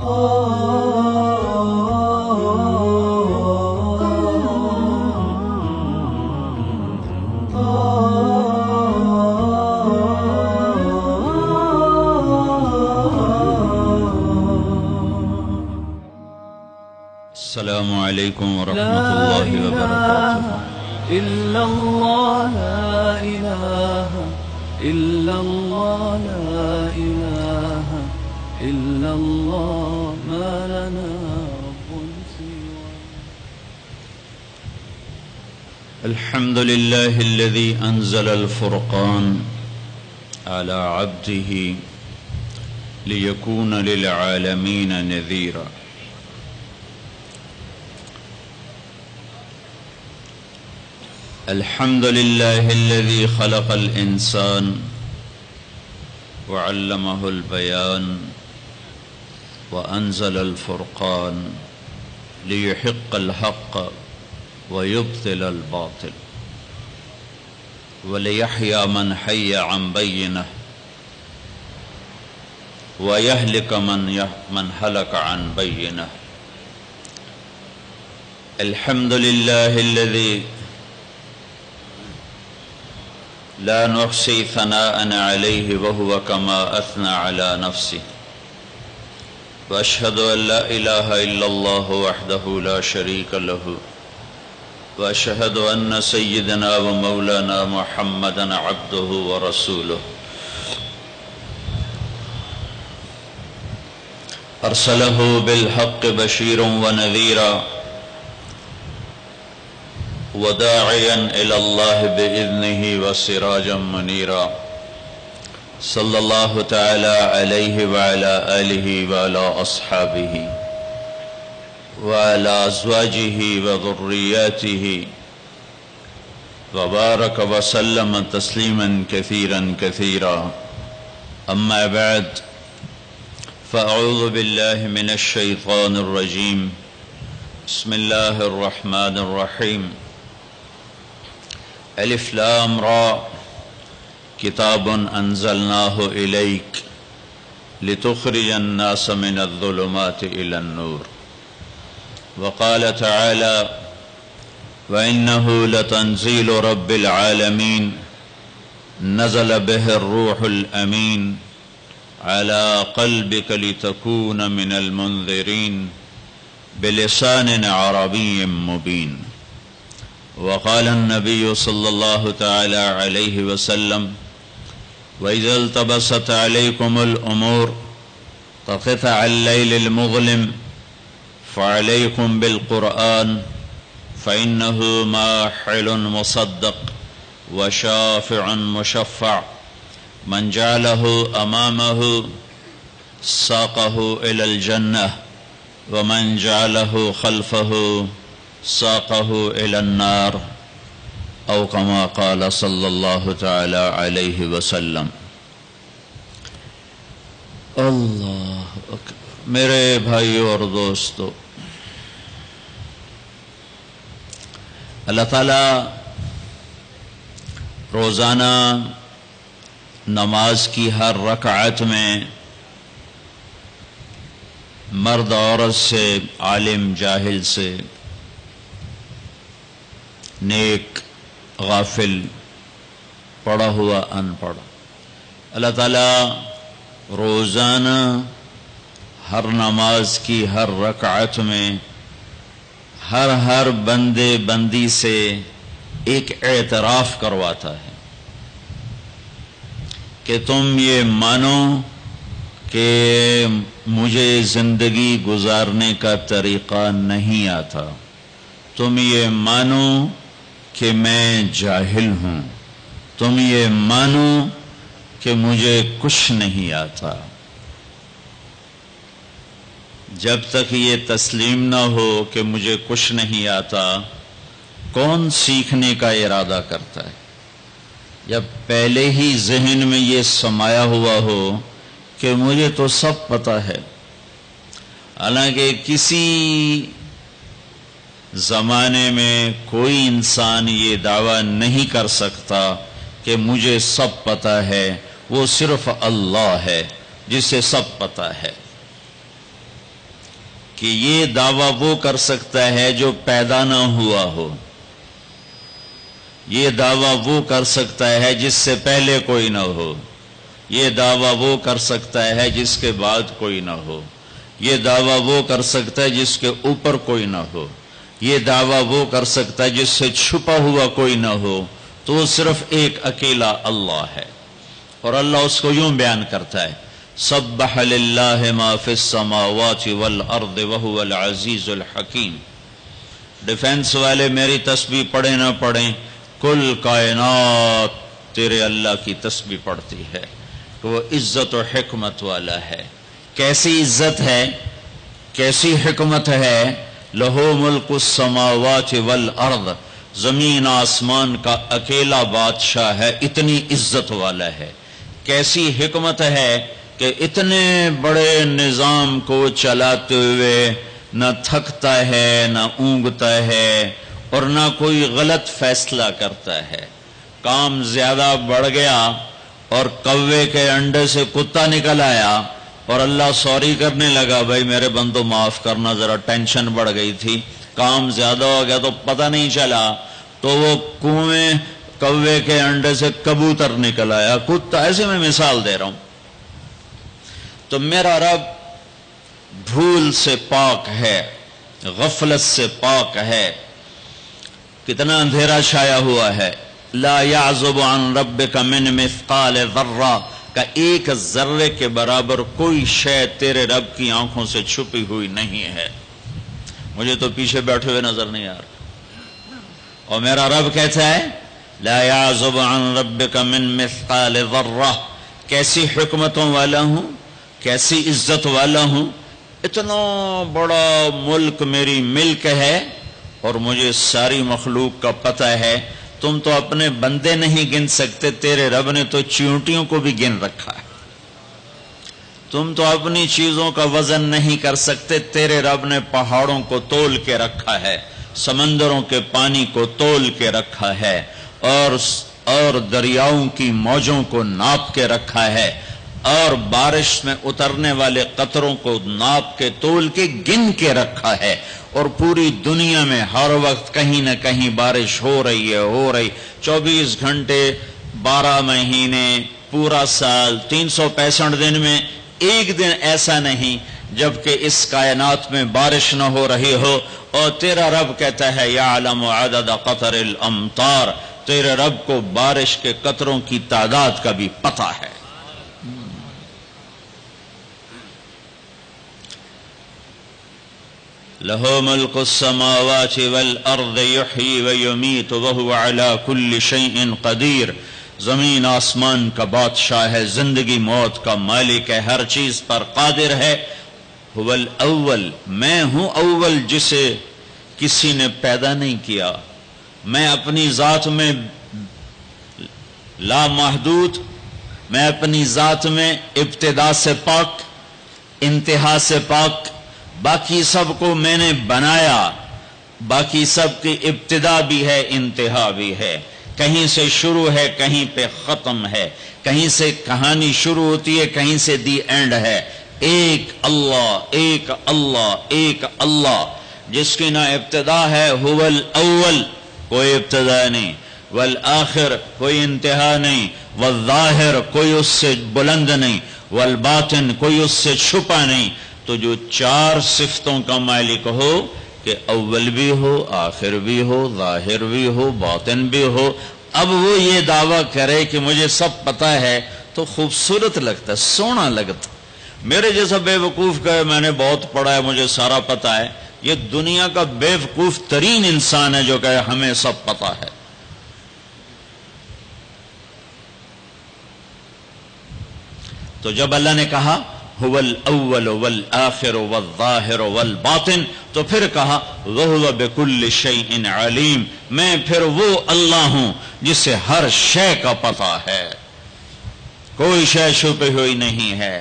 السلام علیکم ورحمۃ اللہ وبرکاتہ. إلا الله لا إله إلا الله لا إله إلا الله ما لنا رب سواه. الحمد لله الذي أنزل الفرقان على عبده ليكون للعالمين نذيرا. الحمد لله الذي خلق الإنسان وعلمه البيان وأنزل الفرقان ليحق الحق ويبطل الباطل وليحيى من حي عن بينه ويهلك من هلك عن بينه. الحمد لله الذي لا نحصي ثناء عليه وهو كما أثنى على نفسه. وأشهد أن لا إله إلا الله وحده لا شريك له وأشهد أن سيدنا ومولانا محمدا عبده ورسوله أرسله بالحق بشيرا ونذيرا وداعيا إلى الله بإذنه وسراجا منيرا. صلى الله تعالى عليه وعلى آله وعلى أصحابه وعلى أزواجه وذرياته وبارك وسلم تسليما كثيرا كثيرا. أما بعد، فأعوذ بالله من الشيطان الرجيم. بسم الله الرحمن الرحيم. الف لام را کتاب انزلناه إليك لتخرج الناس من الظلمات إلى النور. وقال تعالى وإنه لتنزيل رب العالمين نزل به الروح الأمين على قلبك لتكون من المنذرين بلسان عربي مبين. وقال النبي صلى الله تعالى عليه وسلم وإذا التبست عليكم الأمور كقطع الليل المظلم فعليكم بالقرآن فإنه ماحل مصدق وشافع مشفع من جعله أمامه ساقه إلى الجنة ومن جعله خلفه ساقه إلى النار أو كما قال صلى الله تعالى عليه وسلم. اللہ اکبر. میرے بھائیو اور دوستو، اللہ تعالیٰ روزانہ نماز کی ہر رکعت میں مرد عورت سے، عالم جاہل سے، نیک غافل، پڑھا ہوا ان پڑھ، اللہ تعالیٰ روزانہ ہر نماز کی ہر رکعت میں ہر بندے بندی سے ایک اعتراف کرواتا ہے کہ تم یہ مانو کہ مجھے زندگی گزارنے کا طریقہ نہیں آتا، تم یہ مانو کہ میں جاہل ہوں، تم یہ مانو کہ مجھے کچھ نہیں آتا. جب تک یہ تسلیم نہ ہو کہ مجھے کچھ نہیں آتا، کون سیکھنے کا ارادہ کرتا ہے؟ جب پہلے ہی ذہن میں یہ سمایا ہوا ہو کہ مجھے تو سب پتہ ہے. حالانکہ کسی زمانے میں کوئی انسان یہ دعویٰ نہیں کر سکتا کہ مجھے سب پتہ ہے، وہ صرف اللہ ہے جسے سب پتہ ہے. کہ یہ دعویٰ وہ کر سکتا ہے جو پیدا نہ ہوا ہو، یہ دعویٰ وہ کر سکتا ہے جس سے پہلے کوئی نہ ہو، یہ دعویٰ وہ کر سکتا ہے جس کے بعد کوئی نہ ہو، یہ دعویٰ وہ کر سکتا ہے جس کے اوپر کوئی نہ ہو، یہ دعویٰ وہ کر سکتا ہے جس سے چھپا ہوا کوئی نہ ہو، تو وہ صرف ایک اکیلا اللہ ہے۔ اور اللہ اس کو یوں بیان کرتا ہے، سبح للہ ما فی السماوات والارض وہو العزیز الحکیم۔ ڈیفنس والے میری تسبیح پڑھیں نہ پڑھیں، کل کائنات تیرے اللہ کی تسبیح پڑھتی ہے کہ وہ عزت و حکمت والا ہے۔ کیسی عزت ہے، کیسی حکمت ہے؟ لہو ملک السماوات والارض، زمین آسمان کا اکیلا بادشاہ ہے، اتنی عزت والا ہے۔ کیسی حکمت ہے کہ اتنے بڑے نظام کو چلاتے ہوئے نہ تھکتا ہے نہ اونگتا ہے اور نہ کوئی غلط فیصلہ کرتا ہے۔ کام زیادہ بڑھ گیا اور کوے کے انڈے سے کتا نکل آیا اور اللہ سوری کرنے لگا، بھائی میرے بندو معاف کرنا، ذرا ٹینشن بڑھ گئی تھی، کام زیادہ ہو گیا تو پتہ نہیں چلا، تو وہ کنویں کوے کے انڈے سے کبوتر نکل آیا، کتا، ایسے میں مثال دے رہا ہوں۔ تو میرا رب بھول سے پاک ہے، غفلت سے پاک ہے۔ کتنا اندھیرا چھایا ہوا ہے۔ لا يعزب عن ربك من مثقال ذرہ کا ایک ذرے کے برابر کوئی شے تیرے رب کی آنکھوں سے چھپی ہوئی نہیں ہے۔ مجھے تو پیچھے بیٹھے ہوئے نظر نہیں آ رہا، اور میرا رب کہتا ہے لا يعزب عن ربك من مثقال ذرہ۔ کیسی حکمتوں والا ہوں، کیسی عزت والا ہوں، اتنا بڑا ملک میری ملک ہے اور مجھے ساری مخلوق کا پتہ ہے۔ تم تو اپنے بندے نہیں گن سکتے، تیرے رب نے تو چیونٹیوں کو بھی گن رکھا ہے۔ تم تو اپنی چیزوں کا وزن نہیں کر سکتے، تیرے رب نے پہاڑوں کو تول کے رکھا ہے، سمندروں کے پانی کو تول کے رکھا ہے، اور دریاؤں کی موجوں کو ناپ کے رکھا ہے، اور بارش میں اترنے والے قطروں کو ناپ کے تول کے گن کے رکھا ہے، اور پوری دنیا میں ہر وقت کہیں نہ کہیں بارش ہو رہی ہے، 24 گھنٹے، 12 مہینے، پورا سال، 365 دن میں ایک دن ایسا نہیں جبکہ اس کائنات میں بارش نہ ہو رہی ہو۔ اور تیرا رب کہتا ہے یعلم عدد قطر الامطار، تیرے رب کو بارش کے قطروں کی تعداد کا بھی پتہ ہے۔ لہو ملک السماوات والارض یحیی ویمیت وہو علی کل شیء قدیر۔ زمین آسمان کا بادشاہ ہے، زندگی موت کا مالک ہے، ہر چیز پر قادر ہے۔ هو الاول، میں ہوں اول جسے کسی نے پیدا نہیں کیا۔ میں اپنی ذات میں لا محدود، میں اپنی ذات میں ابتدا سے پاک، انتہا سے پاک، باقی سب کو میں نے بنایا، باقی سب کی ابتدا بھی ہے، انتہا بھی ہے، کہیں سے شروع ہے، کہیں پہ ختم ہے، کہیں سے کہانی شروع ہوتی ہے، کہیں سے دی اینڈ ہے۔ ایک اللہ، ایک اللہ، ایک اللہ، جس کی نہ ابتدا ہے، هو الاول، کوئی ابتدا نہیں، والآخر، کوئی انتہا نہیں، والظاہر، کوئی اس سے بلند نہیں، والباطن، کوئی اس سے چھپا نہیں۔ تو جو 4 صفتوں کا مالک ہو کہ اول بھی ہو، آخر بھی ہو، ظاہر بھی ہو، باطن بھی ہو، اب وہ یہ دعویٰ کرے کہ مجھے سب پتہ ہے تو خوبصورت لگتا ہے، سونا لگتا۔ میرے جیسا بے وقوف کہے میں نے بہت پڑھا ہے، مجھے سارا پتہ ہے، یہ دنیا کا بے وقوف ترین انسان ہے جو کہے ہمیں سب پتہ ہے۔ تو جب اللہ نے کہا هو الاول والآخر والظاہر والباطن، تو پھر کہا وہو بکل شیء علیم، میں پھر وہ اللہ ہوں جسے ہر شے کا پتہ ہے، کوئی شے چھپی ہوئی نہیں ہے۔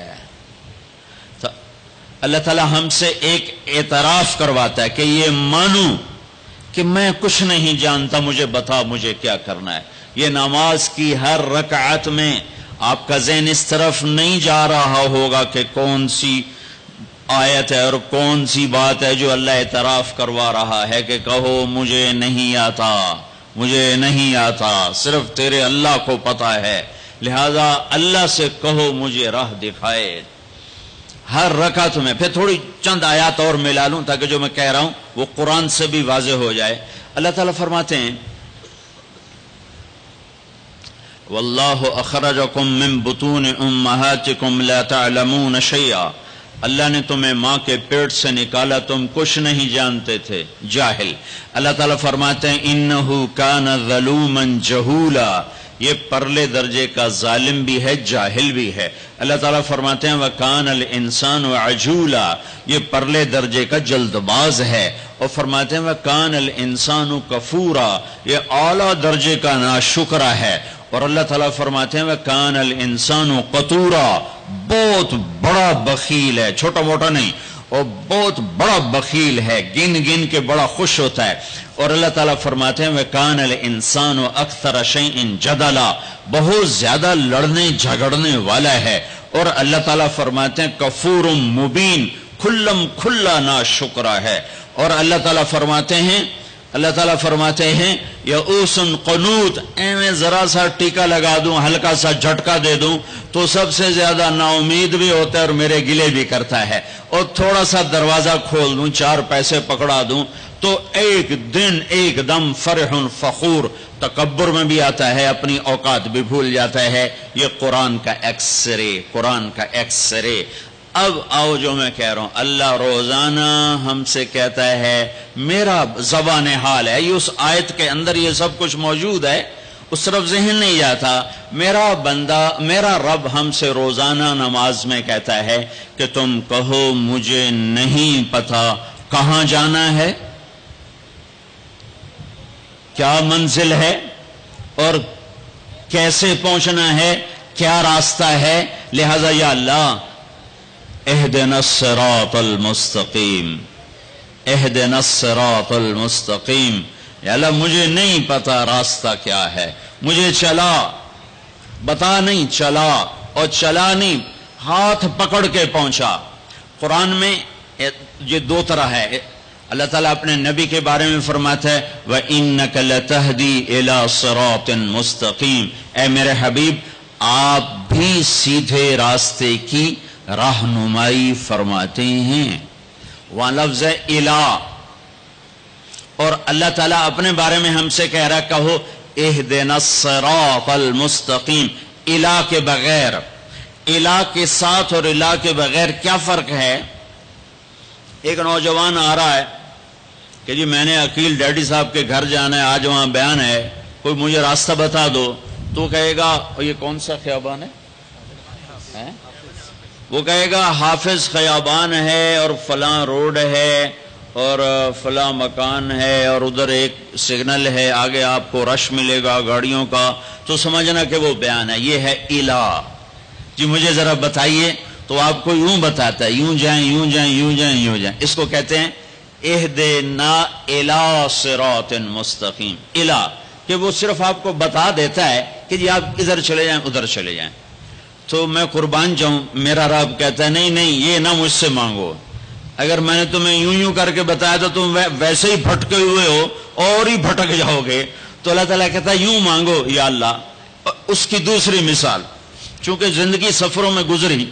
تو اللہ تعالی ہم سے ایک اعتراف کرواتا ہے کہ یہ مانو کہ میں کچھ نہیں جانتا، مجھے بتا مجھے کیا کرنا ہے۔ یہ نماز کی ہر رکعت میں آپ کا ذہن اس طرف نہیں جا رہا ہوگا کہ کون سی آیت ہے اور کون سی بات ہے جو اللہ اعتراف کروا رہا ہے کہ کہو مجھے نہیں آتا، مجھے نہیں آتا، صرف تیرے اللہ کو پتا ہے، لہذا اللہ سے کہو مجھے راہ دکھائے۔ ہر رکعت میں پھر تھوڑی چند آیات اور ملا لوں تاکہ جو میں کہہ رہا ہوں وہ قرآن سے بھی واضح ہو جائے۔ اللہ تعالیٰ فرماتے ہیں واللہ اخرجکم من بطون امہاتکم لا تعلمون شیئا، اللہ نے تمہیں ماں کے پیٹ سے نکالا، تم کچھ نہیں جانتے تھے، جاہل۔ اللہ تعالیٰ فرماتے ہیں انہ کان ظلوما جہولا، یہ پرلے درجے کا ظالم بھی ہے، جاہل بھی ہے۔ اللہ تعالیٰ فرماتے ہیں وَكَانَ الْإِنسَانُ عَجُولًا، یہ پرلے درجے کا جلد باز ہے، اور فرماتے ہیں وَكَانَ الْإِنسَانُ كَفُورًا، یہ اعلیٰ درجے کا ناشکرہ ہے، اور اللہ تعالیٰ فرماتے ہیں وَكَانَ الْإِنسَانُ قَتُورًا، بہت بڑا بخیل ہے، چھوٹا موٹا نہیں، اور بہت بڑا بخیل ہے، گن گن کے بڑا خوش ہوتا ہے۔ اور اللہ تعالیٰ فرماتے ہیں وَكَانَ الْإِنسَانُ أَكْثَرَ شَيْءٍ جَدَلًا، بہت زیادہ لڑنے جھگڑنے والا ہے۔ اور اللہ تعالیٰ فرماتے ہیں کفور مبین، کھلم کھلا ناشکرہ ہے۔ اور اللہ تعالیٰ فرماتے ہیں یئوس قنوط، میں ذرا سا ٹیکا لگا دوں، ہلکا سا جھٹکا دے دوں تو سب سے زیادہ نا امید بھی ہوتا ہے اور میرے گلے بھی کرتا ہے، اور تھوڑا سا دروازہ کھول دوں، 4 پیسے پکڑا دوں تو ایک دن ایک دم فرح فخور، تکبر میں بھی آتا ہے، اپنی اوقات بھی بھول جاتا ہے۔ یہ قرآن کا ایکس رے، قرآن کا ایکس رے۔ اب آؤ جو میں کہہ رہا ہوں، اللہ روزانہ ہم سے کہتا ہے، میرا زبان حال ہے، یہ اس آیت کے اندر یہ سب کچھ موجود ہے، اس طرف ذہن نہیں جاتا۔ میرا بندہ، میرا رب ہم سے روزانہ نماز میں کہتا ہے کہ تم کہو مجھے نہیں پتا کہاں جانا ہے، کیا منزل ہے، اور کیسے پہنچنا ہے، کیا راستہ ہے، لہذا یا اللہ اہدنا الصراط المستقیم، اہدنا الصراط المستقیم، یا اللہ مجھے نہیں پتا راستہ کیا ہے، مجھے چلا بتا نہیں، چلا، اور چلا نہیں ہاتھ پکڑ کے پہنچا۔ قرآن میں یہ 2 طرح ہے۔ اللہ تعالیٰ اپنے نبی کے بارے میں فرماتا ہے وَإِنَّكَ لَتَهْدِي إِلَى صِرَاطٍ مُسْتَقِيمٍ، اے میرے حبیب آپ بھی سیدھے راستے کی رہنمائی فرماتے ہیں۔ وہاں لفظ ہے الہ، اور اللہ تعالیٰ اپنے بارے میں ہم سے کہہ رہا کہو اہدنا الصراط المستقیم، الہ کے بغیر، الہ کے ساتھ اور الہ کے بغیر کیا فرق ہے؟ ایک نوجوان آ رہا ہے کہ جی میں نے عقیل ڈیڈی صاحب کے گھر جانا ہے، آج وہاں بیان ہے، کوئی مجھے راستہ بتا دو، تو کہے گا یہ کون سا خیابان ہے؟ وہ کہے گا حافظ خیابان ہے اور فلاں روڈ ہے اور فلاں مکان ہے اور ادھر ایک سگنل ہے، آگے آپ کو رش ملے گا گاڑیوں کا، تو سمجھنا کہ وہ بیان ہے۔ یہ ہے الہ، جی مجھے ذرا بتائیے، تو آپ کو یوں بتاتا ہے، یوں جائیں یوں جائیں یوں جائیں یوں جائیں۔ اس کو کہتے ہیں اہدنا الی صراط مستقیم، الہ، کہ وہ صرف آپ کو بتا دیتا ہے کہ جی آپ ادھر چلے جائیں ادھر چلے جائیں۔ تو میں قربان جاؤں، میرا رب کہتا ہے نہیں نہیں یہ نہ مجھ سے مانگو، اگر میں نے تمہیں یوں یوں کر کے بتایا تو تم ویسے ہی بھٹکے ہوئے ہو اور ہی بھٹک جاؤ گے، تو اللہ تعالیٰ کہتا ہے یوں مانگو یا اللہ۔ اس کی دوسری مثال، چونکہ زندگی سفروں میں گزری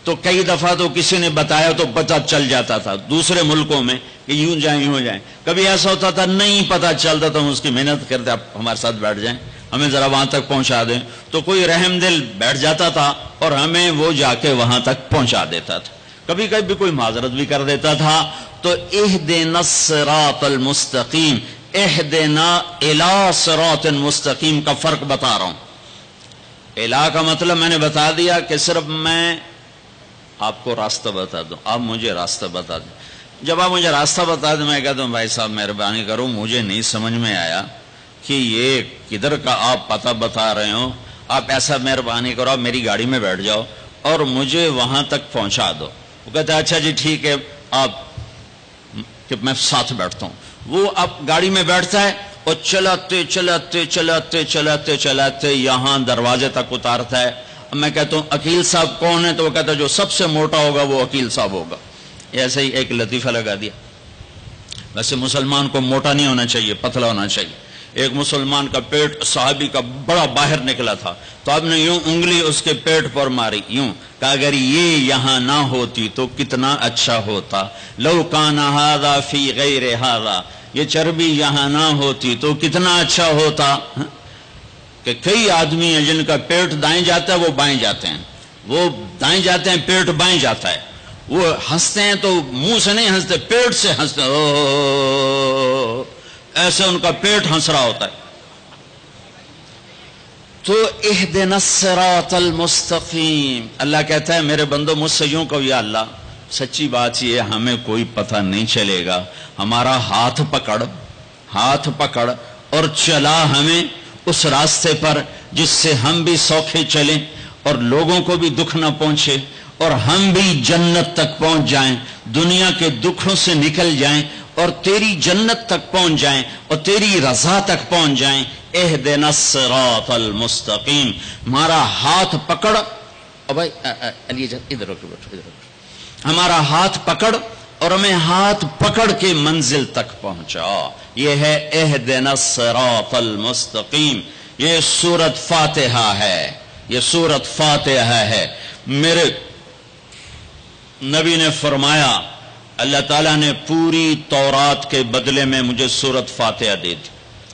تو کئی دفعہ تو کسی نے بتایا تو پتہ چل جاتا تھا دوسرے ملکوں میں کہ یوں جائیں یوں جائیں، کبھی ایسا ہوتا تھا نہیں پتہ چلتا تو ہم اس کی محنت کرتے آپ ہمارے ساتھ بیٹھ جائیں، ہمیں ذرا وہاں تک پہنچا دیں، تو کوئی رحم دل بیٹھ جاتا تھا اور ہمیں وہ جا کے وہاں تک پہنچا دیتا تھا، کبھی کبھی کوئی معذرت بھی کر دیتا تھا۔ تو اہدنا الصراط المستقیم، اہدنا الی صراط مستقیم کا فرق بتا رہا ہوں۔ الہ کا مطلب میں نے بتا دیا کہ صرف میں آپ کو راستہ بتا دوں، آپ مجھے راستہ بتا دیں۔ جب آپ مجھے راستہ بتا دیں میں کہتا ہوں بھائی صاحب مہربانی کرو، مجھے نہیں سمجھ میں آیا کہ یہ کدھر کا آپ پتہ بتا رہے ہو، آپ ایسا مہربانی کرو آپ میری گاڑی میں بیٹھ جاؤ اور مجھے وہاں تک پہنچا دو۔ وہ کہتا ہے اچھا جی ٹھیک ہے، آپ کہ میں ساتھ بیٹھتا ہوں۔ وہ اب گاڑی میں بیٹھتا ہے اور چلاتے چلاتے چلاتے چلاتے چلاتے یہاں دروازے تک اتارتا ہے۔ میں کہتا ہوں عقیل صاحب کون ہے؟ تو وہ کہتا ہے جو سب سے موٹا ہوگا وہ عقیل صاحب ہوگا۔ ایسے ہی ایک لطیفہ لگا دیا. ویسے مسلمان کو موٹا نہیں ہونا چاہیے، پتلا ہونا چاہیے. ایک مسلمان کا پیٹ صحابی کا بڑا باہر نکلا تھا، تو آپ نے یوں انگلی اس کے پیٹ پر ماری، یوں کہ اگر یہ یہاں نہ ہوتی تو کتنا اچھا ہوتا. لو کان ھذا فی غیر ھذا، یہ چربی یہاں نہ ہوتی تو کتنا اچھا ہوتا. کہ کئی آدمی ہیں جن کا پیٹ دائیں جاتا ہے وہ بائیں جاتے ہیں، وہ دائیں جاتے ہیں پیٹ بائیں جاتا ہے. وہ ہنستے ہیں تو منہ سے نہیں ہنستے، پیٹ سے ہنستے ہیں، ایسے ان کا پیٹ ہنس رہا ہوتا ہے. تو اہدنا الصراط المستقیم، اللہ کہتا ہے میرے بندو مجھ سے یوں کہو یا اللہ سچی بات یہ ہمیں کوئی پتہ نہیں چلے گا، ہمارا ہاتھ پکڑ اور چلا ہمیں اس راستے پر جس سے ہم بھی سوکھے چلیں اور لوگوں کو بھی دکھ نہ پہنچے اور ہم بھی جنت تک پہنچ جائیں، دنیا کے دکھوں سے نکل جائیں اور تیری جنت تک پہنچ جائیں اور تیری رضا تک پہنچ جائیں. اہدنا الصراط المستقیم، ہمارا ہاتھ پکڑ. اور بھائی علی ادھر رکھو، ہمارا ہاتھ پکڑ اور ہمیں ہاتھ پکڑ کے منزل تک پہنچا. یہ ہے اہدنا الصراط المستقیم. یہ سورۃ فاتحہ ہے، یہ سورۃ فاتحہ ہے. میرے نبی نے فرمایا اللہ تعالیٰ نے پوری تورات کے بدلے میں مجھے سورۃ فاتحہ دے دی.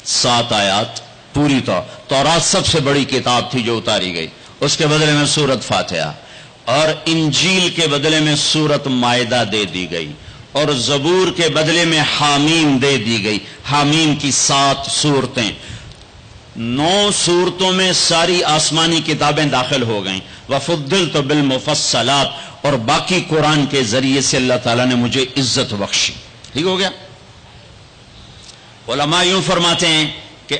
7 آیات پوری تورات سب سے بڑی کتاب تھی جو اتاری گئی، اس کے بدلے میں سورۃ فاتحہ. اور انجیل کے بدلے میں سورۃ مائدہ دے دی گئی، اور زبور کے بدلے میں حامیم دے دی گئی. حامیم کی 7 صورتیں، 9 صورتوں میں ساری آسمانی کتابیں داخل ہو گئیں. وفضلت بالمفصلات، اور باقی قرآن کے ذریعے سے اللہ تعالیٰ نے مجھے عزت بخشی. ٹھیک ہو گیا. علماء یوں فرماتے ہیں کہ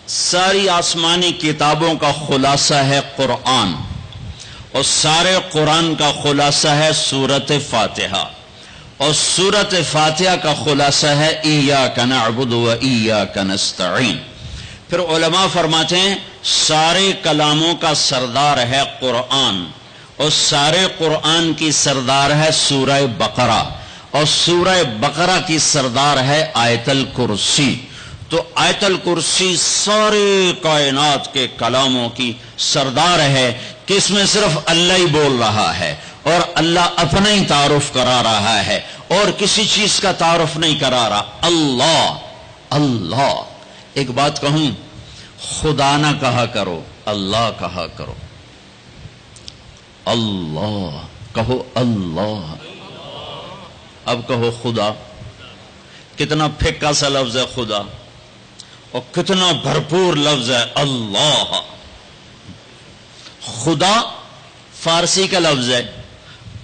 ساری آسمانی کتابوں کا خلاصہ ہے قرآن، اور سارے قرآن کا خلاصہ ہے سورۃ فاتحہ، اور سورۃ فاتحہ کا خلاصہ ہے ایاک نعبد و ایاک نستعین. پھر علماء فرماتے ہیں سارے کلاموں کا سردار ہے قرآن، اور سارے قرآن کی سردار ہے سورہ بقرہ، اور سورہ بقرہ کی سردار ہے آیت الکرسی. تو آیت الکرسی سارے کائنات کے کلاموں کی سردار ہے کہ اس میں صرف اللہ ہی بول رہا ہے اور اللہ اپنا ہی تعارف کرا رہا ہے اور کسی چیز کا تعارف نہیں کرا رہا. اللہ. ایک بات کہوں، خدا نہ کہا کرو، اللہ کہا کرو. اللہ کہو، اللہ. اب کہو خدا. کتنا پھیکا سا لفظ ہے خدا، اور کتنا بھرپور لفظ ہے اللہ. خدا فارسی کا لفظ ہے،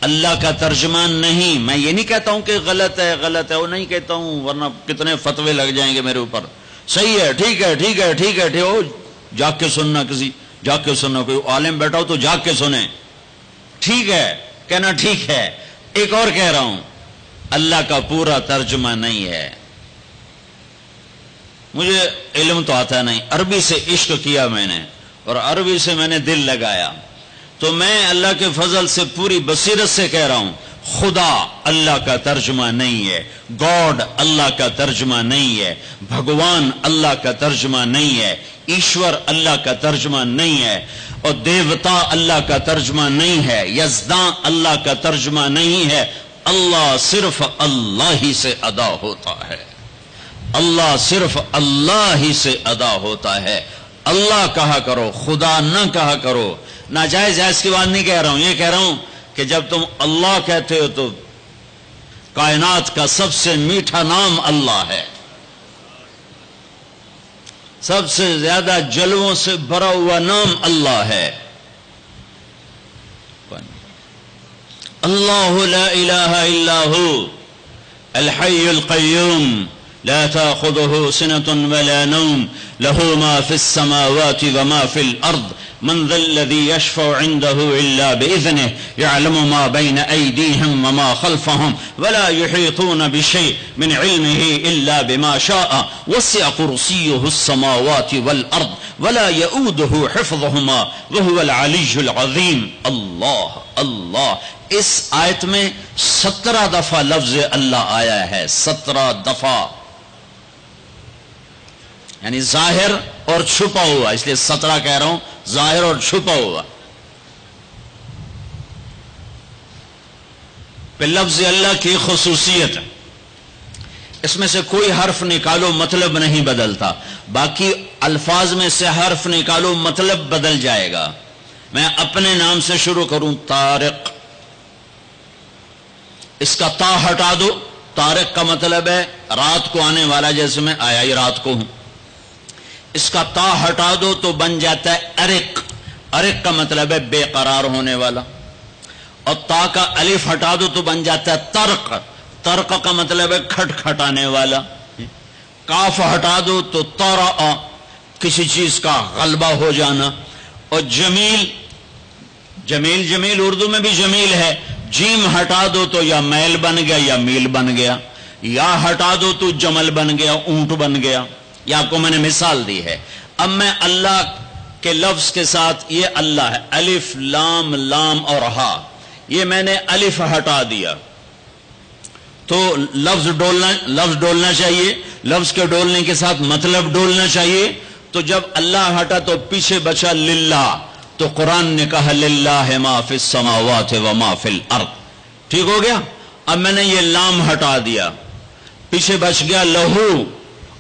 اللہ کا ترجمان نہیں. میں یہ نہیں کہتا ہوں کہ غلط ہے، وہ نہیں کہتا ہوں، ورنہ کتنے فتوے لگ جائیں گے میرے اوپر. صحیح ہے، ٹھیک ہے، جاگ کے سننا، کوئی عالم بیٹھا ہو تو جاگ کے سنیں. ٹھیک ہے کہنا، ٹھیک ہے. ایک اور کہہ رہا ہوں، اللہ کا پورا ترجمہ نہیں ہے. مجھے علم تو آتا نہیں، عربی سے عشق کیا میں نے اور عربی سے میں نے دل لگایا، تو میں اللہ کے فضل سے پوری بصیرت سے کہہ رہا ہوں خدا اللہ کا ترجمہ نہیں ہے، گاڈ اللہ کا ترجمہ نہیں ہے، بھگوان اللہ کا ترجمہ نہیں ہے، ایشور اللہ کا ترجمہ نہیں ہے، اور دیوتا اللہ کا ترجمہ نہیں ہے، یزداں اللہ کا ترجمہ نہیں ہے. اللہ صرف اللہ ہی سے ادا ہوتا ہے، اللہ صرف اللہ ہی سے ادا ہوتا ہے. اللہ کہا کرو، خدا نہ کہا کرو. ناجائز جائز کی بات نہیں کہہ رہا ہوں، یہ کہہ رہا ہوں کہ جب تم اللہ کہتے ہو تو کائنات کا سب سے میٹھا نام اللہ ہے، سب سے زیادہ جلووں سے بھرا ہوا نام اللہ ہے. اللہ لا الہ الا هو الحی القیوم لا تأخذه سنة ولا نوم له ما في السماوات وما في الأرض من ذا الذي يشفع عنده إلا بإذنه يعلم ما بين أيديهم وما خلفهم ولا يحيطون بشيء من علمه إلا بما شاء وسع كرسيه السماوات والأرض ولا يؤوده حفظهما وهو العلي العظيم. اللہ اللہ اس آیت میں 17 دفعہ لفظ اللہ آیا ہے، 17 دفعہ، یعنی ظاہر اور چھپا ہوا، اس لیے 17 کہہ رہا ہوں، ظاہر اور چھپا ہوا۔ پہ لفظ اللہ کی خصوصیت، اس میں سے کوئی حرف نکالو مطلب نہیں بدلتا، باقی الفاظ میں سے حرف نکالو مطلب بدل جائے گا۔ میں اپنے نام سے شروع کروں، طارق، اس کا تا ہٹا دو، طارق کا مطلب ہے رات کو آنے والا، جیسے میں آیا ہی رات کو ہوں۔ اس کا تا ہٹا دو تو بن جاتا ہے ارق، ارق کا مطلب ہے بے قرار ہونے والا، اور تا کا الف ہٹا دو تو بن جاتا ہے طرق، طرق کا مطلب ہے کھٹکھٹانے والا۔ کاف ہٹا دو تو طرأ، کسی چیز کا غلبہ ہو جانا۔ اور جمیل، جمیل جمیل اردو میں بھی جمیل ہے، جیم ہٹا دو تو یا میل بن گیا یا میل بن گیا، یا ہٹا دو تو جمل بن گیا، اونٹ بن گیا۔ یہ آپ کو میں نے مثال دی ہے۔ اب میں اللہ کے لفظ کے ساتھ، یہ اللہ ہے، الف لام لام اور ہا، یہ میں نے الف ہٹا دیا تو لفظ ڈولنا چاہیے، لفظ کے ڈولنے کے ساتھ مطلب ڈولنا چاہیے۔ تو جب اللہ ہٹا تو پیچھے بچا للہ، تو قرآن نے کہا للہ ما فی السماوات و ما فی الارض، ٹھیک ہو گیا۔ اب میں نے یہ لام ہٹا دیا، پیچھے بچ گیا لہو،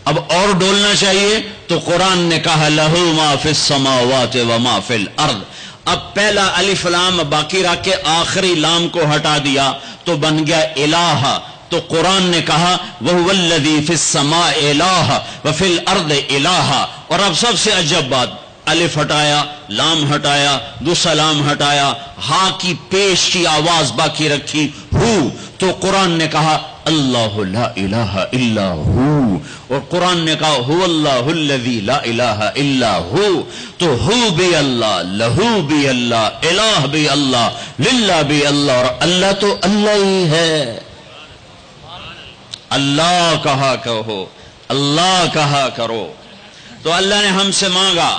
اب اور ڈولنا چاہیے، تو قرآن نے کہا لہو ما فی السماوات و ما فی الارض۔ اب پہلا الف لام باقی رکھ کے آخری لام کو ہٹا دیا تو بن گیا الہ، تو قرآن نے کہا وَهُوَ الَّذِي فِي السَّمَاءِ إِلَٰهٌ وَفِي الْأَرْضِ إِلَٰهٌ۔ اور اب سب سے عجب بات، الف ہٹایا، لام ہٹایا، دوسرا لام ہٹایا، ہا کی پیش کی آواز باقی رکھی، ہو، تو قرآن نے کہا اللہ لا الہ الا ہو، اور قرآن نے کہا هو اللہ الذی لا الہ الا ہو، تو ہو بھی اللہ، لہو بھی اللہ، الہ بھی اللہ، للہ بھی اللہ، اور اللہ تو اللہ ہی ہے۔ اللہ کہا کہو، اللہ کہا کرو۔ تو اللہ نے ہم سے مانگا،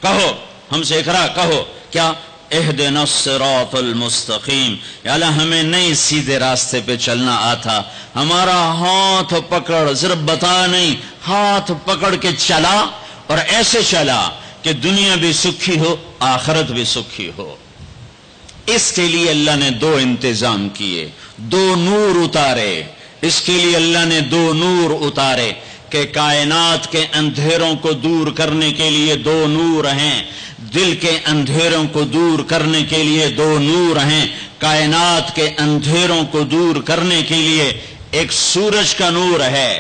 کہو، ہم سے اقرا کہو، کیا؟ اہدنا الصراط المستقیم، یا اللہ ہمیں نہیں سیدھے راستے پہ چلنا آتا، ہمارا ہاتھ پکڑ، صرف بتا نہیں، ہاتھ پکڑ کے چلا، اور ایسے چلا کہ دنیا بھی سکھی ہو، آخرت بھی سکھی ہو۔ اس کے لیے اللہ نے 2 انتظام کیے، 2 نور اتارے، اس کے لیے اللہ نے 2 نور اتارے کہ کائنات کے اندھیروں کو دور کرنے کے لیے 2 نور ہیں، دل کے اندھیروں کو دور کرنے کے لیے 2 نور ہیں، کائنات کے اندھیروں کو دور کرنے کے لیے ایک سورج کا نور ہے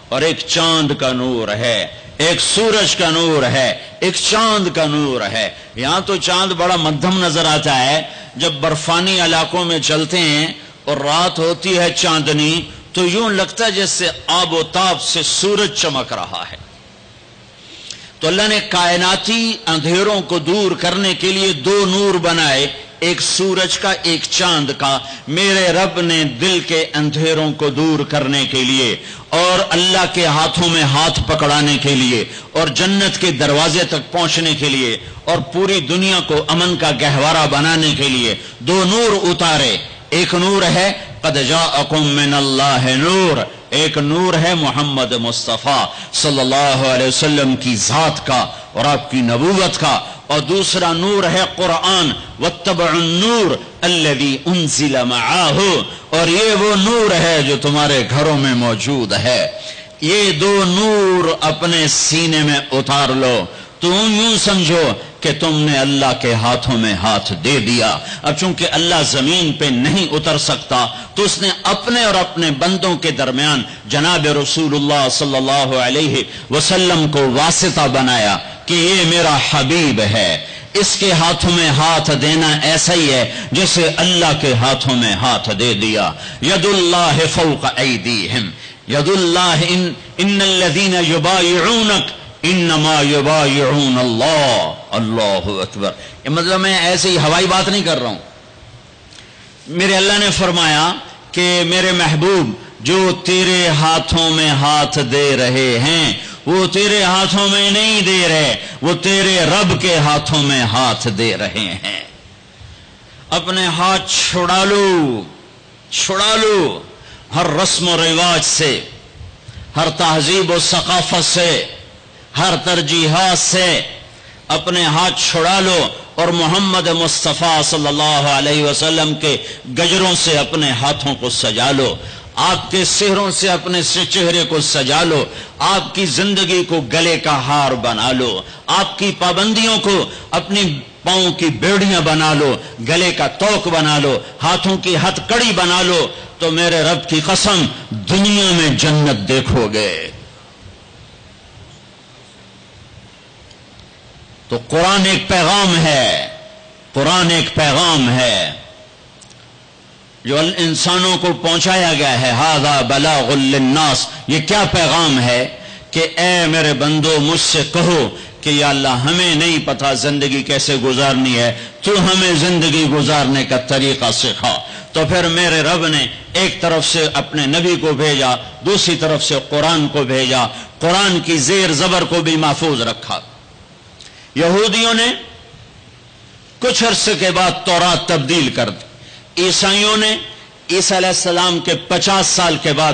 اور ایک چاند کا نور ہے، ایک سورج کا نور ہے، ایک چاند کا نور ہے۔ یہاں تو چاند بڑا مدھم نظر آتا ہے، جب برفانی علاقوں میں چلتے ہیں اور رات ہوتی ہے چاندنی، تو یوں لگتا ہے جیسے آب و تاب سے سورج چمک رہا ہے۔ تو اللہ نے کائناتی اندھیروں کو دور کرنے کے لیے 2 نور بنائے، ایک سورج کا، ایک چاند کا۔ میرے رب نے دل کے اندھیروں کو دور کرنے کے لیے اور اللہ کے ہاتھوں میں ہاتھ پکڑانے کے لیے اور جنت کے دروازے تک پہنچنے کے لیے اور پوری دنیا کو امن کا گہوارہ بنانے کے لیے 2 نور اتارے۔ ایک نور ہے قد جاءکم من اللہ نور، ایک نور ہے محمد مصطفیٰ صلی اللہ علیہ وسلم کی ذات کا اور آپ کی نبوت کا، اور دوسرا نور ہے قرآن، واتبعوا النور الذی انزل معاہ، اور یہ وہ نور ہے جو تمہارے گھروں میں موجود ہے۔ یہ 2 نور اپنے سینے میں اتار لو، تم یوں سمجھو کہ تم نے اللہ کے ہاتھوں میں ہاتھ دے دیا۔ اب چونکہ اللہ زمین پہ نہیں اتر سکتا تو اس نے اپنے اور اپنے بندوں کے درمیان جناب رسول اللہ صلی اللہ علیہ وسلم کو واسطہ بنایا کہ یہ میرا حبیب ہے، اس کے ہاتھوں میں ہاتھ دینا ایسا ہی ہے جیسے اللہ کے ہاتھوں میں ہاتھ دے دیا۔ ید اللہ فوق ایدیہم، ید اللہ ان الذین یبایعونک انما یبایعون اللہ۔ اللہ اکبر۔ یہ مطلب میں ایسے ہی ہوائی بات نہیں کر رہا ہوں، میرے اللہ نے فرمایا کہ میرے محبوب جو تیرے ہاتھوں میں ہاتھ دے رہے ہیں وہ تیرے ہاتھوں میں نہیں دے رہے، وہ تیرے رب کے ہاتھوں میں ہاتھ دے رہے ہیں۔ اپنے ہاتھ چھڑا لو ہر رسم و رواج سے، ہر تہذیب و ثقافت سے، ہر ترجیحات سے اپنے ہاتھ چھڑا لو اور محمد مصطفیٰ صلی اللہ علیہ وسلم کے گجروں سے اپنے ہاتھوں کو سجا لو، آپ کے سحروں سے اپنے چہرے کو سجا لو، آپ کی زندگی کو گلے کا ہار بنا لو، آپ کی پابندیوں کو اپنی پاؤں کی بیڑیاں بنا لو، گلے کا توق بنا لو، ہاتھوں کی ہتھ کڑی بنا لو، تو میرے رب کی قسم دنیا میں جنت دیکھو گے۔ تو قرآن ایک پیغام ہے، قرآن ایک پیغام ہے جو انسانوں کو پہنچایا گیا ہے۔ ھذا بلاغ للناس، یہ کیا پیغام ہے کہ اے میرے بندو مجھ سے کہو کہ یا اللہ ہمیں نہیں پتا زندگی کیسے گزارنی ہے، تو ہمیں زندگی گزارنے کا طریقہ سکھا۔ تو پھر میرے رب نے ایک طرف سے اپنے نبی کو بھیجا، دوسری طرف سے قرآن کو بھیجا، قرآن کی زیر زبر کو بھی محفوظ رکھا۔ یہودیوں نے کچھ عرصے کے بعد تورات تبدیل کر دی، عیسائیوں نے عیسیٰ علیہ السلام کے 50 سال کے بعد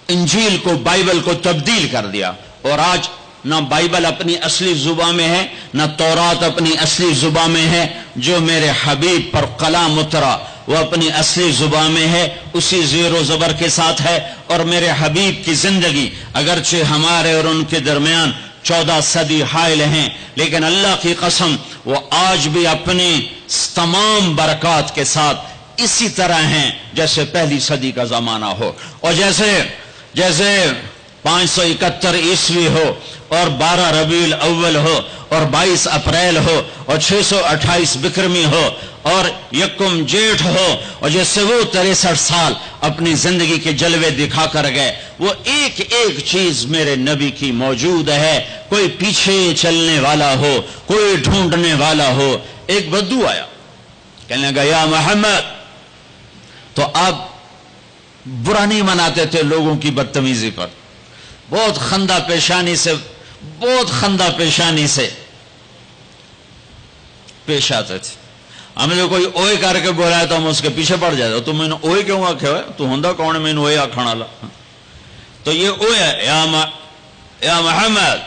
انجیل کو، بائبل کو تبدیل کر دیا، اور آج نہ بائبل اپنی اصلی زبان میں ہے، نہ تورات اپنی اصلی زبان میں ہے، جو میرے حبیب پر کلام اترا وہ اپنی اصلی زبان میں ہے، اسی زیر و زبر کے ساتھ ہے۔ اور میرے حبیب کی زندگی اگرچہ ہمارے اور ان کے درمیان 14 صدی حائل ہیں، لیکن اللہ کی قسم وہ آج بھی اپنی تمام برکات کے ساتھ اسی طرح ہیں جیسے پہلی صدی کا زمانہ ہو، اور جیسے 571 عیسوی ہو اور 12 ربیع الاول ہو اور 22 اپریل ہو اور 628 بکرمی ہو اور یکم جیٹھ ہو، اور جیسے وہ 63 سال اپنی زندگی کے جلوے دکھا کر گئے، وہ ایک ایک چیز میرے نبی کی موجود ہے۔ کوئی پیچھے چلنے والا ہو، کوئی ڈھونڈنے والا ہو۔ ایک بدو آیا، کہنے لگا یا محمد، تو آپ برا نہیں مناتے تھے لوگوں کی بدتمیزی پر، بہت خندہ پیشانی سے پیش آتے تھے۔ ہمیں جو کوئی اوئے کر کے بولا ہے تو ہم اس کے پیچھے پڑ جاتے، تو میں نے اوئے کیوں آکھے ہوئے، تو ہندہ کون ہے، میں نے اوئے آکھانا لا، تو یہ اوئے ہے یا محمد۔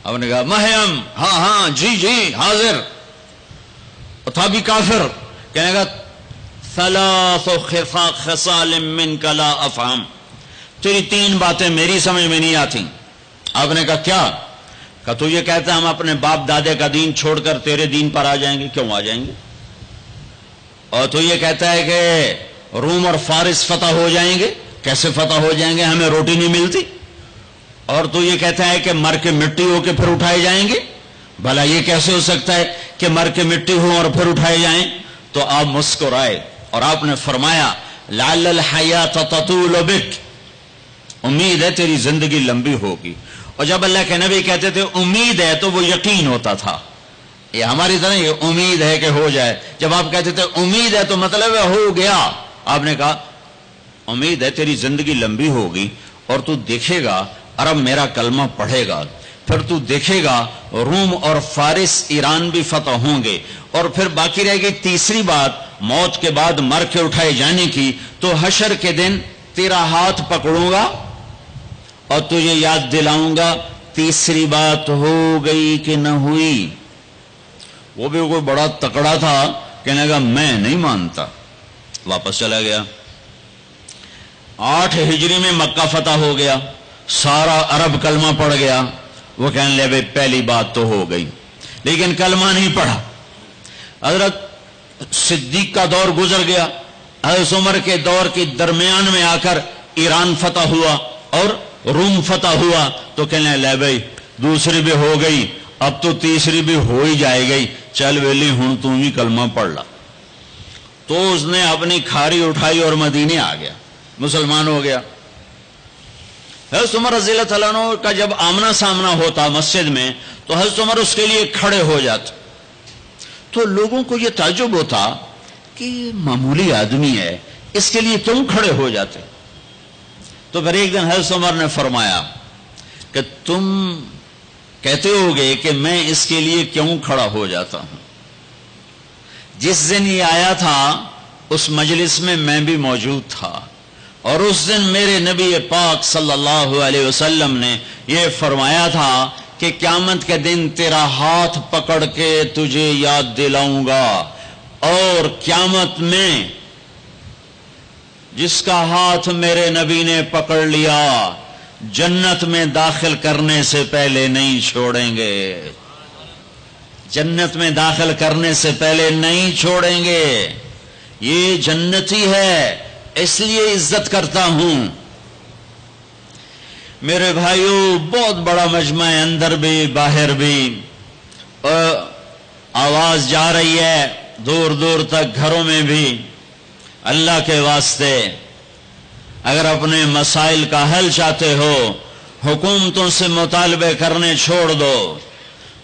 اب نے کہا مہیم، ہاں جی حاضر، تھا بھی کافر، کہنے گا ثلاث خصال منک لا افہم، تیری 3 باتیں میری سمجھ میں نہیں آتی۔ آپ نے کہا کیا؟ کہ تو یہ کہتا ہے ہم اپنے باپ دادے کا دین چھوڑ کر تیرے دین پر آ جائیں گے، کیوں آ جائیں گے؟ اور تو یہ کہتا ہے کہ روم اور فارس فتح ہو جائیں گے، کیسے فتح ہو جائیں گے، ہمیں روٹی نہیں ملتی۔ اور تو یہ کہتا ہے کہ مر کے مٹی ہو کے پھر اٹھائے جائیں گے، بھلا یہ کیسے ہو سکتا ہے کہ مر کے مٹی ہوں اور پھر اٹھائے جائیں؟ تو آپ مسکرائے اور آپ نے فرمایا لعل الحیات تطول بک، امید ہے تیری زندگی لمبی ہوگی۔ اور جب اللہ کے نبی کہتے تھے امید ہے تو وہ یقین ہوتا تھا، یہ ہماری طرح یہ امید ہے کہ ہو جائے۔ جب آپ کہتے تھے امید ہے تو مطلب ہے ہو گیا۔ آپ نے کہا امید ہے تیری زندگی لمبی ہوگی اور تو دیکھے گا عرب میرا کلمہ پڑھے گا، پھر تو دیکھے گا روم اور فارس ایران بھی فتح ہوں گے، اور پھر باقی رہے گی تیسری بات موت کے بعد مر کے اٹھائے جانے کی، تو حشر کے دن تیرا ہاتھ پکڑوں گا اور تجھے یاد دلاؤں گا تیسری بات ہو گئی کہ نہ ہوئی۔ وہ بھی کوئی بڑا تکڑا تھا، کہنے لگا میں نہیں مانتا، واپس چلا گیا۔ 8 ہجری میں مکہ فتح ہو گیا، سارا عرب کلمہ پڑھ گیا۔ وہ کہنے لے بھائی پہلی بات تو ہو گئی، لیکن کلمہ نہیں پڑھا۔ حضرت صدیق کا دور گزر گیا، حضرت عمر کے دور کے درمیان میں آ کر ایران فتح ہوا اور روم فتح ہوا، تو کہنے لے بھائی دوسری بھی ہو گئی، اب تو تیسری بھی ہو ہی جائے گئی، چل ویلی ہوں تم ہی کلمہ پڑھ لا۔ تو اس نے اپنی کھاری اٹھائی اور مدینے آ گیا، مسلمان ہو گیا۔ حضرت عمر رضی اللہ تعالیٰ عنہ کا جب آمنا سامنا ہوتا مسجد میں تو حضرت عمر اس کے لیے کھڑے ہو جاتے، تو لوگوں کو یہ تعجب ہوتا کہ یہ معمولی آدمی ہے، اس کے لیے کیوں کھڑے ہو جاتے؟ تو پھر ایک دن حضرت عمر نے فرمایا کہ تم کہتے ہوگے کہ میں اس کے لیے کیوں کھڑا ہو جاتا ہوں، جس دن یہ آیا تھا اس مجلس میں بھی موجود تھا، اور اس دن میرے نبی پاک صلی اللہ علیہ وسلم نے یہ فرمایا تھا کہ قیامت کے دن تیرا ہاتھ پکڑ کے تجھے یاد دلاؤں گا، اور قیامت میں جس کا ہاتھ میرے نبی نے پکڑ لیا جنت میں داخل کرنے سے پہلے نہیں چھوڑیں گے، جنت میں داخل کرنے سے پہلے نہیں چھوڑیں گے۔ یہ جنتی ہے اس لیے عزت کرتا ہوں۔ میرے بھائیوں، بہت بڑا مجمع ہے، اندر بھی باہر بھی، آواز جا رہی ہے دور دور تک، گھروں میں بھی۔ اللہ کے واسطے اگر اپنے مسائل کا حل چاہتے ہو، حکومتوں سے مطالبے کرنے چھوڑ دو،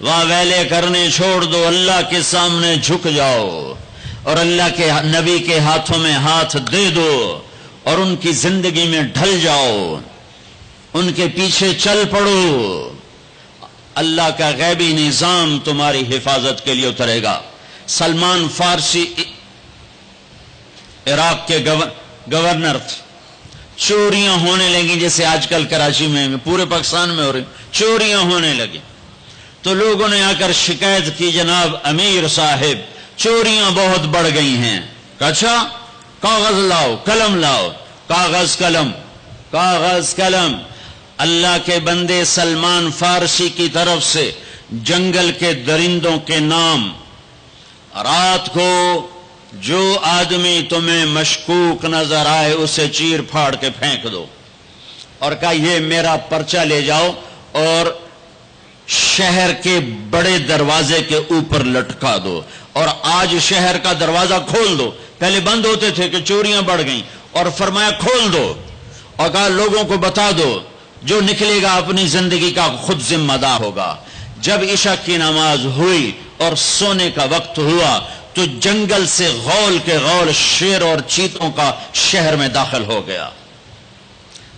واویلے کرنے چھوڑ دو، اللہ کے سامنے جھک جاؤ اور اللہ کے نبی کے ہاتھوں میں ہاتھ دے دو اور ان کی زندگی میں ڈھل جاؤ، ان کے پیچھے چل پڑو۔ اللہ کا غیبی نظام تمہاری حفاظت کے لیے اترے گا۔ سلمان فارسی عراق کے گورنر تھے، چوریاں ہونے لگیں جیسے آج کل کراچی میں پورے پاکستان میں ہو رہی، چوریاں ہونے لگی تو لوگوں نے آ کر شکایت کی، جناب امیر صاحب چوریاں بہت بڑھ گئی ہیں۔ اچھا کاغذ لاؤ، قلم لاؤ، کاغذ قلم، کاغذ قلم۔ اللہ کے بندے، سلمان فارسی کی طرف سے جنگل کے درندوں کے نام، رات کو جو آدمی تمہیں مشکوک نظر آئے اسے چیر پھاڑ کے پھینک دو، اور کہا یہ میرا پرچہ لے جاؤ اور شہر کے بڑے دروازے کے اوپر لٹکا دو، اور آج شہر کا دروازہ کھول دو۔ پہلے بند ہوتے تھے کہ چوریاں بڑھ گئیں، اور فرمایا کھول دو، اور کہا لوگوں کو بتا دو جو نکلے گا اپنی زندگی کا خود ذمہ دار ہوگا۔ جب عشاء کی نماز ہوئی اور سونے کا وقت ہوا تو جنگل سے غول کے غول شیر اور چیتوں کا شہر میں داخل ہو گیا۔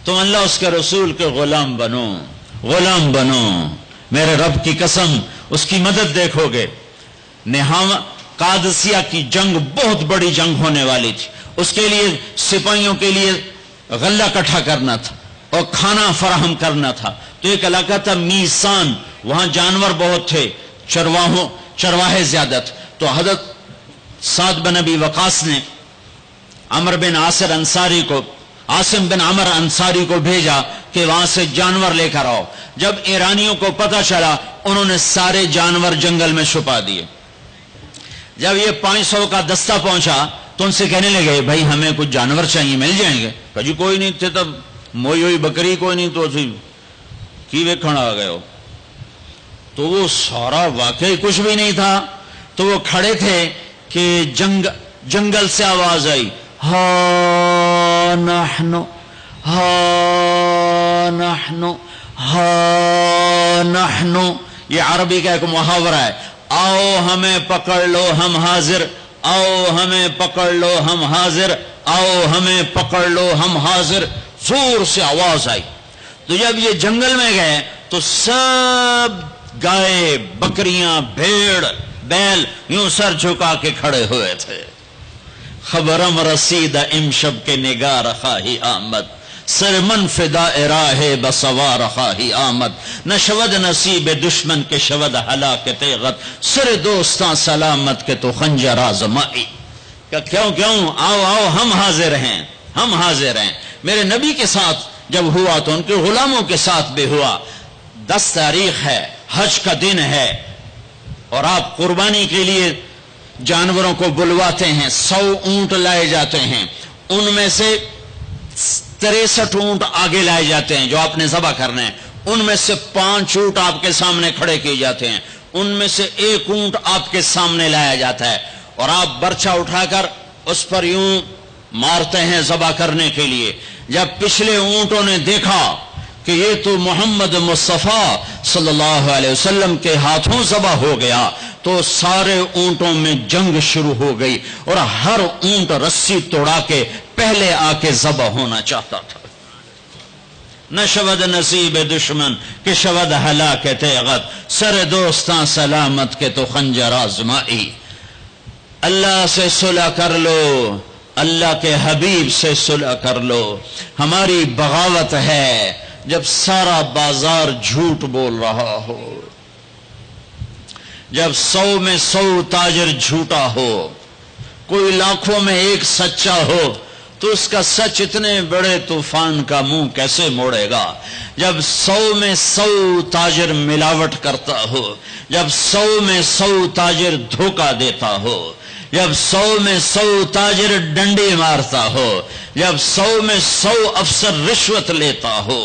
تم اللہ اس کے رسول کے غلام بنو، غلام بنو، میرے رب کی قسم اس کی مدد دیکھو گے۔ قادسیہ کی جنگ بہت بڑی جنگ ہونے والی تھی، اس کے لیے سپاہیوں کے لیے غلہ اکٹھا کرنا تھا اور کھانا فراہم کرنا تھا۔ تو ایک علاقہ تھا میسان، وہاں جانور بہت تھے، چرواہے زیادہ تھے۔ تو حضرت سعد بن ابی وقاص نے عمر بن عاصر انصاری کو، عاصم بن عمر انصاری کو بھیجا کہ وہاں سے جانور لے کر آؤ۔ جب ایرانیوں کو پتہ چلا انہوں نے سارے جانور جنگل میں چھپا دیے۔ جب یہ 500 کا دستہ پہنچا تو ان سے کہنے لگے بھائی ہمیں کچھ جانور چاہیے، مل جائیں گے؟ کہا جی کوئی نہیں تھے، تب موئی ہوئی بکری کوئی نہیں تو کی ویکھن آ گئے ہو۔ تو وہ سارا واقعی کچھ بھی نہیں تھا، تو وہ کھڑے تھے کہ جنگل سے آواز آئی، ہا نحنو ہا نحنو ہا نحنو۔ یہ عربی کا ایک محاورہ ہے، آؤ ہمیں پکڑ لو ہم حاضر، آؤ ہمیں پکڑ لو ہم حاضر، آؤ ہمیں پکڑ لو ہم حاضر۔ زور سے آواز آئی۔ تو جب یہ جنگل میں گئے تو سب گائے، بکریاں، بھیڑ، بیل یوں سر جھکا کے کھڑے ہوئے تھے۔ خبرم رسید امشب کے نگار خواہی آمد، سر من فدا راہ بسوار خواہی آمد، نہ شود نصیب دشمن کے شود ہلاک تیغت، سر دوستاں سلامت کے تو خنجر آزمائی۔ کہ کیوں آؤ آؤ ہم حاضر ہیں، ہم حاضر ہیں۔ میرے نبی کے ساتھ جب ہوا تو ان کے غلاموں کے ساتھ بھی ہوا۔ 10 تاریخ ہے، حج کا دن ہے، اور آپ قربانی کے لیے جانوروں کو بلواتے ہیں۔ 100 اونٹ لائے جاتے ہیں، ان میں سے 63 اونٹ آگے لائے جاتے ہیں جو آپ نے ذبح کرنے ہیں، ان میں سے 5 اونٹ آپ کے سامنے کھڑے کیے جاتے ہیں، ان میں سے 1 اونٹ آپ کے سامنے لایا جاتا ہے، اور آپ برچہ اٹھا کر اس پر یوں مارتے ہیں ذبح کرنے کے لیے۔ جب پچھلے اونٹوں نے دیکھا کہ یہ تو محمد مصطفیٰ صلی اللہ علیہ وسلم کے ہاتھوں ذبح ہو گیا، تو سارے اونٹوں میں جنگ شروع ہو گئی، اور ہر اونٹ رسی توڑا کے پہلے آ کے ذبح ہونا چاہتا تھا۔ نہ شود نصیب دشمن کہ شود ہلاک تیغت، سر دوستاں سلامت کے تو خنجر آزمائی۔ اللہ سے صلح کر لو، اللہ کے حبیب سے صلح کر لو۔ ہماری بغاوت ہے جب سارا بازار جھوٹ بول رہا ہو، جب 100 میں 100 تاجر جھوٹا ہو، کوئی لاکھوں میں ایک سچا ہو، تو اس کا سچ اتنے بڑے طوفان کا منہ کیسے موڑے گا؟ جب 100 میں 100 تاجر ملاوٹ کرتا ہو، جب 100 میں 100 تاجر دھوکہ دیتا ہو، جب 100 میں 100 تاجر ڈنڈی مارتا ہو، جب 100 میں 100 افسر رشوت لیتا ہو،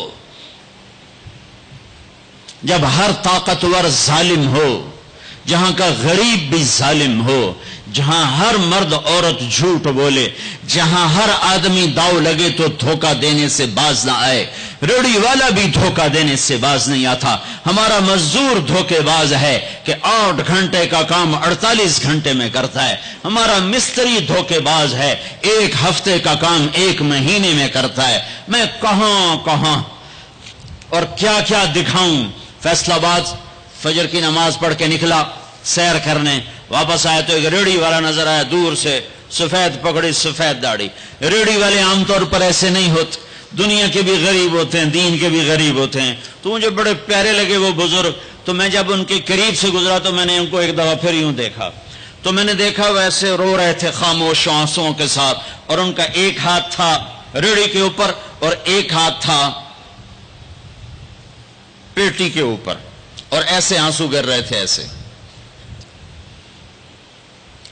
جب ہر طاقتور ظالم ہو، جہاں کا غریب بھی ظالم ہو، جہاں ہر مرد عورت جھوٹ بولے، جہاں ہر آدمی داؤ لگے تو دھوکہ دینے سے باز نہ آئے، ریڑھی والا بھی دھوکہ دینے سے باز نہیں آتا۔ ہمارا مزدور دھوکے باز ہے کہ 8 گھنٹے کا کام 48 گھنٹے میں کرتا ہے، ہمارا مستری دھوکے باز ہے، 1 ہفتے کا کام 1 مہینے میں کرتا ہے۔ میں کہاں اور کیا کیا دکھاؤں۔ فیصل آباد فجر کی نماز پڑھ کے نکلا سیر کرنے، واپس آیا تو ایک ریڑھی والا نظر آیا دور سے، سفید پگڑی سفید داڑھی۔ ریڑھی والے عام طور پر ایسے نہیں ہوتے، دنیا کے بھی غریب ہوتے ہیں، دین کے بھی غریب ہوتے ہیں۔ تو مجھے بڑے پیارے لگے وہ بزرگ، تو میں جب ان کے قریب سے گزرا تو میں نے ان کو ایک دفعہ پھر یوں دیکھا، تو میں نے دیکھا ویسے رو رہے تھے خاموش آنسوؤں کے ساتھ، اور ان کا ایک ہاتھ تھا ریڑھی کے اوپر اور ایک ہاتھ تھا پیٹی کے اوپر، اور ایسے آنسو گر رہے تھے ایسے۔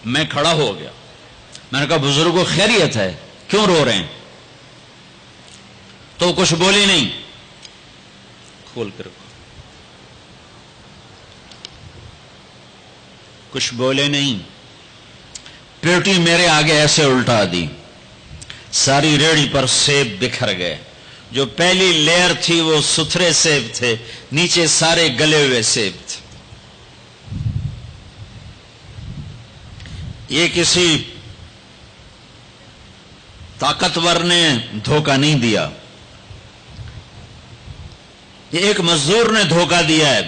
میں کھڑا ہو گیا، میں نے کہا بزرگوں خیریت ہے، کیوں رو رہے ہیں؟ تو کچھ بولی نہیں، کھول کر کچھ بولے نہیں، پیٹی میرے آگے ایسے الٹا دی، ساری ریڑھی پر سیب بکھر گئے۔ جو پہلی لیئر تھی وہ ستھرے سیب تھے، نیچے سارے گلے ہوئے سیب تھے۔ یہ کسی طاقتور نے دھوکہ نہیں دیا، یہ ایک مزدور نے دھوکہ دیا ہے،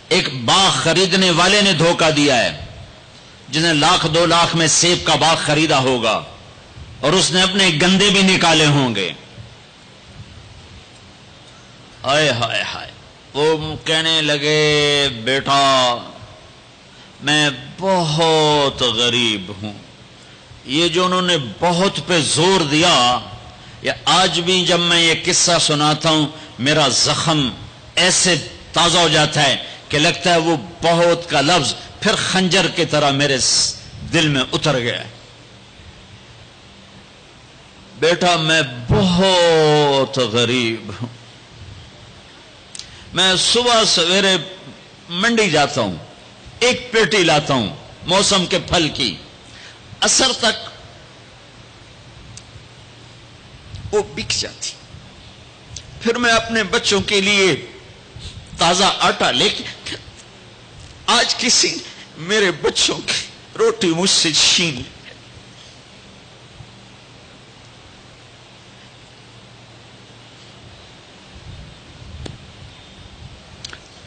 ایک باغ خریدنے والے نے دھوکہ دیا ہے، جس نے 1,00,000 2 لاکھ میں سیب کا باغ خریدا ہوگا، اور اس نے اپنے گندے بھی نکالے ہوں گے۔ ہائے ہائے ہائے، وہ کہنے لگے بیٹا میں بہت غریب ہوں۔ یہ جو انہوں نے بہت پہ زور دیا، یا آج بھی جب میں یہ قصہ سناتا ہوں میرا زخم ایسے تازہ ہو جاتا ہے کہ لگتا ہے وہ بہت کا لفظ پھر خنجر کی طرح میرے دل میں اتر گیا۔ بیٹا میں بہت غریب ہوں، میں صبح سویرے منڈی جاتا ہوں، ایک پیٹی لاتا ہوں موسم کے پھل کی، عصر تک وہ بک جاتی، پھر میں اپنے بچوں کے لیے تازہ آٹا لے کے، آج کسی میرے بچوں کی روٹی مجھ سے چھین لی۔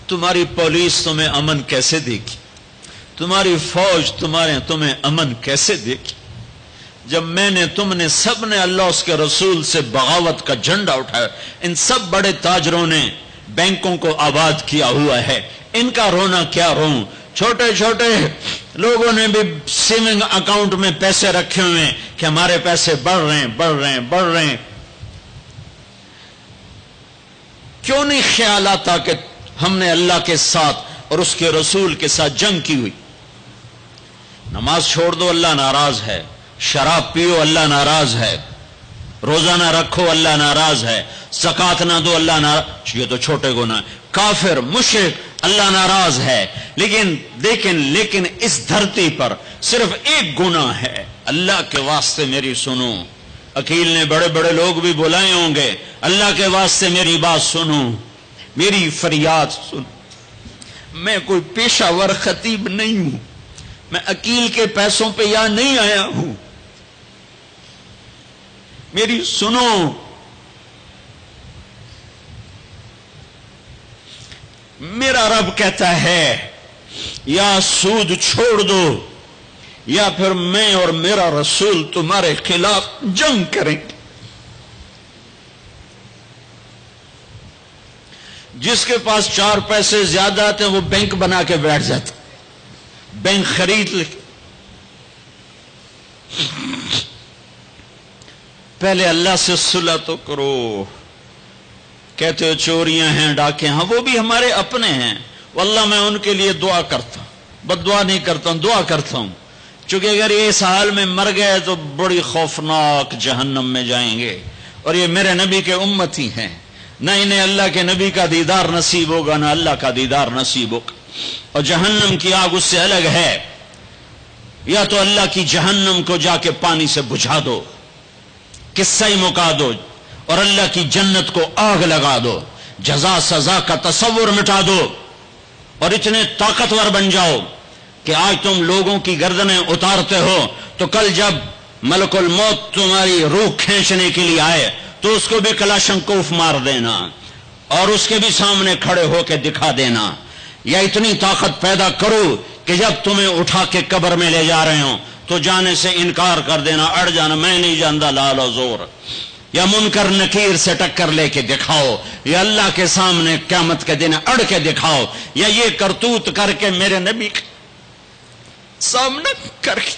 تمہاری پولیس تمہیں امن کیسے دے گی؟ تمہاری فوج تمہیں امن کیسے دے گی؟ جب میں نے تم نے سب نے اللہ اس کے رسول سے بغاوت کا جھنڈا اٹھایا، ان سب بڑے تاجروں نے بینکوں کو آباد کیا ہوا ہے، ان کا رونا کیا روں؟ چھوٹے چھوٹے لوگوں نے بھی سیونگ اکاؤنٹ میں پیسے رکھے ہوئے ہیں کہ ہمارے پیسے بڑھ رہے ہیں۔ کیوں نہیں خیال آتا کہ ہم نے اللہ کے ساتھ اور اس کے رسول کے ساتھ جنگ کی ہوئی؟ نماز چھوڑ دو اللہ ناراض ہے، شراب پیو اللہ ناراض ہے، روزہ نہ رکھو اللہ ناراض ہے، زکات نہ دو اللہ ناراض، یہ تو چھوٹے گناہ، کافر مشرک اللہ ناراض ہے، لیکن اس دھرتی پر صرف ایک گناہ ہے۔ اللہ کے واسطے میری سنو، عقیل نے بڑے بڑے لوگ بھی بلائے ہوں گے، اللہ کے واسطے میری بات سنو، میری فریاد سن۔ میں کوئی پیشہ ور خطیب نہیں ہوں، میں عقیل کے پیسوں پہ یہاں نہیں آیا ہوں، میری سنو۔ میرا رب کہتا ہے یا سود چھوڑ دو یا پھر میں اور میرا رسول تمہارے خلاف جنگ کریں گے۔ جس کے پاس 4 پیسے زیادہ آتے ہیں وہ بینک بنا کے بیٹھ جاتا، بینک خرید لے۔ پہلے اللہ سے صلح تو کرو۔ کہتے ہو چوریاں ہیں، ڈاکے ہیں، وہ بھی ہمارے اپنے ہیں، واللہ میں ان کے لیے دعا کرتا ہوں، بد دعا نہیں کرتا ہوں، دعا کرتا ہوں، چونکہ اگر یہ اس حال میں مر گئے تو بڑی خوفناک جہنم میں جائیں گے، اور یہ میرے نبی کے امتی ہیں، نہ انہیں اللہ کے نبی کا دیدار نصیب ہوگا نہ اللہ کا دیدار نصیب ہوگا، اور جہنم کی آگ اس سے الگ ہے۔ یا تو اللہ کی جہنم کو جا کے پانی سے بجھا دو، قصہ ہی مکا دو، اور اللہ کی جنت کو آگ لگا دو، جزا سزا کا تصور مٹا دو، اور اتنے طاقتور بن جاؤ کہ آج تم لوگوں کی گردنیں اتارتے ہو تو کل جب ملک الموت تمہاری روح کھینچنے کے لیے آئے تو اس کو بھی کلاشنکوف مار دینا اور اس کے بھی سامنے کھڑے ہو کے دکھا دینا، یا اتنی طاقت پیدا کرو کہ جب تمہیں اٹھا کے قبر میں لے جا رہے ہوں تو جانے سے انکار کر دینا، اڑ جانا، میں نہیں جانتا لال و زور، یا منکر نکیر سے ٹکر لے کے دکھاؤ، یا اللہ کے سامنے قیامت کے دن اڑ کے دکھاؤ، یا یہ کرتوت کر کے میرے نبی کے سامنے کر کے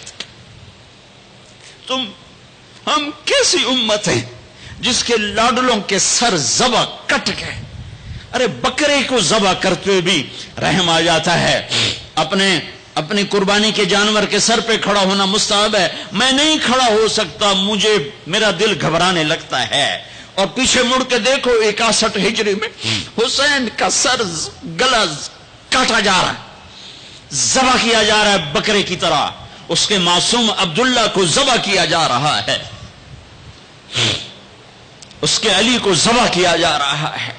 ہم کیسی امت ہیں جس کے لاڈلوں کے سر ذبح کٹ گئے؟ ارے بکرے کو ذبح کرتے ہوئے بھی رحم آ جاتا ہے۔ اپنی قربانی کے جانور کے سر پہ کھڑا ہونا مستحب ہے، میں نہیں کھڑا ہو سکتا، مجھے میرا دل گھبرانے لگتا ہے۔ اور پیچھے مڑ کے دیکھو 61 ہجری میں حسین کا سر گلا کاٹا جا رہا ہے، ذبح کیا جا رہا ہے بکرے کی طرح، اس کے معصوم عبداللہ کو ذبح کیا جا رہا ہے، اس کے علی کو ذبح کیا جا رہا ہے،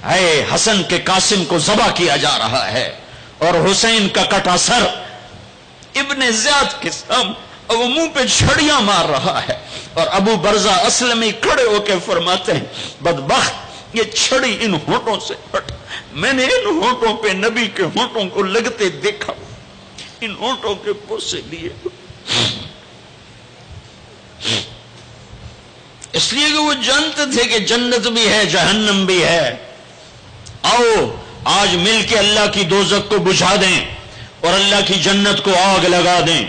اے حسن کے قاسم کو ذبح کیا جا رہا ہے، اور حسین کا کٹا سر ابن زیاد کے سامنے وہ منہ پہ چھڑیاں مار رہا ہے، اور ابو برزہ اسلمی کھڑے ہو کے فرماتے ہیں بدبخت یہ چھڑی ان ہونٹوں سے ہٹ، میں نے ان ہونٹوں پہ نبی کے ہونٹوں کو لگتے دیکھا، ان ہونٹوں کے پوسے لیے، اس لیے کہ وہ جانتے تھے کہ جنت بھی ہے جہنم بھی ہے۔ آؤ آج مل کے اللہ کی دوزخ کو بجھا دیں اور اللہ کی جنت کو آگ لگا دیں،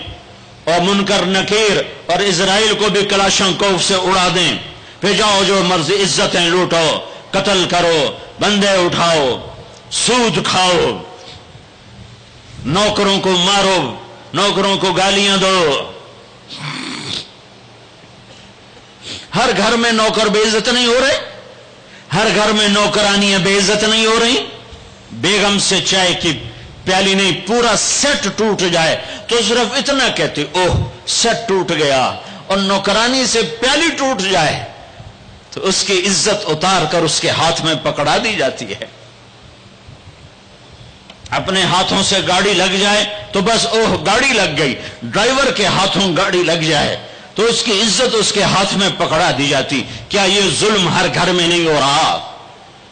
اور منکر نکیر اور اسرائیل کو بھی کلاشنکوف سے اڑا دیں، پھر جاؤ جو مرضی عزتیں لوٹو، قتل کرو، بندے اٹھاؤ، سود کھاؤ، نوکروں کو مارو، نوکروں کو گالیاں دو۔ ہر گھر میں نوکر بے عزت نہیں ہو رہے، ہر گھر میں نوکرانیاں بے عزت نہیں ہو رہی۔ بیگم سے چائے کی پیالی نہیں پورا سیٹ ٹوٹ جائے تو صرف اتنا کہتے اوہ سیٹ ٹوٹ گیا، اور نوکرانی سے پیالی ٹوٹ جائے تو اس کی عزت اتار کر اس کے ہاتھ میں پکڑا دی جاتی ہے۔ اپنے ہاتھوں سے گاڑی لگ جائے تو بس اوہ گاڑی لگ گئی، ڈرائیور کے ہاتھوں گاڑی لگ جائے تو اس کی عزت اس کے ہاتھ میں پکڑا دی جاتی۔ کیا یہ ظلم ہر گھر میں نہیں ہو رہا؟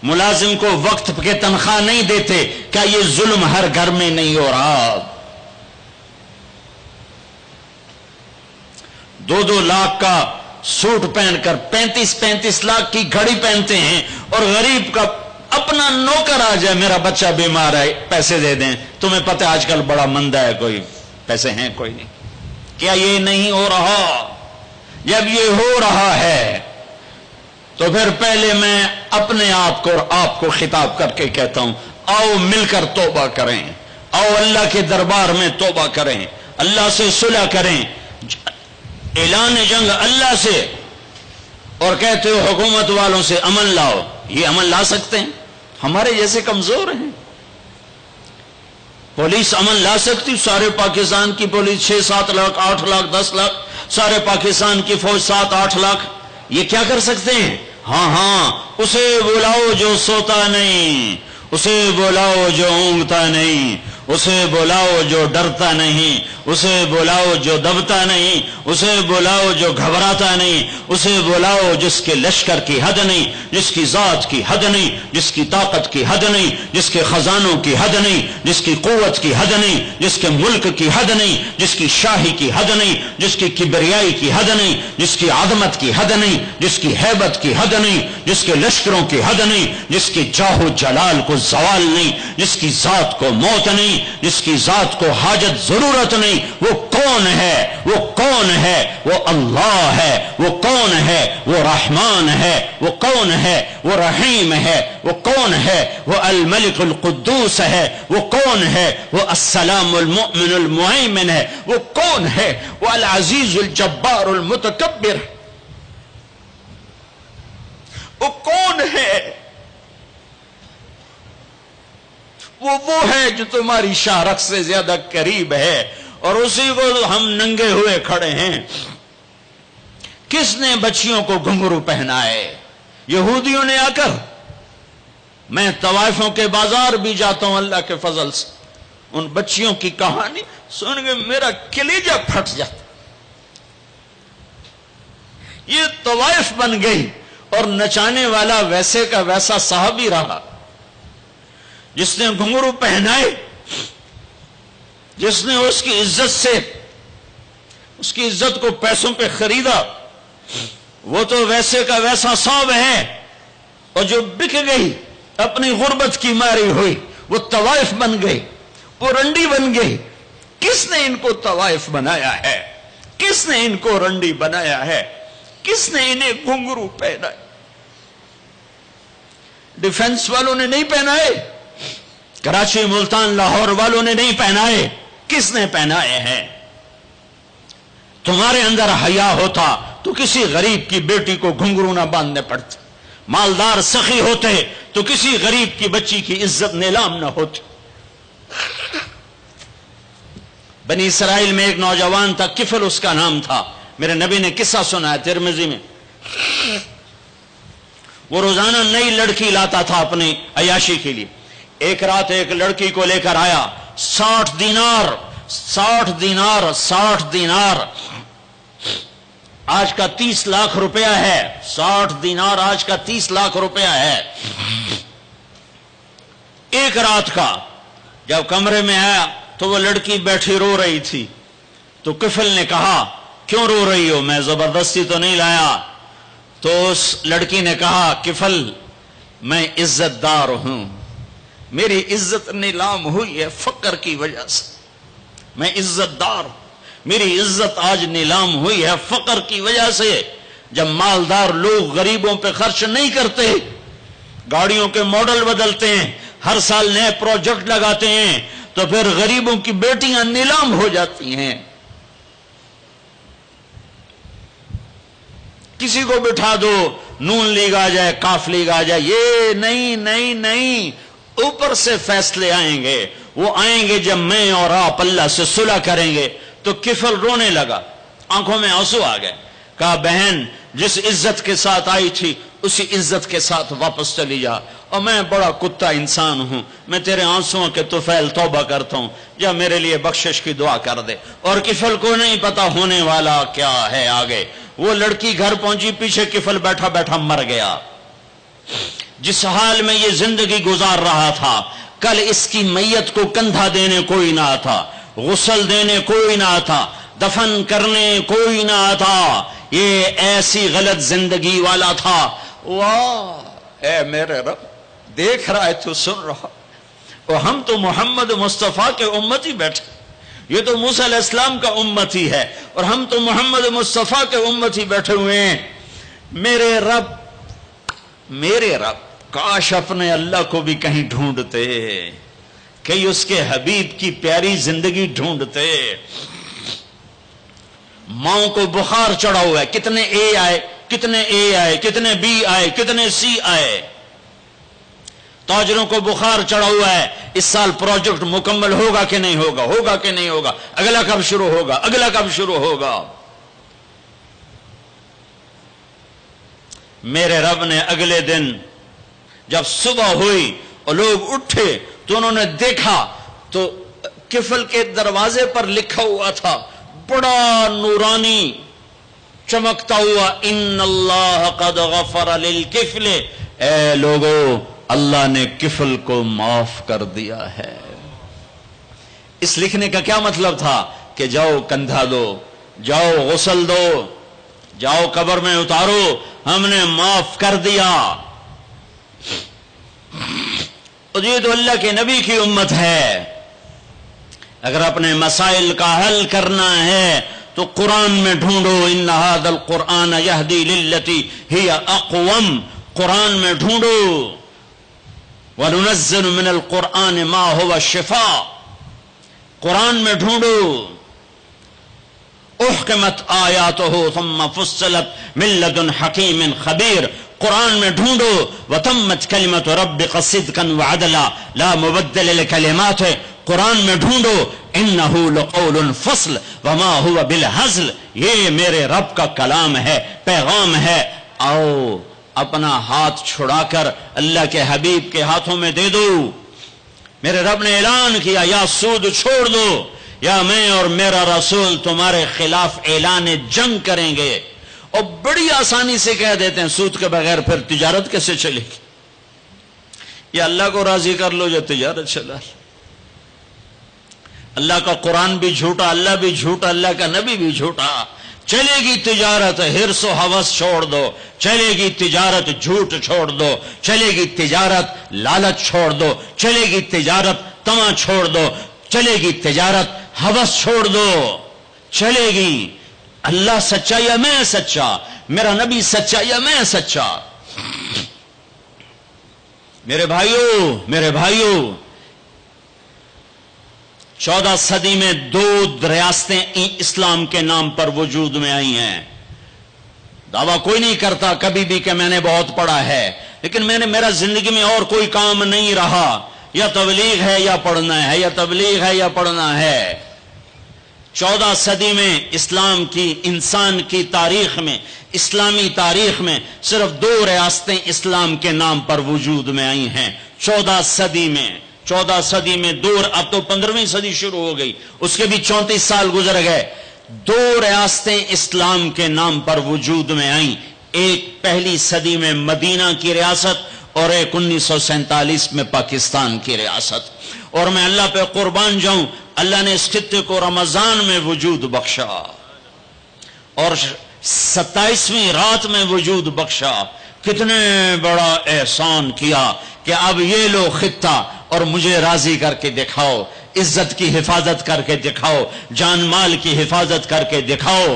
ملازم کو وقت کے تنخواہ نہیں دیتے، کیا یہ ظلم ہر گھر میں نہیں ہو رہا؟ 2-2 لاکھ کا سوٹ پہن کر 35 لاکھ کی گھڑی پہنتے ہیں، اور غریب کا اپنا نوکر آ جائے میرا بچہ بیمار ہے پیسے دے دیں، تمہیں پتہ آج کل بڑا مندہ ہے، کوئی پیسے ہیں کوئی نہیں۔ کیا یہ نہیں ہو رہا؟ جب یہ ہو رہا ہے تو پھر پہلے میں اپنے آپ کو اور آپ کو خطاب کر کے کہتا ہوں آؤ مل کر توبہ کریں، آؤ اللہ کے دربار میں توبہ کریں، اللہ سے صلح کریں، اعلان جنگ اللہ سے، اور کہتے ہو حکومت والوں سے امن لاؤ، یہ امن لا سکتے ہیں؟ ہمارے جیسے کمزور ہیں۔ پولیس امن لا سکتی؟ سارے پاکستان کی پولیس 6-7 لاکھ 8 لاکھ 10 لاکھ، سارے پاکستان کی فوج 7-8 لاکھ، یہ کیا کر سکتے ہیں؟ ہاں اسے بلاؤ جو سوتا نہیں، اسے بلاؤ جو اونگتا نہیں، اسے بلاؤ جو ڈرتا نہیں، اسے بلاؤ جو دبتا نہیں، اسے بلاؤ جو گھبراتا نہیں، اسے بلاؤ جس کے لشکر کی حد نہیں، جس کی ذات کی حد نہیں، جس کی طاقت کی حد نہیں، جس کے خزانوں کی حد نہیں، جس کی قوت کی حد نہیں، جس کے ملک کی حد نہیں، جس کی شاہی کی حد نہیں، جس کی کبریائی کی حد نہیں، جس کی عظمت کی حد نہیں، جس کی ہیبت کی حد نہیں، جس کے لشکروں کی حد نہیں، جس کی جاہ و جلال کو زوال نہیں، جس کی ذات کو موت نہیں، جس کی ذات کو حاجت ضرورت نہیں۔ وہ کون ہے؟ وہ کون ہے؟ وہ اللہ ہے۔ وہ کون ہے؟ وہ رحمان ہے۔ وہ کون ہے؟ وہ رحیم ہے۔ وہ کون ہے؟ وہ الملک القدوس ہے۔ وہ کون ہے؟ وہ السلام المؤمن المہیمن ہے۔ وہ کون ہے؟ وہ العزیز الجبار المتکبر۔ وہ کون ہے؟ وہ ہے جو تمہاری شارخ سے زیادہ قریب ہے، اور اسی کو ہم ننگے ہوئے کھڑے ہیں۔ کس نے بچیوں کو گھنگرو پہنائے؟ یہودیوں نے آ کر۔ میں طوائفوں کے بازار بھی جاتا ہوں اللہ کے فضل سے، ان بچیوں کی کہانی سن کے میرا کلیجہ پھٹ جاتا۔ یہ طوائف بن گئی، اور نچانے والا ویسے کا ویسا صحابی رہا، جس نے گھنگرو پہنائے، جس نے اس کی عزت سے، اس کی عزت کو پیسوں پہ خریدا، وہ تو ویسے کا ویسا صاحب ہے۔ اور جو بک گئی، اپنی غربت کی ماری ہوئی، وہ طوائف بن گئی، وہ رنڈی بن گئی۔ کس نے ان کو طوائف بنایا ہے؟ کس نے ان کو رنڈی بنایا ہے؟ کس نے انہیں گھنگرو پہنائے؟ ڈیفنس والوں نے نہیں پہنائے، کراچی ملتان لاہور والوں نے نہیں پہنائے، کس نے پہنائے ہیں؟ تمہارے اندر حیا ہوتا تو کسی غریب کی بیٹی کو گھنگرو نہ باندھنے پڑتے، مالدار سخی ہوتے تو کسی غریب کی بچی کی عزت نیلام نہ ہوتی۔ بنی اسرائیل میں ایک نوجوان تھا، کفل اس کا نام تھا، میرے نبی نے قصہ سنا ہے ترمذی میں۔ وہ روزانہ نئی لڑکی لاتا تھا اپنی عیاشی کے لیے۔ ایک رات ایک لڑکی کو لے کر آیا، 60 دینار آج کا 30 لاکھ روپیہ ہے۔ 60 دینار آج کا 30 لاکھ روپیہ ہے، ایک رات کا۔ جب کمرے میں آیا تو وہ لڑکی بیٹھی رو رہی تھی، تو کفل نے کہا کیوں رو رہی ہو؟ میں زبردستی تو نہیں لایا۔ تو اس لڑکی نے کہا کفل میں عزت دار ہوں، میری عزت نیلام ہوئی ہے فقر کی وجہ سے، میں عزت دار ہوں، میری عزت آج نیلام ہوئی ہے فقر کی وجہ سے۔ جب مالدار لوگ غریبوں پہ خرچ نہیں کرتے، گاڑیوں کے ماڈل بدلتے ہیں، ہر سال نئے پروجیکٹ لگاتے ہیں، تو پھر غریبوں کی بیٹیاں نیلام ہو جاتی ہیں۔ کسی کو بٹھا دو، نون لیگ آ جائے، کاف لیگ آ جائے، یہ نہیں، اوپر سے فیصلے آئیں گے۔ وہ آئیں گے جب میں اور آپ اللہ سے صلح کریں گے۔ تو کفل رونے لگا، آنکھوں میں آنسو آ گئے۔ کہا بہن جس عزت کے ساتھ آئی تھی اسی عزت کے ساتھ واپس چلی جا، اور میں بڑا کتا انسان ہوں، میں تیرے آنسوؤں کے طفیل توبہ کرتا ہوں، یا میرے لیے بخشش کی دعا کر دے۔ اور کفل کو نہیں پتا ہونے والا کیا ہے آگے۔ وہ لڑکی گھر پہنچی، پیچھے کفل بیٹھا بیٹھا مر گیا۔ جس حال میں یہ زندگی گزار رہا تھا، کل اس کی میت کو کندھا دینے کوئی نہ تھا، غسل دینے کوئی نہ تھا، دفن کرنے کوئی نہ تھا۔ یہ ایسی غلط زندگی والا تھا۔ واہ اے میرے رب، دیکھ رہا ہے تو سن رہا، اور ہم تو محمد مصطفیٰ کے امتی بیٹھے، یہ تو موسیٰ علیہ السلام کا امتی ہے، اور ہم تو محمد مصطفیٰ کے امتی بیٹھے ہوئے ہیں۔ میرے رب کاش اپنے اللہ کو بھی کہیں ڈھونڈتے، کہیں اس کے حبیب کی پیاری زندگی ڈھونڈتے۔ ماؤں کو بخار چڑھا ہوا ہے، کتنے اے آئے، کتنے بی آئے، کتنے سی آئے۔ تاجروں کو بخار چڑھا ہوا ہے، اس سال پروجیکٹ مکمل ہوگا کہ نہیں ہوگا، اگلا کب شروع ہوگا۔ میرے رب نے اگلے دن جب صبح ہوئی اور لوگ اٹھے تو انہوں نے دیکھا تو کفل کے دروازے پر لکھا ہوا تھا بڑا نورانی چمکتا ہوا، ان اللہ قد غفر للکفل، اے لوگو اللہ نے کفل کو معاف کر دیا ہے۔ اس لکھنے کا کیا مطلب تھا کہ جاؤ کندھا دو، جاؤ غسل دو، جاؤ قبر میں اتارو، ہم نے معاف کر دیا۔ یہ تو اللہ کے نبی کی امت ہے۔ اگر اپنے مسائل کا حل کرنا ہے تو قرآن میں ڈھونڈو، ان ھذا القرآن یہدی للتی ہی اقوم، قرآن میں ڈھونڈو۔ وَنُنَزِّلُ مِنَ الْقُرْآنِ مَا هُوَ شِفَاء، قرآن میں ڈھونڈو۔ احکمت آیاتہ ثم فصلت من لدن حکیم خبیر، قرآن میں ڈھونڈو۔ وتمت کلمۃ ربک صدقا وعدلا لا مبدل لکلماتہ، قرآن میں ڈھونڈو۔ انہ لقول فصل وما هو بالہزل، یہ میرے رب کا کلام ہے، پیغام ہے۔ آؤ اپنا ہاتھ چھڑا کر اللہ کے حبیب کے ہاتھوں میں دے دو۔ میرے رب نے اعلان کیا، یا سود چھوڑ دو یا میں اور میرا رسول تمہارے خلاف اعلان جنگ کریں گے۔ اور بڑی آسانی سے کہہ دیتے ہیں سود کے بغیر پھر تجارت کیسے چلے گی؟ یا اللہ کو راضی کر لو یا تجارت چلا لو۔ اللہ کا قرآن بھی جھوٹا، اللہ بھی جھوٹا، اللہ کا نبی بھی جھوٹا۔ چلے گی تجارت، حرص و ہوس چھوڑ دو، چلے گی تجارت، جھوٹ چھوڑ دو، چلے گی تجارت، لالچ چھوڑ دو، چلے گی تجارت، طمع چھوڑ دو، چلے گی تجارت، ہوس چھوڑ دو، چلے گی۔ اللہ سچا یا میں سچا، میرا نبی سچا یا میں سچا۔ میرے بھائیوں 14 صدی میں 2 ریاستیں اسلام کے نام پر وجود میں آئی ہیں۔ دعویٰ کوئی نہیں کرتا کبھی بھی کہ میں نے بہت پڑھا ہے، لیکن میرا زندگی میں اور کوئی کام نہیں رہا، یا تبلیغ ہے یا پڑھنا ہے، یا تبلیغ ہے یا پڑھنا ہے۔ 14 صدی میں اسلام کی، انسان کی تاریخ میں، اسلامی تاریخ میں صرف 2 ریاستیں اسلام کے نام پر وجود میں آئی ہیں 14 صدی میں۔ 14 صدی میں 2، اب تو 15ویں صدی شروع ہو گئی، اس کے بھی 34 سال گزر گئے۔ 2 ریاستیں اسلام کے نام پر وجود میں آئیں، ایک پہلی صدی میں مدینہ کی ریاست اور ایک 1947 میں پاکستان کی ریاست۔ اور میں اللہ پہ قربان جاؤں، اللہ نے اس خطے کو رمضان میں وجود بخشا اور 27ویں رات میں وجود بخشا۔ کتنے بڑا احسان کیا کہ اب یہ لو خطہ اور مجھے راضی کر کے دکھاؤ، عزت کی حفاظت کر کے دکھاؤ، جان مال کی حفاظت کر کے دکھاؤ،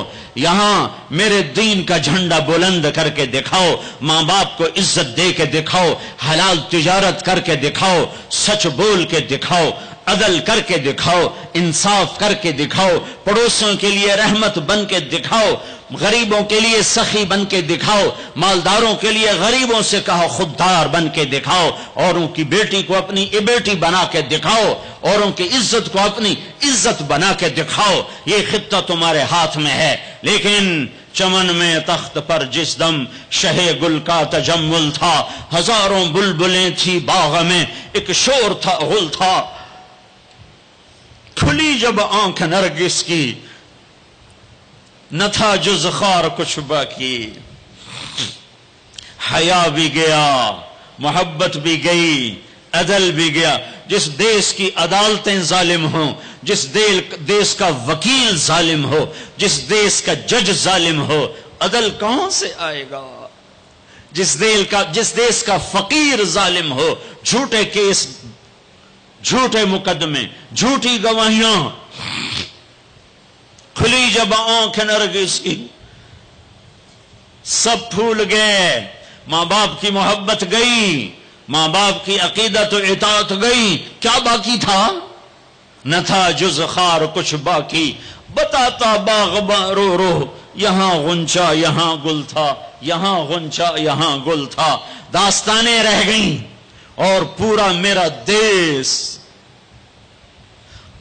یہاں میرے دین کا جھنڈا بلند کر کے دکھاؤ، ماں باپ کو عزت دے کے دکھاؤ، حلال تجارت کر کے دکھاؤ، سچ بول کے دکھاؤ، عدل کر کے دکھاؤ، انصاف کر کے دکھاؤ، پڑوسوں کے لیے رحمت بن کے دکھاؤ، غریبوں کے لیے سخی بن کے دکھاؤ، مالداروں کے لیے غریبوں سے کہو خوددار بن کے دکھاؤ، اوروں کی بیٹی کو اپنی بیٹی بنا کے دکھاؤ، اوروں کی عزت کو اپنی عزت بنا کے دکھاؤ۔ یہ خطہ تمہارے ہاتھ میں ہے۔ لیکن چمن میں تخت پر جس دم شہ گل کا تجمل تھا، ہزاروں بلبلیں تھی باغ میں، ایک شور تھا، غل تھا، کھلی جب آنکھ نرگس کی، نہ تھا جز خار کچھ باقی۔ حیا بھی گیا، محبت بھی گئی، عدل بھی گیا۔ جس دیش کی عدالتیں ظالم ہوں، جس دیش کا وکیل ظالم ہو، جس دیش کا جج ظالم ہو، عدل کہاں سے آئے گا؟ جس دیش کا فقیر ظالم ہو، جھوٹے کیس، جھوٹے مقدمے، جھوٹی گواہیاں، کھلی جب آنکھ نرگس کی، سب پھول گئے، ماں باپ کی محبت گئی، ماں باپ کی عقیدت و اطاعت گئی، کیا باقی تھا؟ نہ تھا جز خار کچھ باقی۔ بتاتا باغباں رو رو، یہاں غنچہ یہاں گل تھا، یہاں غنچہ یہاں گل تھا۔ داستانیں رہ گئیں اور پورا میرا دیس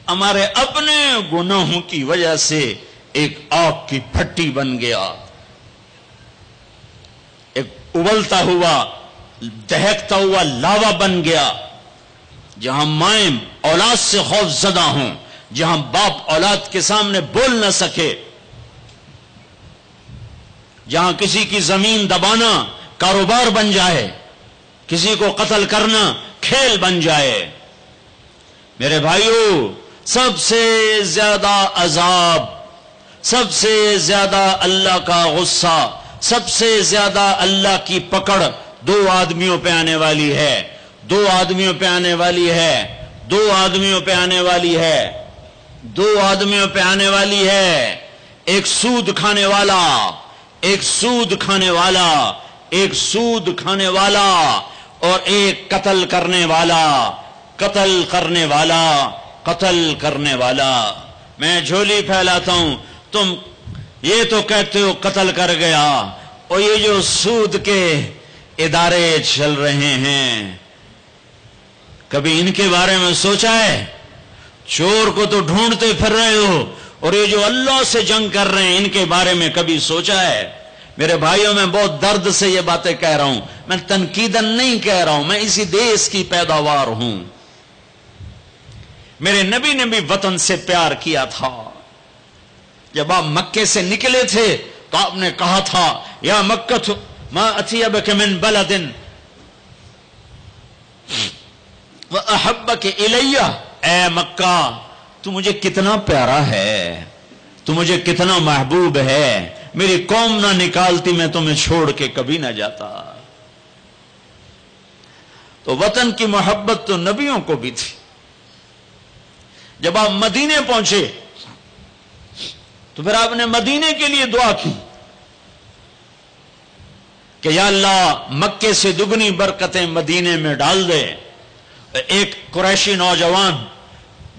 ہمارے اپنے گناہوں کی وجہ سے ایک آگ کی پھٹی بن گیا، ایک ابلتا ہوا، دہکتا ہوا لاوا بن گیا، جہاں مائیں اولاد سے خوف زدہ ہوں، جہاں باپ اولاد کے سامنے بول نہ سکے، جہاں کسی کی زمین دبانا کاروبار بن جائے، کسی کو قتل کرنا کھیل بن جائے۔ میرے بھائیو، سب سے زیادہ عذاب، سب سے زیادہ اللہ کا غصہ، سب سے زیادہ اللہ کی پکڑ دو آدمیوں پہ آنے والی ہے، دو آدمیوں پہ آنے والی ہے، دو آدمیوں پہ آنے والی ہے، دو آدمیوں پہ آنے والی ہے۔ ایک سود کھانے والا، ایک سود کھانے والا، ایک سود کھانے والا، اور ایک قتل کرنے والا، قتل کرنے والا، قتل کرنے والا۔ میں جھولی پھیلاتا ہوں، تم یہ تو کہتے ہو قتل کر گیا، اور یہ جو سود کے ادارے چل رہے ہیں، کبھی ان کے بارے میں سوچا ہے؟ چور کو تو ڈھونڈتے پھر رہے ہو، اور یہ جو اللہ سے جنگ کر رہے ہیں ان کے بارے میں کبھی سوچا ہے؟ میرے بھائیوں، میں بہت درد سے یہ باتیں کہہ رہا ہوں، میں تنقیدن نہیں کہہ رہا ہوں، میں اسی دیش کی پیداوار ہوں۔ میرے نبی نے بھی وطن سے پیار کیا تھا۔ جب آپ مکے سے نکلے تھے تو آپ نے کہا تھا، یا مکہ ما اطیبک من بلد وَأَحَبَّكَ إِلَيَّ، اے مکہ تو مجھے کتنا پیارا ہے، تو مجھے کتنا محبوب ہے، میری قوم نہ نکالتی میں تمہیں چھوڑ کے کبھی نہ جاتا۔ تو وطن کی محبت تو نبیوں کو بھی تھی۔ جب آپ مدینے پہنچے تو پھر آپ نے مدینے کے لیے دعا کی کہ یا اللہ مکے سے دگنی برکتیں مدینے میں ڈال دے۔ ایک قریشی نوجوان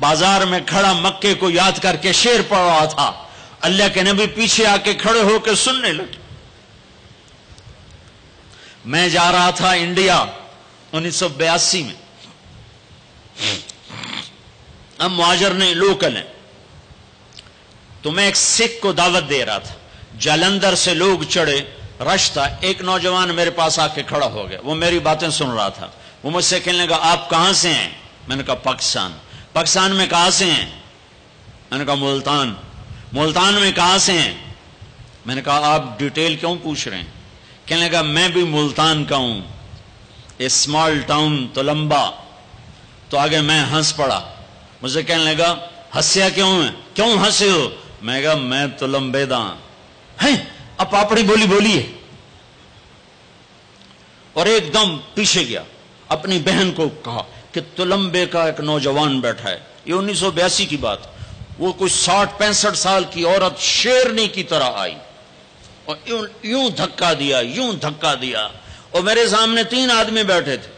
بازار میں کھڑا مکے کو یاد کر کے شعر پڑھ رہا تھا، اللہ کے نبی پیچھے آ کے کھڑے ہو کے سننے لگے۔ میں جا رہا تھا انڈیا 1982 میں، ہم مہاجر نہیں لوکل ہیں، تو میں ایک سکھ کو دعوت دے رہا تھا، جلندھر سے لوگ چڑھے، رش تھا، ایک نوجوان میرے پاس آ کے کھڑا ہو گیا، وہ میری باتیں سن رہا تھا، وہ مجھ سے کہنے لگا آپ کہاں سے ہیں؟ میں نے کہا پاکستان۔ پاکستان میں کہاں سے ہیں؟ میں نے کہا ملتان۔ ملتان میں کہاں سے ہیں؟ میں نے کہا آپ ڈیٹیل کیوں پوچھ رہے ہیں؟ کہنے لگا میں بھی ملتان کا ہوں، اسمال ٹاؤن تلمبا۔ تو آگے میں ہنس پڑا، مجھ سے کہنے لگا ہنسیا کیوں ہے، کیوں ہنسے ہو؟ میں کہا میں تلمبے داں ہیں، اب اپنی بولی بولیے۔ اور ایک دم پیچھے گیا، اپنی بہن کو کہا کہ تلمبے کا ایک نوجوان بیٹھا ہے، یہ 1982 کی بات، وہ کچھ 60-65 سال کی عورت شیرنی کی طرح آئی اور یوں دھکا دیا، یوں دھکا دیا، اور میرے سامنے 3 آدمی بیٹھے تھے،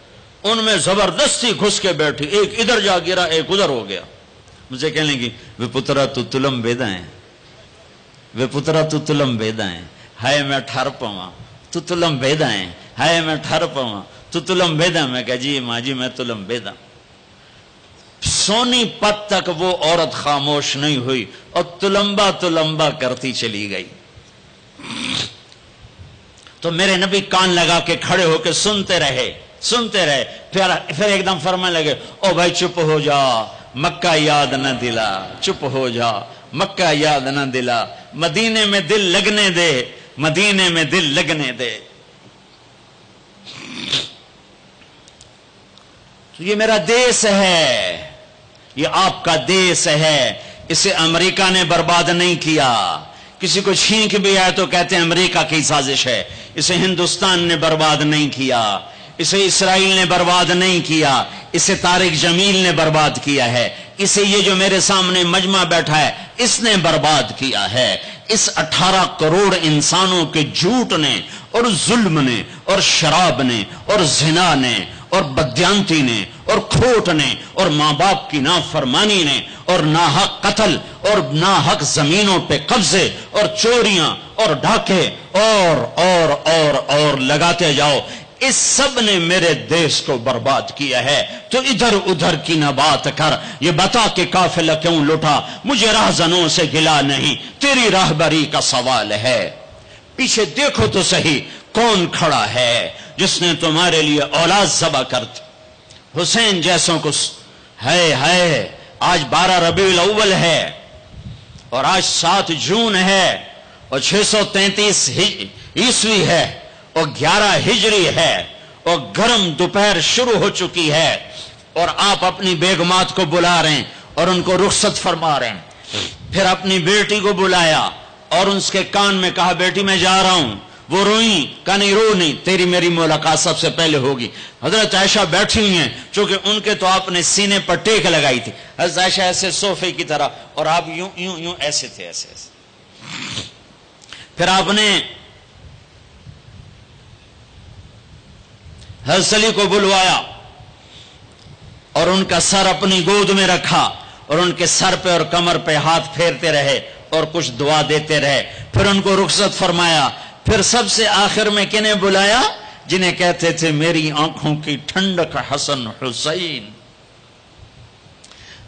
ان میں زبردستی گھس کے بیٹھی، ایک ادھر جا گرا، ایک ادھر ہو گیا۔ مجھے کہنے لگی وے پترا تو تلمبے دا ہے، وے پترا تو تلمبے دا ہے، ہائے میں ٹھر پواں تو تلمبے دا ہے، ہائے میں ٹھر پواں تو تلمبے دا۔ میں کہا جی ماں جی میں تلمبے دا۔ سونی پت تک وہ عورت خاموش نہیں ہوئی اور تلمبا تلمبا کرتی چلی گئی۔ تو میرے نبی کان لگا کے کھڑے ہو کے سنتے رہے، سنتے رہے، پھر ایک دم فرمانے لگے او بھائی چپ ہو جا، مکہ یاد نہ دلا، چپ ہو جا، مکہ یاد نہ دلا، مدینے میں دل لگنے دے، مدینے میں دل لگنے دے۔ تو یہ میرا دیس ہے، یہ آپ کا دیس ہے، اسے امریکہ نے برباد نہیں کیا۔ کسی کو چھینک بھی آئے تو کہتے ہیں امریکہ کی سازش ہے۔ اسے ہندوستان نے برباد نہیں کیا، اسے اسرائیل نے برباد نہیں کیا، اسے طارق جمیل نے برباد کیا ہے، اسے یہ جو میرے سامنے مجمع بیٹھا ہے اس نے برباد کیا ہے۔ اس 18 کروڑ انسانوں کے جھوٹ نے اور ظلم نے اور شراب نے اور زنا نے اور بدیانتی نے اور کھوٹ نے اور ماں باپ کی نافرمانی نے اور ناحق قتل اور ناحق زمینوں پہ قبضے اور چوریاں اور ڈاکے اور لگاتے جاؤ، اس سب نے میرے دیش کو برباد کیا ہے۔ تو ادھر ادھر کی نہ بات کر، یہ بتا کہ قافلہ کیوں لٹا، مجھے راہزنوں سے گلا نہیں، تیری راہبری کا سوال ہے۔ پیچھے دیکھو تو صحیح کون کھڑا ہے جس نے تمہارے لیے اولاد ذبح کر دی، حسین جیسوں کو، ہائے ہائے آج 12 ربیع الاول ہے اور آج 7 جون ہے اور 633 عیسوی ہے اور 11 ہجری ہے اور گرم دوپہر شروع ہو چکی ہے اور آپ اپنی بیگمات کو بلا رہے ہیں اور ان کو رخصت فرما رہے ہیں. پھر اپنی بیٹی کو بلایا اور اس کے کان میں کہا بیٹی میں جا رہا ہوں. وہ روئیں، کہا نہیں رو نہیں، تیری میری ملاقات سب سے پہلے ہوگی. حضرت عائشہ بیٹھی ہوئی ہیں چونکہ ان کے تو آپ نے سینے پر ٹیک لگائی تھی. حضرت عائشہ ایسے صوفے کی طرح اور آپ یوں یوں یوں ایسے تھے، ایسے ایسے. پھر آپ نے حضرت علی کو بلوایا اور ان کا سر اپنی گود میں رکھا اور ان کے سر پہ اور کمر پہ ہاتھ پھیرتے رہے اور کچھ دعا دیتے رہے. پھر ان کو رخصت فرمایا. پھر سب سے آخر میں کنہیں بلایا؟ جنہیں کہتے تھے میری آنکھوں کی ٹھنڈک حسن حسین.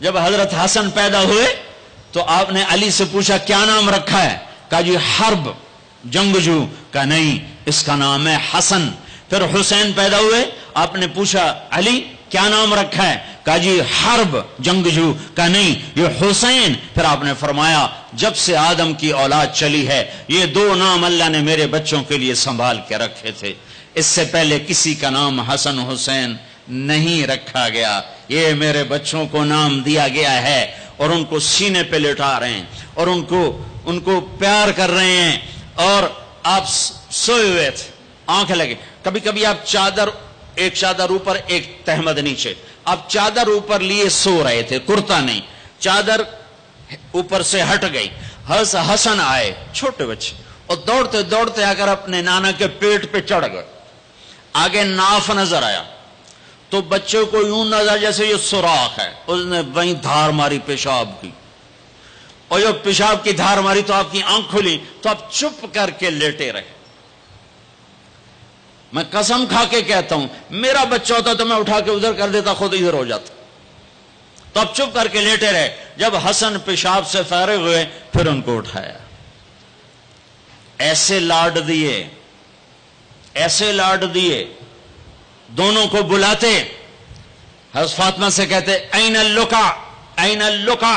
جب حضرت حسن پیدا ہوئے تو آپ نے علی سے پوچھا کیا نام رکھا ہے؟ کہا جی حرب، جنگجو. کہا نہیں، اس کا نام ہے حسن. پھر حسین پیدا ہوئے، آپ نے پوچھا علی کیا نام رکھا ہے؟ کہا جی حرب، جنگجو. کہا نہیں، یہ حسین. پھر آپ نے فرمایا جب سے آدم کی اولاد چلی ہے یہ 2 نام اللہ نے میرے بچوں کے لیے سنبھال کے رکھے تھے، اس سے پہلے کسی کا نام حسن حسین نہیں رکھا گیا. یہ میرے بچوں کو نام دیا گیا ہے اور ان کو سینے پہ لٹا رہے ہیں اور ان کو پیار کر رہے ہیں. اور آپ سوئے ہوئے تھے، آنکھ لگے. کبھی کبھی آپ ایک چادر اوپر ایک تہمد نیچے، آپ چادر اوپر لیے سو رہے تھے، کرتا نہیں، چادر اوپر سے ہٹ گئی. حسن آئے چھوٹے بچے اور دوڑتے دوڑتے آ کر اپنے نانا کے پیٹ پہ چڑھ گئے. آگے ناف نظر آیا تو بچے کو یوں نظر جیسے یہ سوراخ ہے، اس نے وہیں دھار ماری پیشاب کی اور جو پیشاب کی دھار ماری تو آپ کی آنکھ کھلی تو آپ چپ کر کے لیٹے رہے. میں قسم کھا کے کہتا ہوں میرا بچہ ہوتا تو میں اٹھا کے ادھر کر دیتا، خود ادھر ہو جاتا. تو اب چپ کر کے لیٹے رہے. جب حسن پیشاب سے فارغ ہوئے پھر ان کو اٹھایا. ایسے لاڈ دیے، ایسے لاڈ دیے. دونوں کو بلاتے، حضرت فاطمہ سے کہتے این اللقا، این اللقا،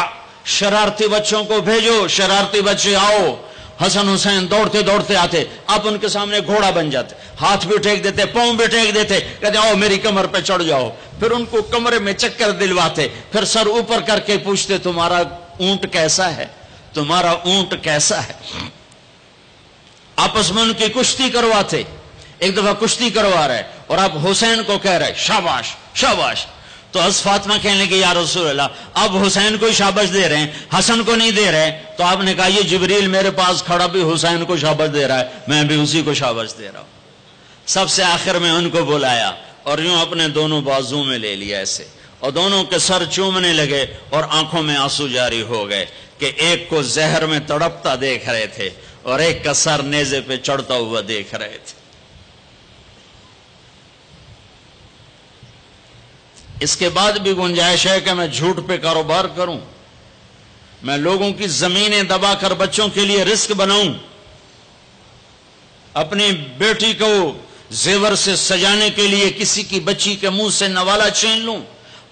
شرارتی بچوں کو بھیجو، شرارتی بچے آؤ. حسن حسین دوڑتے دوڑتے آتے، آپ ان کے سامنے گھوڑا بن جاتے، ہاتھ بھی ٹیک دیتے، پاؤں بھی ٹیک دیتے، کہتے آؤ میری کمر پہ چڑھ جاؤ. پھر ان کو کمرے میں چکر دلواتے، پھر سر اوپر کر کے پوچھتے تمہارا اونٹ کیسا ہے، تمہارا اونٹ کیسا ہے. آپس میں ان کی کشتی کرواتے. ایک دفعہ کشتی کروا رہے اور آپ حسین کو کہہ رہے شاباش شاباش. تو حضرت فاطمہ کہنے لگی یا رسول اللہ اب حسین کو شاباش دے رہے ہیں، حسن کو نہیں دے رہے. تو آپ نے کہا یہ جبریل میرے پاس کھڑا بھی حسین کو شاباش دے رہا ہے، میں بھی اسی کو شاباش دے رہا ہوں. سب سے آخر میں ان کو بلایا اور یوں اپنے دونوں بازو میں لے لیا ایسے اور دونوں کے سر چومنے لگے اور آنکھوں میں آنسو جاری ہو گئے کہ ایک کو زہر میں تڑپتا دیکھ رہے تھے اور ایک کا سر نیزے پہ چڑھتا ہوا دیکھ رہے تھے. اس کے بعد بھی گنجائش ہے کہ میں جھوٹ پہ کاروبار کروں، میں لوگوں کی زمینیں دبا کر بچوں کے لیے رزق بناؤں، اپنی بیٹی کو زیور سے سجانے کے لیے کسی کی بچی کے منہ سے نوالا چھین لوں،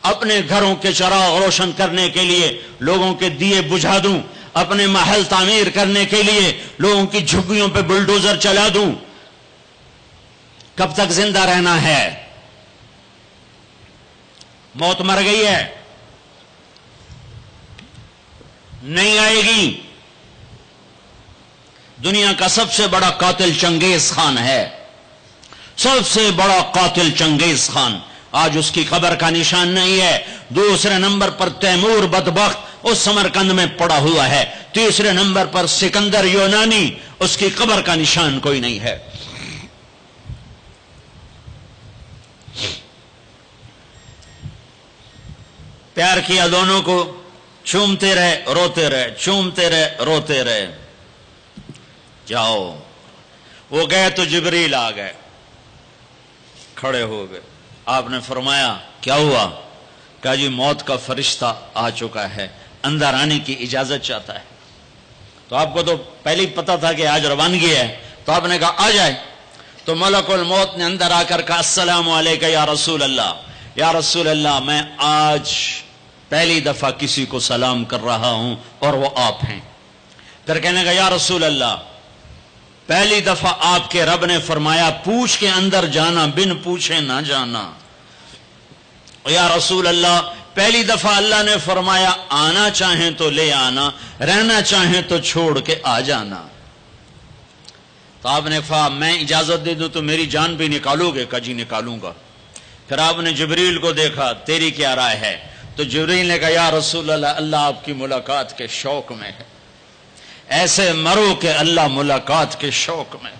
اپنے گھروں کے چراغ روشن کرنے کے لیے لوگوں کے دیے بجھا دوں، اپنے محل تعمیر کرنے کے لیے لوگوں کی جھگیوں پہ بلڈوزر چلا دوں. کب تک زندہ رہنا ہے؟ موت مر گئی ہے، نہیں آئے گی. دنیا کا سب سے بڑا قاتل چنگیز خان ہے، سب سے بڑا قاتل چنگیز خان. آج اس کی قبر کا نشان نہیں ہے. دوسرے نمبر پر تیمور بدبخت اس سمرقند میں پڑا ہوا ہے. تیسرے نمبر پر سکندر یونانی، اس کی قبر کا نشان کوئی نہیں ہے. پیار کیا دونوں کو، چومتے رہے روتے رہے، چومتے رہے روتے رہے. جاؤ. وہ گئے تو جبریل آ گئے، کھڑے ہو گئے. آپ نے فرمایا کیا ہوا؟ کہا جی موت کا فرشتہ آ چکا ہے، اندر آنے کی اجازت چاہتا ہے. تو آپ کو تو پہلے ہی پتا تھا کہ آج روانگی ہے، تو آپ نے کہا آ جائے. تو ملک الموت نے اندر آ کر کہا السلام علیکم یا رسول اللہ، یا رسول اللہ میں آج پہلی دفعہ کسی کو سلام کر رہا ہوں اور وہ آپ ہیں. پھر کہنے لگا یا رسول اللہ پہلی دفعہ آپ کے رب نے فرمایا پوچھ کے اندر جانا، بن پوچھے نہ جانا. یا رسول اللہ پہلی دفعہ اللہ نے فرمایا آنا چاہیں تو لے آنا، رہنا چاہیں تو چھوڑ کے آ جانا. تو آپ نے کہا میں اجازت دے دوں تو میری جان بھی نکالو گے؟ کہا جی نکالوں گا. پھر آپ نے جبریل کو دیکھا، تیری کیا رائے ہے؟ تو جبریل نے کہا یا رسول اللہ اللہ آپ کی ملاقات کے شوق میں ہے، ایسے مرو کہ اللہ ملاقات کے شوق میں،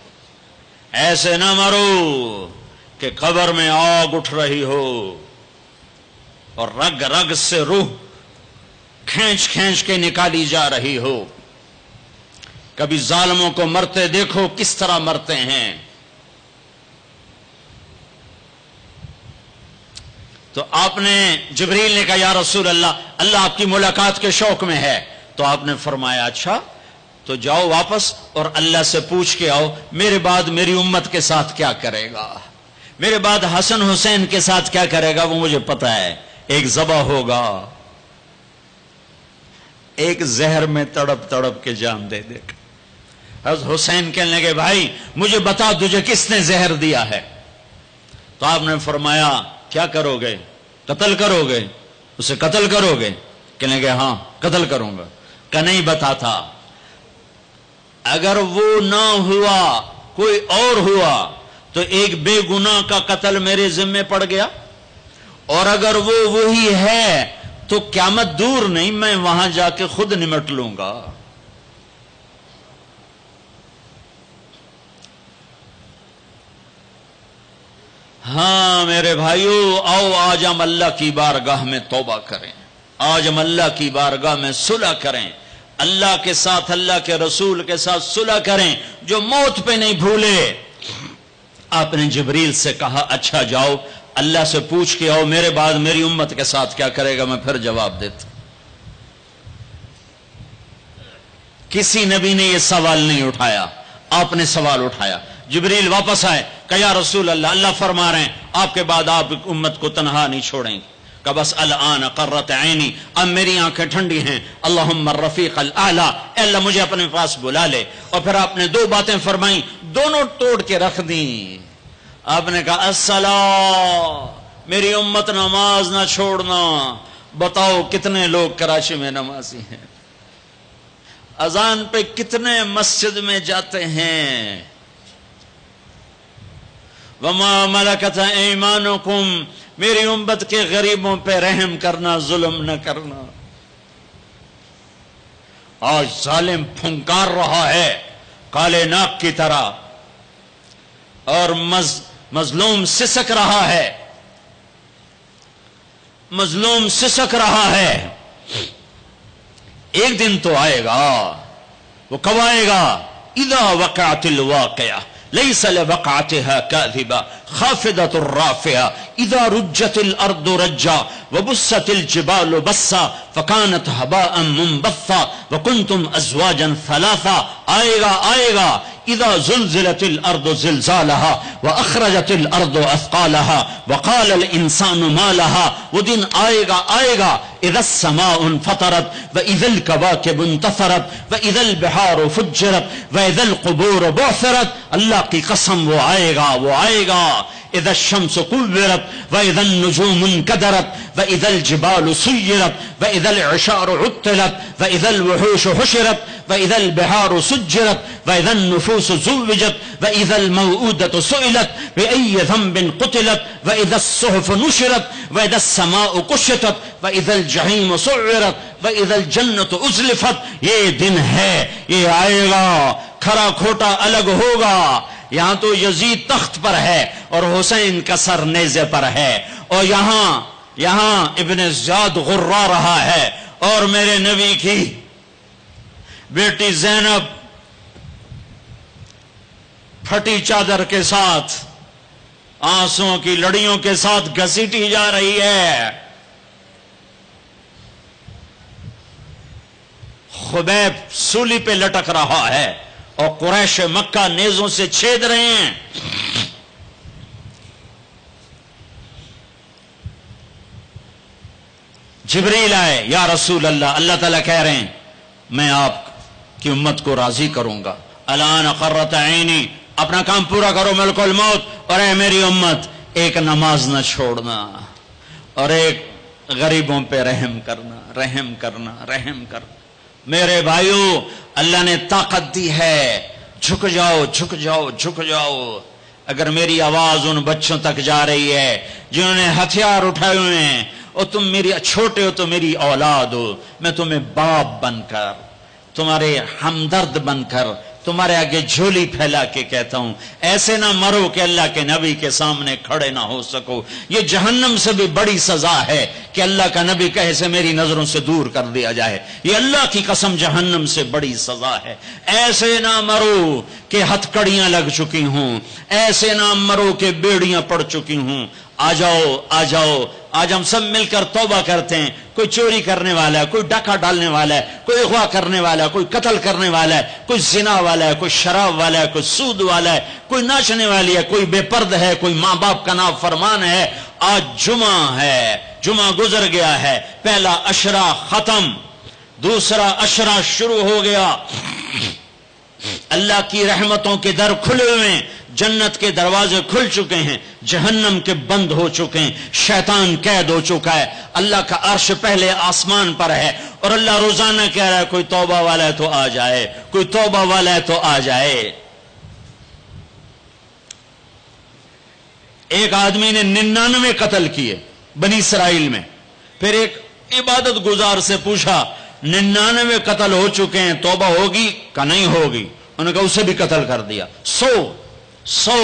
ایسے نہ مرو کہ قبر میں آگ اٹھ رہی ہو اور رگ رگ سے روح کھینچ کھینچ کے نکالی جا رہی ہو. کبھی ظالموں کو مرتے دیکھو کس طرح مرتے ہیں. تو آپ نے جبریل نے کہا یا رسول اللہ اللہ آپ کی ملاقات کے شوق میں ہے. تو آپ نے فرمایا اچھا تو جاؤ واپس اور اللہ سے پوچھ کے آؤ میرے بعد میری امت کے ساتھ کیا کرے گا، میرے بعد حسن حسین کے ساتھ کیا کرے گا وہ مجھے پتا ہے. ایک ذبح ہوگا، ایک زہر میں تڑپ تڑپ کے جان دے دے گا. حضرت حسین کہنے لگے بھائی مجھے بتا تجھے کس نے زہر دیا ہے؟ تو آپ نے فرمایا کیا کرو گے؟ قتل کرو گے؟ اسے قتل کرو گے؟ کہنے لگے ہاں قتل کروں گا. کہ نہیں بتاتا، اگر وہ نہ ہوا کوئی اور ہوا تو ایک بے گناہ کا قتل میرے ذمے پڑ گیا، اور اگر وہ وہی ہے تو قیامت دور نہیں، میں وہاں جا کے خود نمٹ لوں گا. ہاں میرے بھائیو آؤ آج ہم اللہ کی بارگاہ میں توبہ کریں، آج ہم اللہ کی بارگاہ میں صلح کریں، اللہ کے ساتھ اللہ کے رسول کے ساتھ صلح کریں جو موت پہ نہیں بھولے. آپ نے جبریل سے کہا اچھا جاؤ اللہ سے پوچھ کے آؤ میرے بعد میری امت کے ساتھ کیا کرے گا، میں پھر جواب دیتا. کسی نبی نے یہ سوال نہیں اٹھایا، آپ نے سوال اٹھایا. جبریل واپس آئے کہ یا رسول اللہ اللہ فرما رہے ہیں آپ کے بعد آپ امت کو تنہا نہیں چھوڑیں گے. کہ بس الان قرت عینی، اب میری آنکھیں ٹھنڈی ہیں. اللہم الرفیق الاعلی، اے اللہ مجھے اپنے پاس بلا لے. اور پھر آپ نے دو باتیں فرمائیں، دونوں توڑ کے رکھ دیں. آپ نے کہا الصلاۃ، میری امت نماز نہ چھوڑنا. بتاؤ کتنے لوگ کراچی میں نمازی ہیں؟ اذان پہ کتنے مسجد میں جاتے ہیں؟ وما ملکت ایمانکم، میری امت کے غریبوں پہ رحم کرنا، ظلم نہ کرنا. آج ظالم پھنکار رہا ہے کالے ناک کی طرح اور مظلوم سسک رہا ہے، مظلوم سسک رہا ہے. ایک دن تو آئے گا، وہ کب آئے گا؟ اذا وقعت الواقعہ ليس لوقعتها كاذبة خافضة رافعة إذا رجت الأرض رجا وبست الجبال بسا فكانت هباء منبثا وكنتم أزواجا ثلاثا. آئے گا إذا زلزلت الأرض زلزالها وأخرجت الأرض أثقالها وقال الإنسان ما لها. وہ دن آئے گا إذا السماء انفطرت وإذا الكواكب انتثرت وإذا البحار فجرت وإذا القبور بعثرت. اللہ کی قسم وہ آئے گا. إذا الشمس كورت وإذا النجوم انكدرت وإذا الجبال سيرت وإذا العشار عطلت وإذا الوحوش حشرت وإذا البحار سجرت وإذا النفوس زوجت وإذا الموءودة سئلت بأي ذنب قتلت وإذا الصحف نشرت وإذا السماء كشطت وإذا الجحيم سعرت وإذا الجنة أزلفت. یہ دن ہے، یہ آئے گا، کھرا کھوٹا الگ ہوگا. یہاں تو یزید تخت پر ہے اور حسین کا سر نیزے پر ہے، اور یہاں ابن زیاد غرا رہا ہے، اور میرے نبی کی بیٹی زینب پھٹی چادر کے ساتھ آنسوؤں کی لڑیوں کے ساتھ گھسیٹی جا رہی ہے. خبیب سولی پہ لٹک رہا ہے اور قریش مکہ نیزوں سے چھید رہے ہیں. جبریل آئے، یا رسول اللہ، اللہ تعالیٰ کہہ رہے ہیں میں آپ کی امت کو راضی کروں گا، الان قرۃ عینی، اپنا کام پورا کرو ملک الموت، اور اے میری امت ایک نماز نہ چھوڑنا، اور ایک غریبوں پہ رحم کرنا، رحم کرنا، رحم کرنا۔ میرے بھائیو، اللہ نے طاقت دی ہے، جھک جاؤ، جھک جاؤ، جھک جاؤ۔ اگر میری آواز ان بچوں تک جا رہی ہے جنہوں نے ہتھیار اٹھائے ہوئے ہیں، اور تم میری چھوٹے ہو تو میری اولاد ہو، میں تمہیں باپ بن کر، تمہارے ہمدرد بن کر، تمہارے آگے جھولی پھیلا کے کہتا ہوں، ایسے نہ مرو کہ اللہ کے نبی کے سامنے کھڑے نہ ہو سکو۔ یہ جہنم سے بھی بڑی سزا ہے کہ اللہ کا نبی کہے سے میری نظروں سے دور کر دیا جائے، یہ اللہ کی قسم جہنم سے بڑی سزا ہے۔ ایسے نہ مرو کہ ہتھکڑیاں لگ چکی ہوں، ایسے نہ مرو کہ بیڑیاں پڑ چکی ہوں۔ آ جاؤ، آ جاؤ، آج ہم سب مل کر توبہ کرتے ہیں۔ کوئی چوری کرنے والا ہے، کوئی ڈاکہ ڈالنے والا ہے، کوئی اغوا کرنے والا ہے، کوئی قتل کرنے والا ہے، کوئی زنا والا ہے، کوئی شراب والا ہے، کوئی سود والا ہے، کوئی ناچنے والی ہے، کوئی بے پرد ہے، کوئی ماں باپ کا نافرمان ہے۔ آج جمعہ ہے، جمعہ گزر گیا ہے، پہلا عشرہ ختم، دوسرا عشرہ شروع ہو گیا۔ اللہ کی رحمتوں کے در کھلے ہوئے ہیں، جنت کے دروازے کھل چکے ہیں، جہنم کے بند ہو چکے ہیں، شیطان قید ہو چکا ہے، اللہ کا عرش پہلے آسمان پر ہے، اور اللہ روزانہ کہہ رہا ہے کوئی توبہ والا ہے تو آ جائے، کوئی توبہ والا ہے تو آ جائے۔ ایک آدمی نے 99 قتل کیے بنی اسرائیل میں، پھر ایک عبادت گزار سے پوچھا 99 قتل ہو چکے ہیں، توبہ ہوگی کہ نہیں ہوگی؟ انہوں نے کہا اسے بھی قتل کر دیا۔ 100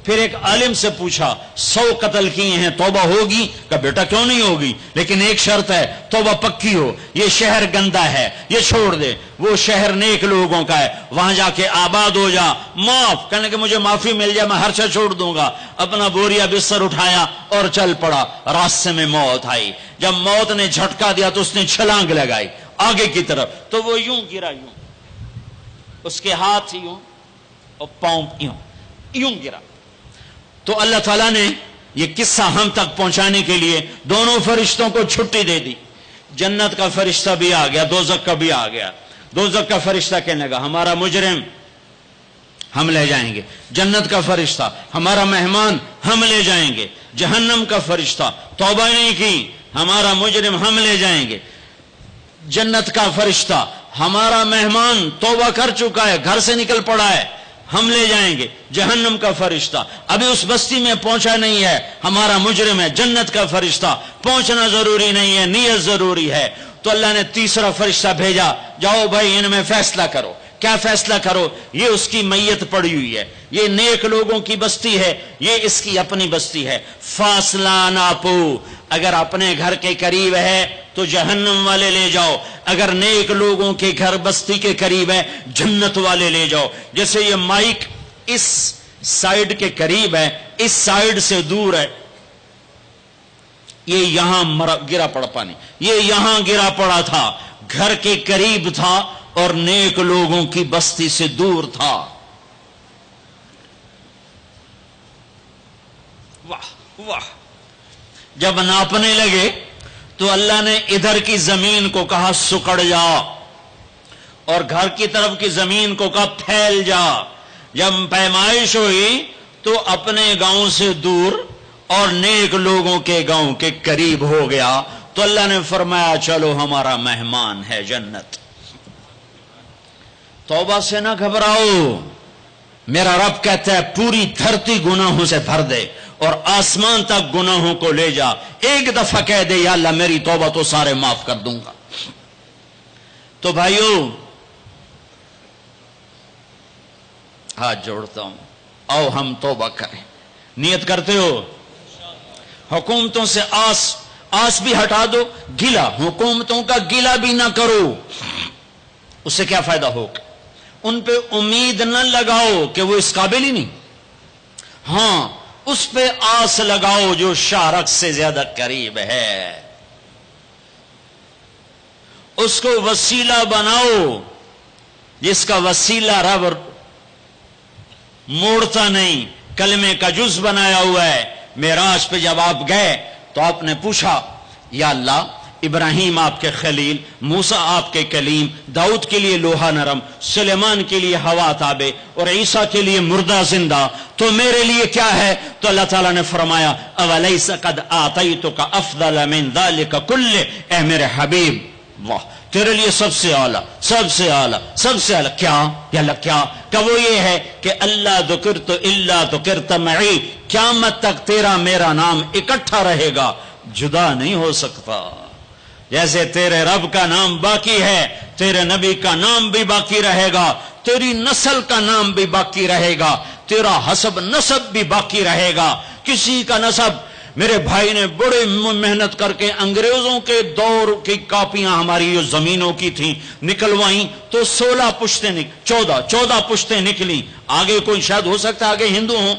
پھر ایک عالم سے پوچھا 100 قتل کیے ہیں، توبہ ہوگی؟ کہا بیٹا کیوں نہیں ہوگی، لیکن ایک شرط ہے، توبہ پکی ہو، یہ شہر گندا ہے یہ چھوڑ دے، وہ شہر نیک لوگوں کا ہے، وہاں جا کے آباد ہو جا، معاف کہنے کہ مجھے معافی مل جائے میں ہر شے چھوڑ دوں گا۔ اپنا بوریا بستر اٹھایا اور چل پڑا، راستے میں موت آئی، جب موت نے جھٹکا دیا تو اس نے چھلانگ لگائی آگے کی طرف، تو وہ یوں گرا، یوں، اس کے ہاتھ یوں اور پاؤں یوں گرا۔ تو اللہ تعالیٰ نے یہ قصہ ہم تک پہنچانے کے لیے دونوں فرشتوں کو چھٹی دے دی۔ جنت کا فرشتہ بھی آ گیا، دوزخ کا بھی آ گیا۔ دوزخ کا فرشتہ کہنے لگا ہمارا مجرم ہم لے جائیں گے، جنت کا فرشتہ ہمارا مہمان ہم لے جائیں گے، جہنم کا فرشتہ توبہ نہیں کی ہمارا مجرم ہم لے جائیں گے، جنت کا فرشتہ ہمارا مہمان توبہ کر چکا ہے گھر سے نکل پڑا ہے ہم لے جائیں گے، جہنم کا فرشتہ ابھی اس بستی میں پہنچا نہیں ہے ہمارا مجرم ہے، جنت کا فرشتہ پہنچنا ضروری نہیں ہے نیت ضروری ہے۔ تو اللہ نے تیسرا فرشتہ بھیجا، جاؤ بھائی ان میں فیصلہ کرو۔ کیا فیصلہ کرو؟ یہ اس کی میت پڑی ہوئی ہے، یہ نیک لوگوں کی بستی ہے، یہ اس کی اپنی بستی ہے، فاصلہ ناپو، اگر اپنے گھر کے قریب ہے تو جہنم والے لے جاؤ، اگر نیک لوگوں کے گھر بستی کے قریب ہے جنت والے لے جاؤ۔ جیسے یہ مائک اس سائیڈ کے قریب ہے، اس سائیڈ سے دور ہے، یہ یہاں گرا پڑا پانی، یہ یہاں گرا پڑا تھا، گھر کے قریب تھا اور نیک لوگوں کی بستی سے دور تھا۔ واہ واہ! جب ناپنے لگے تو اللہ نے ادھر کی زمین کو کہا سکڑ جا، اور گھر کی طرف کی زمین کو کہا پھیل جا۔ جب پیمائش ہوئی تو اپنے گاؤں سے دور اور نیک لوگوں کے گاؤں کے قریب ہو گیا، تو اللہ نے فرمایا چلو ہمارا مہمان ہے جنت۔ توبہ سے نہ گھبراؤ، میرا رب کہتا ہے پوری دھرتی گناہوں سے بھر دے اور آسمان تک گناہوں کو لے جا، ایک دفعہ کہہ دے یا اللہ میری توبہ تو سارے معاف کر دوں گا۔ تو بھائیو ہاتھ جوڑتا ہوں، آؤ ہم توبہ کریں۔ نیت کرتے ہو؟ حکومتوں سے آس بھی ہٹا دو، گلا حکومتوں کا گلا بھی نہ کرو، اس سے کیا فائدہ ہوگا؟ ان پہ امید نہ لگاؤ کہ وہ اس قابل ہی نہیں، ہاں اس پہ آس لگاؤ جو شارک سے زیادہ قریب ہے، اس کو وسیلہ بناؤ جس کا وسیلہ رب موڑتا نہیں، کلمے کا جز بنایا ہوا ہے۔ معراج پہ جب آپ گئے تو آپ نے پوچھا یا اللہ ابراہیم آپ کے خلیل، موسیٰ آپ کے کلیم، داؤد کے لیے لوہا نرم، سلیمان کے لیے ہوا تابع، اور عیسیٰ کے لیے مردہ زندہ، تو میرے لیے کیا ہے؟ تو اللہ تعالیٰ نے فرمایا اولیس قد آتیتک افضل من ذلک کلہ، اے میرے حبیب، واہ تیرے لیے سب سے اعلیٰ، سب سے اعلیٰ، سب سے اعلیٰ کیا؟ یا اللہ کیا؟ کہ وہ یہ ہے کہ اللہ ذکرت الا ذکرت معی، قیامت تک تیرا میرا نام اکٹھا رہے گا، جدا نہیں ہو سکتا۔ جیسے تیرے رب کا نام باقی ہے، تیرے نبی کا نام بھی باقی رہے گا، تیری نسل کا نام بھی باقی رہے گا، تیرا حسب نسب بھی باقی رہے گا۔ کسی کا نسب، میرے بھائی نے بڑے محنت کر کے انگریزوں کے دور کی کاپیاں ہماری جو زمینوں کی تھیں نکلوائیں تو 16 پشتیں 14 پشتیں نکلی، آگے کوئی شاید ہو سکتا ہے آگے ہندو ہوں،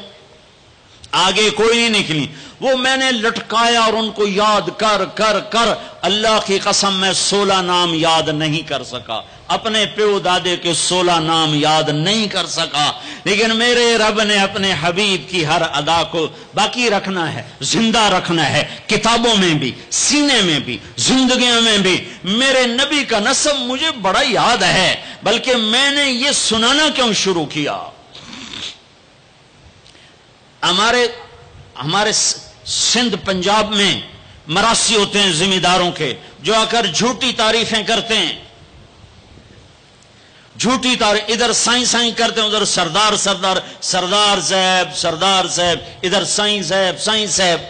آگے کوئی نہیں نکلی، وہ میں نے لٹکایا اور ان کو یاد کر کر کر اللہ کی قسم میں 16 نام یاد نہیں کر سکا، اپنے پیو دادے کے 16 نام یاد نہیں کر سکا، لیکن میرے رب نے اپنے حبیب کی ہر ادا کو باقی رکھنا ہے، زندہ رکھنا ہے، کتابوں میں بھی، سینے میں بھی، زندگیوں میں بھی۔ میرے نبی کا نسب مجھے بڑا یاد ہے، بلکہ میں نے یہ سنانا کیوں شروع کیا؟ ہمارے سندھ پنجاب میں مراسی ہوتے ہیں ذمہ داروں کے، جو آ کر جھوٹی تعریفیں کرتے ہیں، جھوٹی تعریف، ادھر سائیں سائیں کرتے ہیں، ادھر سردار صاحب، ادھر سائیں صاحب،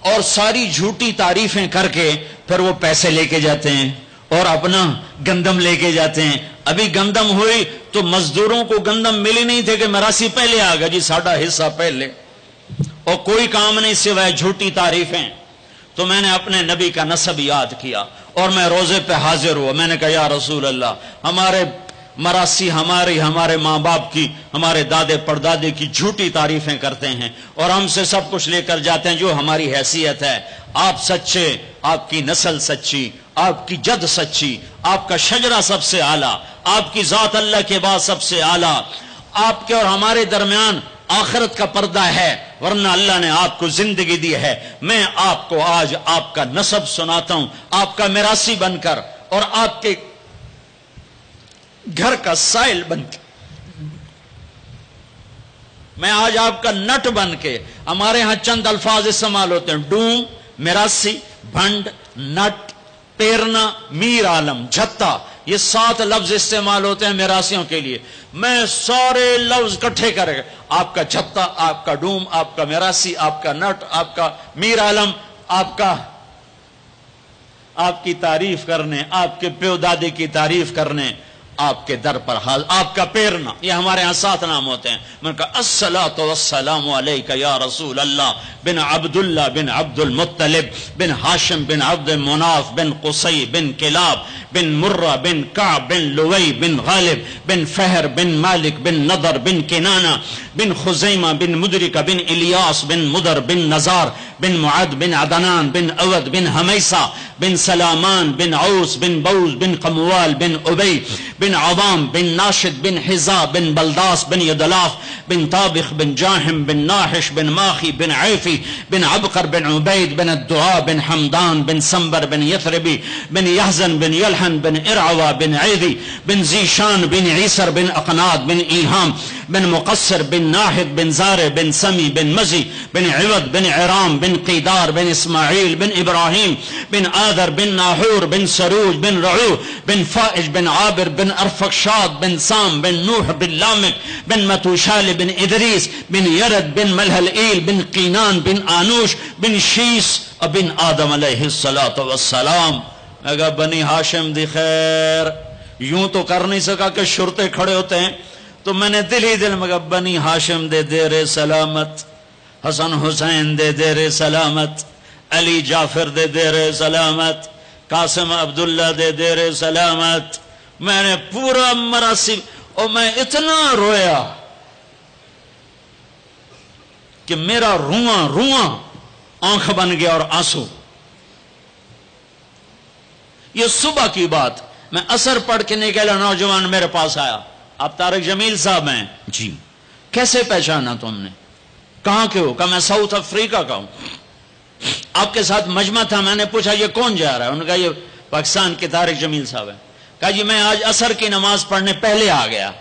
اور ساری جھوٹی تعریفیں کر کے پھر وہ پیسے لے کے جاتے ہیں اور اپنا گندم لے کے جاتے ہیں۔ ابھی گندم ہوئی تو مزدوروں کو گندم ملی نہیں تھے کہ مراسی پہلے آ گیا جی ساڈا حصہ پہلے، اور کوئی کام نہیں سوائے جھوٹی تعریفیں۔ تو میں نے اپنے نبی کا نسب یاد کیا اور میں روزے پہ حاضر ہوا، میں نے کہا یا رسول اللہ، ہمارے مراسی ہمارے ماں باپ کی، ہمارے دادے پردادے کی جھوٹی تعریفیں کرتے ہیں اور ہم سے سب کچھ لے کر جاتے ہیں جو ہماری حیثیت ہے، آپ سچے، آپ کی نسل سچی، آپ کی جد سچی، آپ کا شجرہ سب سے اعلیٰ، آپ کی ذات اللہ کے بعد سب سے اعلیٰ، آپ کے اور ہمارے درمیان آخرت کا پردہ ہے، ورنہ اللہ نے آپ کو زندگی دی ہے۔ میں آپ کو آج آپ کا نسب سناتا ہوں، آپ کا میراثی بن کر اور آپ کے گھر کا سائل بن کے، میں آج آپ کا نٹ بن کے، ہمارے ہاں چند الفاظ استعمال ہوتے ہیں، ڈوم، میراثی، بھنڈ، نٹ، پیرنا، میر عالم، جھتا، یہ 7 لفظ استعمال ہوتے ہیں میراثیوں کے لیے۔ میں سارے لفظ کٹھے کرے گا، آپ کا جھتا، آپ کا ڈوم، آپ کا میراثی، آپ کا نٹ، آپ کا میر عالم، آپ کی تعریف کرنے، آپ کے پیو دادے کی تعریف کرنے آپ کے در پر حاضر، آپ کا پیرنا، یہ ہمارے ہاں 7 نام ہوتے ہیں۔ میں نے کہا الصلاۃ والسلام علیک یا رسول اللہ بن عبداللہ بن عبد المطلب بن ہاشم بن عبد مناف بن قصی بن کلاب بن مرہ بن کعب بن لوی بن غالب بن فہر بن مالک بن نضر بن کنانہ بن خزیمہ بن مدرکہ بن الیاس بن مدر بن نزار بن معد بن عدنان بن اود بن حمیسہ بن سلامان بن عوس بن بوز بن قموال بن ابی بن عظام بن ناشد بن حزا بن بلداس بن یدلاف بن طابخ بن جاہم بن ناحش بن ماخی بن عیفی بن عبقر بن عبید بن الدعاء بن حمدان بن سنبر بن یثربی بن یحزن بن یلحن بن ارعوا بن عیدی بن زیشان بن عیسر بن اقناد بن ایہام بن مقصر بن ناحد بن زار بن سمی بن مزی بن عوض بن عرام بن قیدار بن اسماعیل بن ابراہیم بن آذر بن ناحور بن سروج بن رعو بن فائج بن عابر بن ارفقشاد بن سام بن نوح بن لامک بن متوشال بن ادریس بن یرد بن ملحل بن قینان بن آنوش بن شیس بن آدم علیہ السلام۔ اگر بنی ہاشم دی خیر، یوں تو کر نہیں سکا کہ شرطے کھڑے ہوتے ہیں، تو میں نے دل ہی دل میں کہا بنی ہاشم دے دیر سلامت، حسن حسین دے دیر سلامت، علی جعفر دے دیر سلامت، قاسم عبداللہ دے دیر سلامت۔ میں نے پورا مراسم، اور میں اتنا رویا کہ میرا رواں آنکھ بن گیا اور آنسو۔ یہ صبح کی بات، میں اثر پڑھ کے نکلا، نوجوان میرے پاس آیا، آپ طارق جمیل صاحب ہیں؟ جی۔ کیسے پہچانا تم نے؟ کہاں کے ہو؟ کہ میں ساؤتھ افریقہ کا ہوں۔ آپ کے ساتھ مجمع تھا, میں نے پوچھا یہ کون جا رہا ہے؟ انہوں نے کہا یہ پاکستان کے طارق جمیل صاحب ہیں. کہا جی میں آج عصر کی نماز پڑھنے پہلے آ گیا,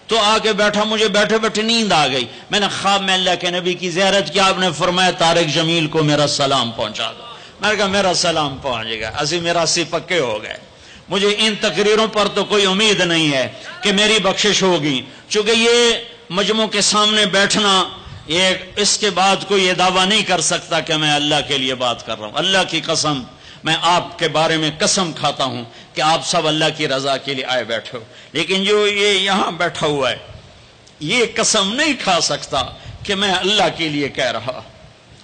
تو آ کے بیٹھا, مجھے بیٹھے بیٹھے نیند آ گئی. میں نے خواب میں اللہ کے نبی کی زیارت کی, آپ نے فرمایا طارق جمیل کو میرا سلام پہنچا دو. میں نے کہا میرا سلام پہنچے گا, اسی میرا سی پکے ہو گئے. مجھے ان تقریروں پر تو کوئی امید نہیں ہے کہ میری بخشش ہوگی, چونکہ یہ مجموع کے سامنے بیٹھنا, اس کے بعد کوئی یہ دعویٰ نہیں کر سکتا کہ میں اللہ کے لیے بات کر رہا ہوں. اللہ کی قسم, میں آپ کے بارے میں قسم کھاتا ہوں کہ آپ سب اللہ کی رضا کے لیے آئے بیٹھے ہو, لیکن جو یہ یہاں بیٹھا ہوا ہے یہ قسم نہیں کھا سکتا کہ میں اللہ کے لیے کہہ رہا.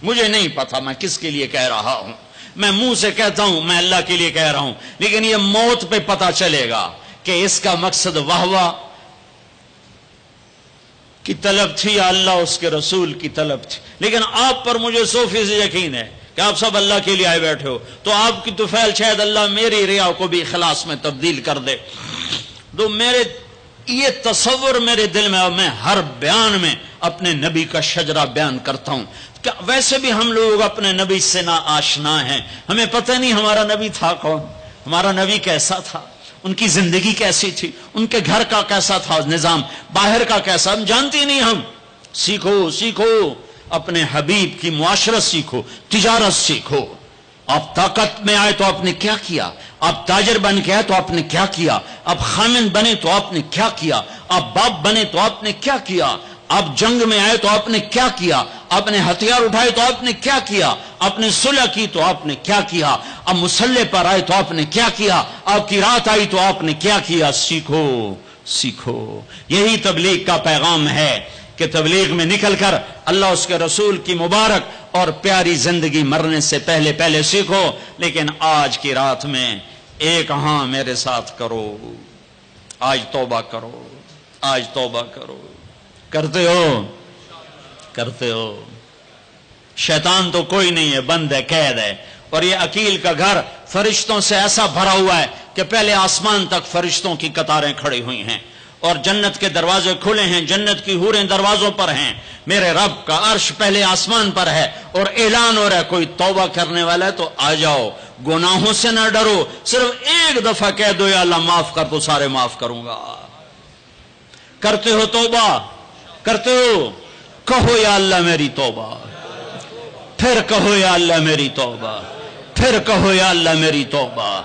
مجھے نہیں پتا میں کس کے لیے کہہ رہا ہوں, میں منہ سے کہتا ہوں میں اللہ کے لیے کہہ رہا ہوں, لیکن یہ موت پہ پتا چلے گا کہ اس کا مقصد واہ کی طلب تھی یا اللہ اس کے رسول کی طلب تھی. لیکن آپ پر مجھے 100% یقین ہے کہ آپ سب اللہ کے لیے آئے بیٹھے ہو, تو آپ کی طفیل شاید اللہ میری ریا کو بھی اخلاص میں تبدیل کر دے. تو میرے یہ تصور میرے دل میں, اور میں ہر بیان میں اپنے نبی کا شجرہ بیان کرتا ہوں. ویسے بھی ہم لوگ اپنے نبی سے نا آشنا ہیں, ہمیں پتہ نہیں ہمارا نبی تھا کون, ہمارا نبی کیسا تھا, ان کی زندگی کیسی تھی, ان کے گھر کا کیسا تھا نظام, باہر کا کیسا, ہم جانتے نہیں. ہم سیکھو اپنے حبیب کی معاشرت سیکھو, تجارت سیکھو. آپ طاقت میں آئے تو آپ نے کیا کیا, آپ تاجر بن کے آئے تو آپ نے کیا کیا, آپ خامن بنے تو آپ نے کیا کیا, آپ باپ بنے تو آپ نے کیا کیا, آپ جنگ میں آئے تو آپ نے کیا کیا, آپ نے ہتھیار اٹھائے تو آپ نے کیا کیا, آپ نے صلح کی تو آپ نے کیا کیا, آپ مسلح پر آئے تو آپ نے کیا کیا, آپ کی رات آئی تو آپ نے کیا کیا. سیکھو. یہی تبلیغ کا پیغام ہے کہ تبلیغ میں نکل کر اللہ اس کے رسول کی مبارک اور پیاری زندگی مرنے سے پہلے سیکھو. لیکن آج کی رات میں ایک ہاں میرے ساتھ کرو, آج توبہ کرو, آج توبہ کرو. کرتے ہو. شیطان تو کوئی نہیں ہے, بند ہے, قید ہے. اور یہ عقیل کا گھر فرشتوں سے ایسا بھرا ہوا ہے کہ پہلے آسمان تک فرشتوں کی قطاریں کھڑی ہوئی ہیں, اور جنت کے دروازے کھلے ہیں, جنت کی حوریں دروازوں پر ہیں. میرے رب کا عرش پہلے آسمان پر ہے, اور اعلان ہو رہا ہے کوئی توبہ کرنے والا ہے تو آ جاؤ, گناہوں سے نہ ڈرو, صرف ایک دفعہ کہہ دو یا اللہ معاف کر تو سارے معاف کروں گا. کرتے ہو توبہ, کرتے ہو, کہو یا اللہ میری توبہ, پھر کہو یا اللہ میری توبہ, پھر کہو یا اللہ میری توبہ.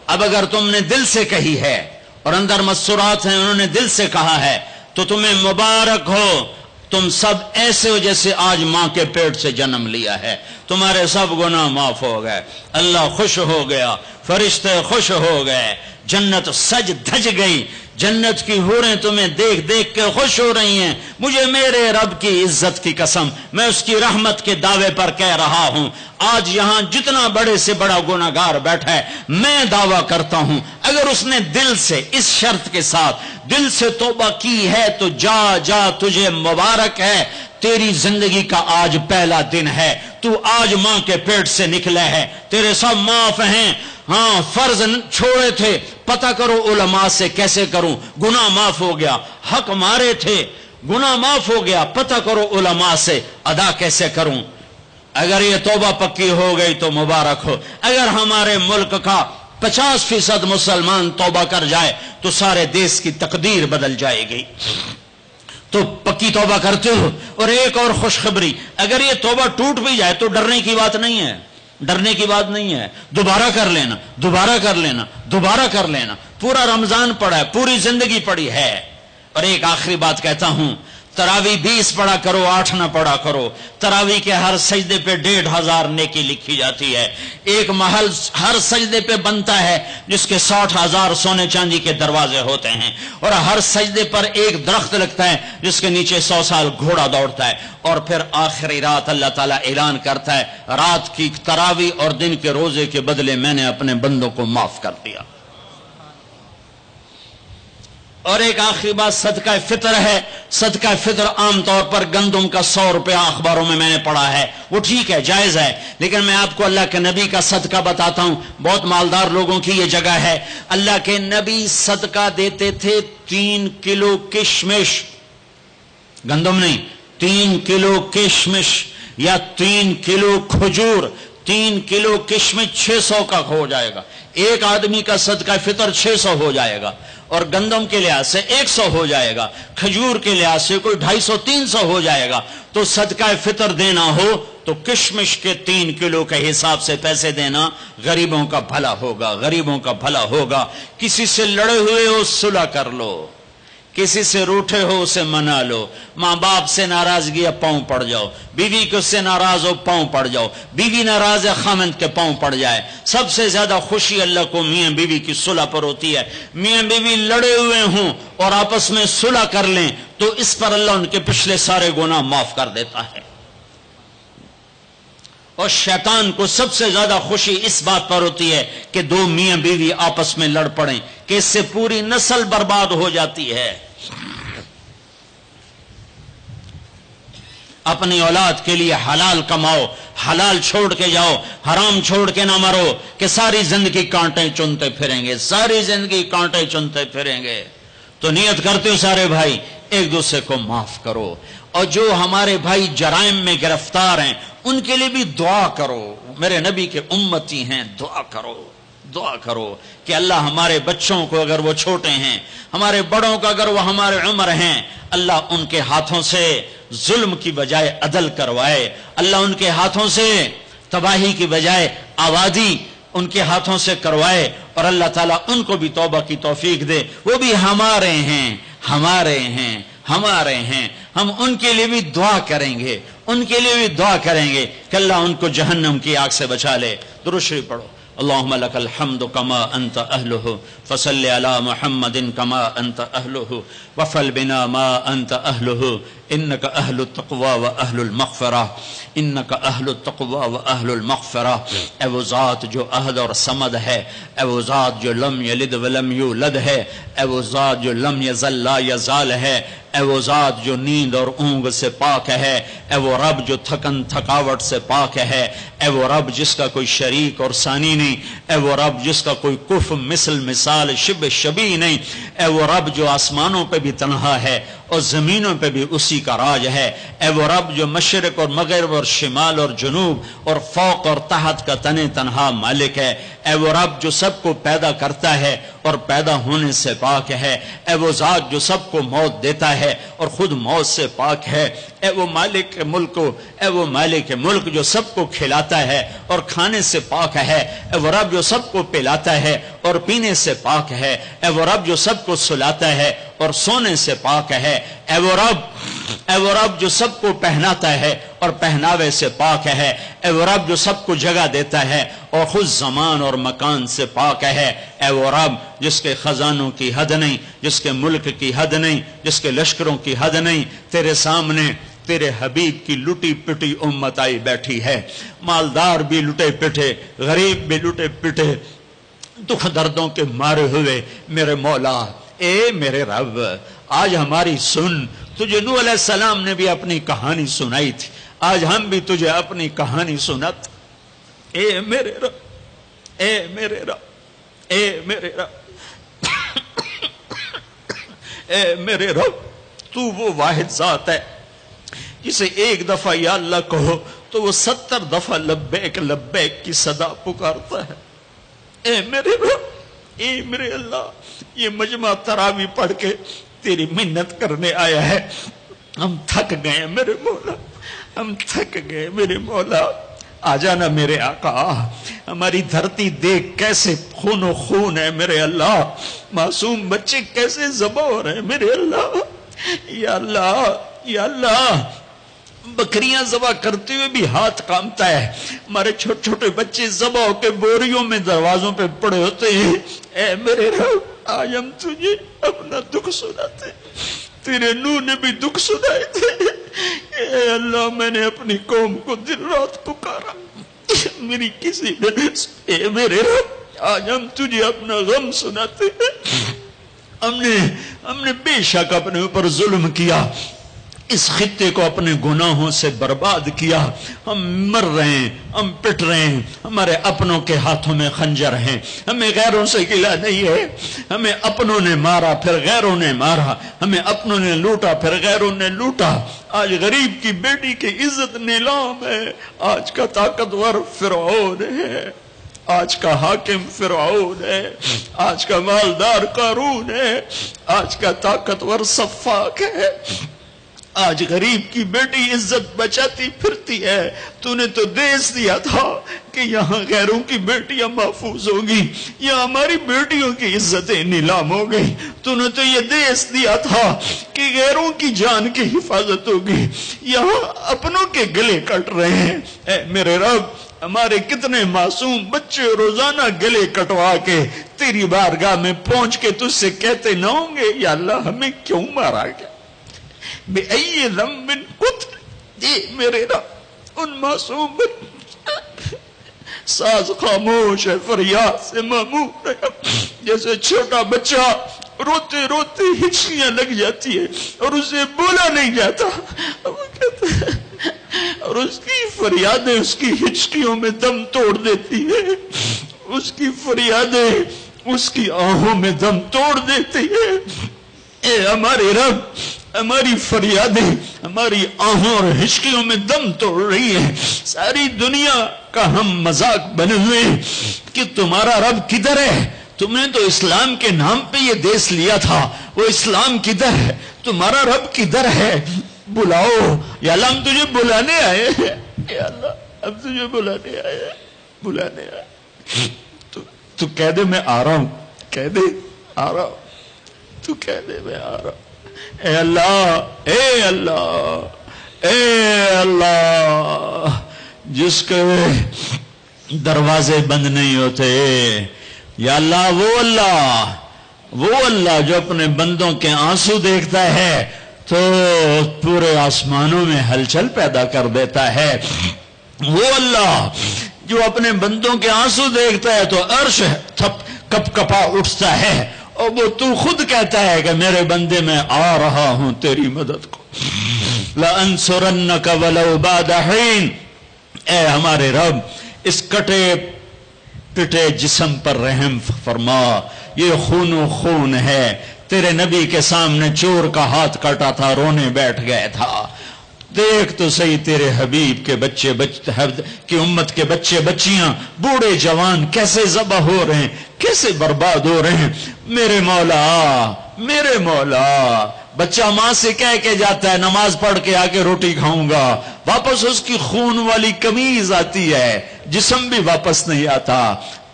اب اگر تم نے دل سے کہی ہے اور اندر مسورات ہیں, انہوں نے دل سے کہا ہے, تو تمہیں مبارک ہو. تم سب ایسے ہو جیسے آج ماں کے پیٹ سے جنم لیا ہے, تمہارے سب گناہ معاف ہو گئے, اللہ خوش ہو گیا, فرشتے خوش ہو گئے, جنت سج دھج گئی, جنت کی حوریں تمہیں دیکھ دیکھ کے خوش ہو رہی ہیں. مجھے میرے رب کی عزت کی قسم, میں اس کی رحمت کے دعوے پر کہہ رہا ہوں, آج یہاں جتنا بڑے سے بڑا گناہگار بیٹھا ہے, میں دعویٰ کرتا ہوں اگر اس نے دل سے, اس شرط کے ساتھ دل سے توبہ کی ہے تو جا تجھے مبارک ہے, تیری زندگی کا آج پہلا دن ہے, تو آج ماں کے پیٹ سے نکلے ہے, تیرے سب معاف ہیں. ہاں فرض چھوڑے تھے, پتہ کرو علماء سے کیسے کروں, گناہ معاف ہو گیا. حق مارے تھے, گناہ معاف ہو گیا, پتہ کرو علماء سے ادا کیسے کروں. اگر یہ توبہ پکی ہو گئی تو مبارک ہو. اگر ہمارے ملک کا 50% مسلمان توبہ کر جائے تو سارے دیش کی تقدیر بدل جائے گی. تو پکی توبہ کرتے ہو. اور ایک اور خوشخبری, اگر یہ توبہ ٹوٹ بھی جائے تو ڈرنے کی بات نہیں ہے, ڈرنے کی بات نہیں ہے, دوبارہ کر لینا, دوبارہ کر لینا, دوبارہ کر لینا. پورا رمضان پڑا ہے, پوری زندگی پڑی ہے. اور ایک آخری بات کہتا ہوں, تراوی 20 پڑھا کرو, 8 نہ پڑھا کرو. تراوی کے ہر سجدے پہ 1500 نیکی لکھی جاتی ہے. ایک محل ہر سجدے پہ بنتا ہے جس کے 60,000 سونے چاندی کے دروازے ہوتے ہیں, اور ہر سجدے پر ایک درخت لگتا ہے جس کے نیچے 100 سال گھوڑا دوڑتا ہے. اور پھر آخری رات اللہ تعالیٰ اعلان کرتا ہے, رات کی تراوی اور دن کے روزے کے بدلے میں نے اپنے بندوں کو معاف کر دیا. اور ایک آخری بات صدقہ فطر ہے. صدقہ فطر عام طور پر گندم کا 100 روپیہ اخباروں میں نے پڑھا ہے, وہ ٹھیک ہے, جائز ہے. لیکن میں آپ کو اللہ کے نبی کا صدقہ بتاتا ہوں, بہت مالدار لوگوں کی یہ جگہ ہے. اللہ کے نبی صدقہ دیتے تھے 3 کلو کشمش, گندم نہیں, 3 کلو کشمش یا 3 کلو کھجور, 3 کلو کشمش 600 کا ہو جائے گا، ایک آدمی کا صدقہ فطر 600 ہو جائے گا، اور گندم کے لحاظ سے 100 ہو جائے گا، کھجور کے لحاظ سے کوئی 250-300 ہو جائے گا۔ تو صدقہ فطر دینا ہو تو کشمش کے 3 کلو کے حساب سے پیسے دینا، غریبوں کا بھلا ہوگا، غریبوں کا بھلا ہوگا۔ کسی سے لڑے ہوئے ہو صلح کر لو، کسی سے روٹھے ہو اسے منا لو، ماں باپ سے ناراضگی ہے پاؤں پڑ جاؤ، بیوی کو سے ناراض ہو پاؤں پڑ جاؤ، بیوی ناراض ہے خامند کے پاؤں پڑ جائے۔ سب سے زیادہ خوشی اللہ کو میاں بیوی کی صلح پر ہوتی ہے۔ میاں بیوی لڑے ہوئے ہوں اور آپس میں صلح کر لیں تو اس پر اللہ ان کے پچھلے سارے گناہ معاف کر دیتا ہے۔ اور شیطان کو سب سے زیادہ خوشی اس بات پر ہوتی ہے کہ 2 میاں بیوی آپس میں لڑ پڑیں، کہ اس سے پوری نسل برباد ہو جاتی ہے۔ اپنی اولاد کے لیے حلال کماؤ، حلال چھوڑ کے جاؤ، حرام چھوڑ کے نہ مرو کہ ساری زندگی کانٹے چنتے پھریں گے، ساری زندگی کانٹے چنتے پھریں گے۔ تو نیت کرتے ہو سارے بھائی ایک دوسرے کو معاف کرو، اور جو ہمارے بھائی جرائم میں گرفتار ہیں ان کے لیے بھی دعا کرو، میرے نبی کے امتی ہیں، دعا کرو، دعا کرو کہ اللہ ہمارے بچوں کو اگر وہ چھوٹے ہیں، ہمارے بڑوں کا اگر وہ ہمارے عمر ہیں، اللہ ان کے ہاتھوں سے ظلم کی بجائے عدل کروائے، اللہ ان کے ہاتھوں سے تباہی کی بجائے آبادی ان کے ہاتھوں سے کروائے، اور اللہ تعالیٰ ان کو بھی توبہ کی توفیق دے۔ وہ بھی ہمارے ہیں، ہمارے ہیں، ہمارے ہیں، ہم ان کے لیے بھی دعا کریں گے، ان کے لیے بھی دعا کریں گے کہ اللہ ان کو جہنم کی آگ سے بچا لے۔ درود شریف پڑھو۔ اللہم لک الحمد کما انت اہلہ فصل علی محمد کما انت اہلہ وفل بنا ما انت اہلہ انک اہل التقوی و اہل المغفرہ، انک اہل التقوی و اہل المغفرہ۔ اے وہ ذات جو احد اور صمد ہے، اے وہ ذات جو لم یلد ولم یولد ہے، اے وہ ذات جو لم یزل لا یزال ہے، اے وہ ذات جو نیند اور اونگ سے پاک ہے، اے وہ رب جو تھکن تھکاوٹ سے پاک ہے، اے وہ رب جس کا کوئی شریک اور ثانی نہیں، اے وہ رب جس کا کوئی کف مثل مثال شبہ شبیہ نہیں، اے وہ رب جو آسمانوں پہ بھی تنہا ہے اور زمینوں پہ بھی اسی کا راج ہے، اے وہ رب جو مشرق اور مغرب اور شمال اور جنوب اور فوق اور تحت کا تن تنہا مالک ہے، اے وہ رب جو سب کو پیدا کرتا ہے اور پیدا ہونے سے پاک ہے، اے وہ ذات جو سب کو موت دیتا ہے اور خود موت سے پاک ہے، اے وہ مالک ملک، اے وہ مالک ملک جو سب کو کھلاتا ہے اور کھانے سے پاک ہے، اے وہ رب جو سب کو پلاتا ہے اور پینے سے پاک ہے، اے وہ رب جو سب کو سلاتا ہے اور سونے سے پاک ہے، اے وہ رب جو سب کو پہناتا ہے اور پہناوے سے پاک ہے، اے وہ رب جو سب کو جگہ دیتا ہے اور خود زمان اور مکان سے پاک ہے، اے وہ رب جس کے خزانوں کی حد نہیں، جس کے ملک کی حد نہیں، جس کے لشکروں کی حد نہیں، تیرے سامنے تیرے حبیب کی لٹی پٹی امت آئی بیٹھی ہے، مالدار بھی لٹے پٹے، غریب بھی لٹے پٹے، دکھ دردوں کے مارے ہوئے میرے مولا، اے میرے رب آج ہماری سن۔ تجھے نوح علیہ السلام نے بھی اپنی کہانی سنائی تھی، آج ہم بھی تجھے اپنی کہانی سنات۔ اے میرے رب، اے میرے رب، اے میرے رب، اے میرے رب، تو وہ واحد ذات ہے جسے ایک دفعہ یا اللہ کہو تو وہ 70 دفعہ لبیک لبیک کی صدا پکارتا ہے۔ اے میرے رب، اے میرے اللہ، یہ مجمع تراوی پڑھ کے تیری منت کرنے آیا ہے، ہم تھک گئے میرے مولا، ہم تھک گئے میرے مولا، آ جانا میرے آقا۔ ہماری دھرتی دیکھ کیسے خون و خون ہے میرے اللہ، معصوم بچے کیسے ذبح ہو رہے ہیں میرے اللہ، یا اللہ، یا اللہ، بکریاں ذبح کرتے ہوئے بھی ہاتھ کامتا ہے، ہمارے چھوٹے چھوٹے بچے ذبح ہو کے بوریوں میں دروازوں پہ پڑے ہوتے ہیں۔ اے میرے رب، آج ہم تجھے اپنا دکھ سناتے، تیرے نوح نے بھی دکھ سنائے تھے۔ اے اللہ، میں نے اپنی قوم کو دن رات پکارا، میری کسی نے، اے میرے رب آج ہم تجھے اپنا غم سناتے ہیں۔ ہم نے بے شک اپنے اوپر ظلم کیا، اس خطے کو اپنے گناہوں سے برباد کیا. ہم مر رہے ہیں, ہم پٹ رہے ہیں, ہمارے اپنوں کے ہاتھوں میں خنجر ہیں, ہمیں غیروں سے گلہ نہیں ہے. ہمیں اپنوں نے مارا پھر غیروں نے مارا, ہمیں اپنوں نے لوٹا پھر غیروں نے لوٹا. آج غریب کی بیٹی کی عزت نیلام ہے. آج کا طاقتور فرعون ہے, آج کا حاکم فرعون ہے, آج کا مالدار قارون ہے, آج کا طاقتور صفاق ہے. آج غریب کی بیٹی عزت بچاتی پھرتی ہے. تو نے تو دیس دیا تھا کہ یہاں غیروں کی بیٹیاں محفوظ ہوگی, یہاں ہماری بیٹیوں کی عزتیں نیلام ہو گئی. تو نے تو یہ دیس دیا تھا کہ غیروں کی جان کی حفاظت ہوگی, یہاں اپنوں کے گلے کٹ رہے ہیں. اے میرے رب, ہمارے کتنے معصوم بچے روزانہ گلے کٹوا کے تیری بارگاہ میں پہنچ کے تجھ سے کہتے نہ ہوں گے یا اللہ ہمیں کیوں مارا گیا, بے ای ذنب قتل. میرے رب ان معصوم ساز خاموش ہے, فریاد سے معمور ہے. جیسے چھوٹا بچہ روتے روتے ہچکیاں لگ جاتی ہے اور اسے بولا نہیں جاتا, وہ کہتا ہے, اور اس کی فریادیں اس کی ہچکیوں میں دم توڑ دیتی ہے. اس کی فریادیں اس کی آہوں میں دم توڑ دیتی ہے. اے ہمارے رب, ہماری فریادیں ہماری آہوں اور ہچکیوں میں دم توڑ رہی ہیں. ساری دنیا کا ہم مذاق بنے ہوئے کہ تمہارا رب کدھر ہے. تم نے تو اسلام کے نام پہ یہ دیس لیا تھا, وہ اسلام کدھر ہے, تمہارا رب کدھر ہے. بلاؤ یا اللہ, ہم تجھے بلانے آئے ہیں. یا اللہ ہم تجھے بلانے آئے ہیں, بلانے آئے. تو کہہ دے میں آ رہا ہوں, کہہ دے آ رہا ہوں, تو کہہ دے میں آ رہا ہوں. اے اللہ, اے اللہ, اے اللہ, جس کے دروازے بند نہیں ہوتے. یا اللہ, وہ اللہ جو اپنے بندوں کے آنسو دیکھتا ہے تو پورے آسمانوں میں ہلچل پیدا کر دیتا ہے. وہ اللہ جو اپنے بندوں کے آنسو دیکھتا ہے تو عرش کپ کپا اٹھتا ہے, اور وہ تو خود کہتا ہے کہ میرے بندے میں آ رہا ہوں تیری مدد کو. لَأَنْصُرَنَّكَ وَلَوْ بَعْدَ حِينٍ. اے ہمارے رب, اس کٹے پٹے جسم پر رحم فرما. یہ خون و خون ہے. تیرے نبی کے سامنے چور کا ہاتھ کٹا تھا, رونے بیٹھ گئے تھا. دیکھ تو صحیح تیرے حبیب کے بچے کی امت کے بچے بچیاں بوڑھے جوان کیسے ذبح ہو رہے ہیں, کیسے برباد ہو رہے ہیں. میرے مولا, میرے مولا, بچہ ماں سے کہہ کے جاتا ہے نماز پڑھ کے آ کے روٹی کھاؤں گا, واپس اس کی خون والی قمیض آتی ہے, جسم بھی واپس نہیں آتا,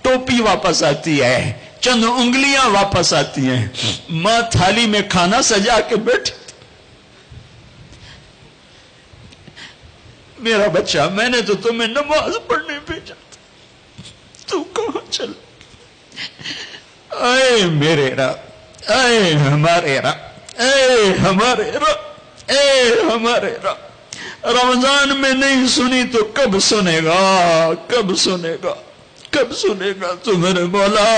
ٹوپی واپس آتی ہے, چند انگلیاں واپس آتی ہیں. ماں تھالی میں کھانا سجا کے بیٹھی, میرا بچہ میں نے تو تمہیں نماز پڑھنے بھیجا تھا, تو کہاں چل. اے میرے رب, اے ہمارے رب, اے ہمارے رب, اے ہمارے رب, رمضان میں نہیں سنی تو کب سنے گا, کب سنے گا, کب سنے گا. تو میرے مولا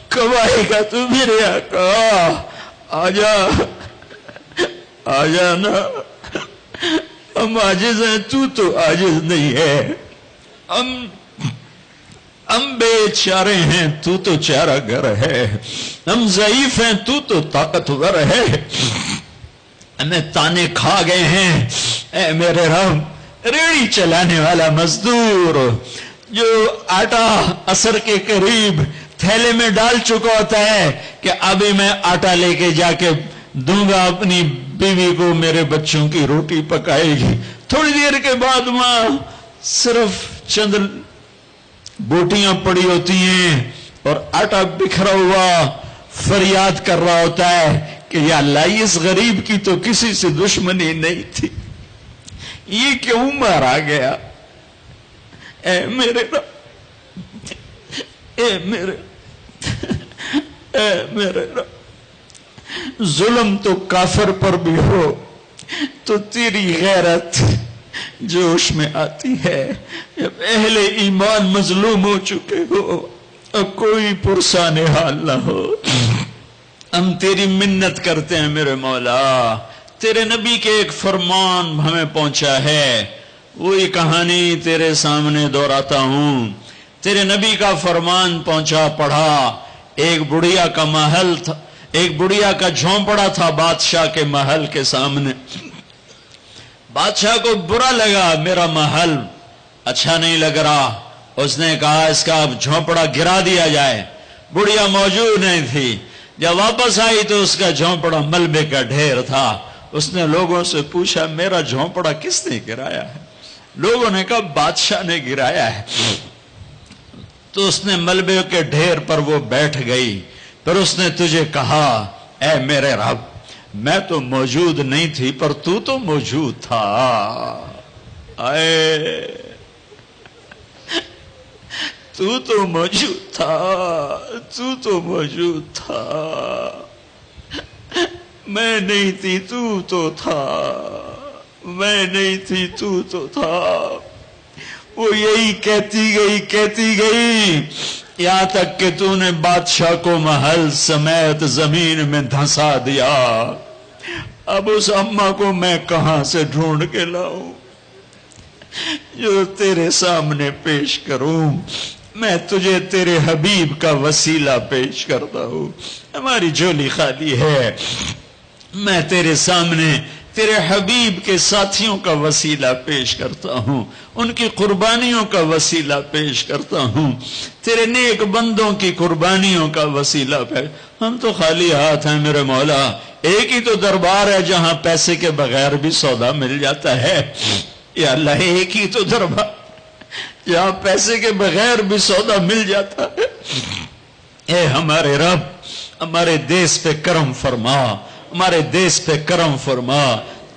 کب آئے گا, تو میرے آقا آجا, آجا نا. ہم عاجز ہیں, تو عاجز نہیں ہے. ہم بے چارے ہیں, تو چارہ گر ہے. ہم ضعیف ہیں, تو طاقتور ہے. ہمیں تانے کھا گئے ہیں. اے میرے رب, ریڑھی چلانے والا مزدور جو آٹا عصر کے قریب تھیلے میں ڈال چکا ہوتا ہے کہ ابھی میں آٹا لے کے جا کے دوں گا اپنی بیوی کو, میرے بچوں کی روٹی پکائے گی. تھوڑی دیر کے بعد ماں صرف چند بوٹیاں پڑی ہوتی ہیں اور آٹا بکھرا ہوا فریاد کر رہا ہوتا ہے کہ یا اللہ اس غریب کی تو کسی سے دشمنی نہیں تھی, یہ کیوں مارا گیا. اے میرے رب, اے میرے, اے میرے رب, ظلم تو کافر پر بھی ہو تو تیری غیرت جوش میں آتی ہے. جب اہل ایمان مظلوم ہو چکے ہو اور کوئی پرسان حال نہ ہو, ہم تیری منت کرتے ہیں میرے مولا, تیرے نبی کے ایک فرمان ہمیں پہنچا ہے، وہی کہانی تیرے سامنے دہراتا ہوں۔ تیرے نبی کا فرمان پہنچا، پڑھا۔ ایک بڑھیا کا محل تھا، ایک بڑھیا کا جھونپڑا تھا بادشاہ کے محل کے سامنے۔ بادشاہ کو برا لگا، میرا محل اچھا نہیں لگ رہا، اس نے کہا اس کا جھونپڑا گرا دیا جائے۔ بڑھیا موجود نہیں تھی، جب واپس آئی تو اس کا جھونپڑا ملبے کا ڈھیر تھا۔ اس نے لوگوں سے پوچھا میرا جھونپڑا کس نے گرایا ہے؟ لوگوں نے کہا بادشاہ نے گرایا ہے۔ تو اس نے ملبے کے ڈھیر پر وہ بیٹھ گئی، پھر اس نے تجھے کہا اے میرے رب میں تو موجود نہیں تھی پر تو موجود تھا۔ تو موجود تھا، تو موجود تھا، میں نہیں تھی تو تھا، میں نہیں تھی تو تھا۔ وہ یہی کہتی گئی یہاں تک کہ تو نے بادشاہ کو محل سمیت زمین میں دھنسا دیا۔ اب اس اماں کو میں کہاں سے ڈھونڈ کے لاؤں جو تیرے سامنے پیش کروں؟ میں تجھے تیرے حبیب کا وسیلہ پیش کرتا ہوں۔ ہماری جھولی خالی ہے، میں تیرے سامنے تیرے حبیب کے ساتھیوں کا وسیلہ پیش کرتا ہوں، ان کی قربانیوں کا وسیلہ پیش کرتا ہوں، تیرے نیک بندوں کی قربانیوں کا وسیلہ پیش۔ ہم تو خالی ہاتھ ہیں میرے مولا، ایک ہی تو دربار ہے جہاں پیسے کے بغیر بھی سودا مل جاتا ہے۔ یا اللہ ایک ہی تو دربار جہاں پیسے کے بغیر بھی سودا مل جاتا ہے۔ اے ہمارے رب ہمارے دیس پہ کرم فرما، ہمارے دیس پہ کرم فرما۔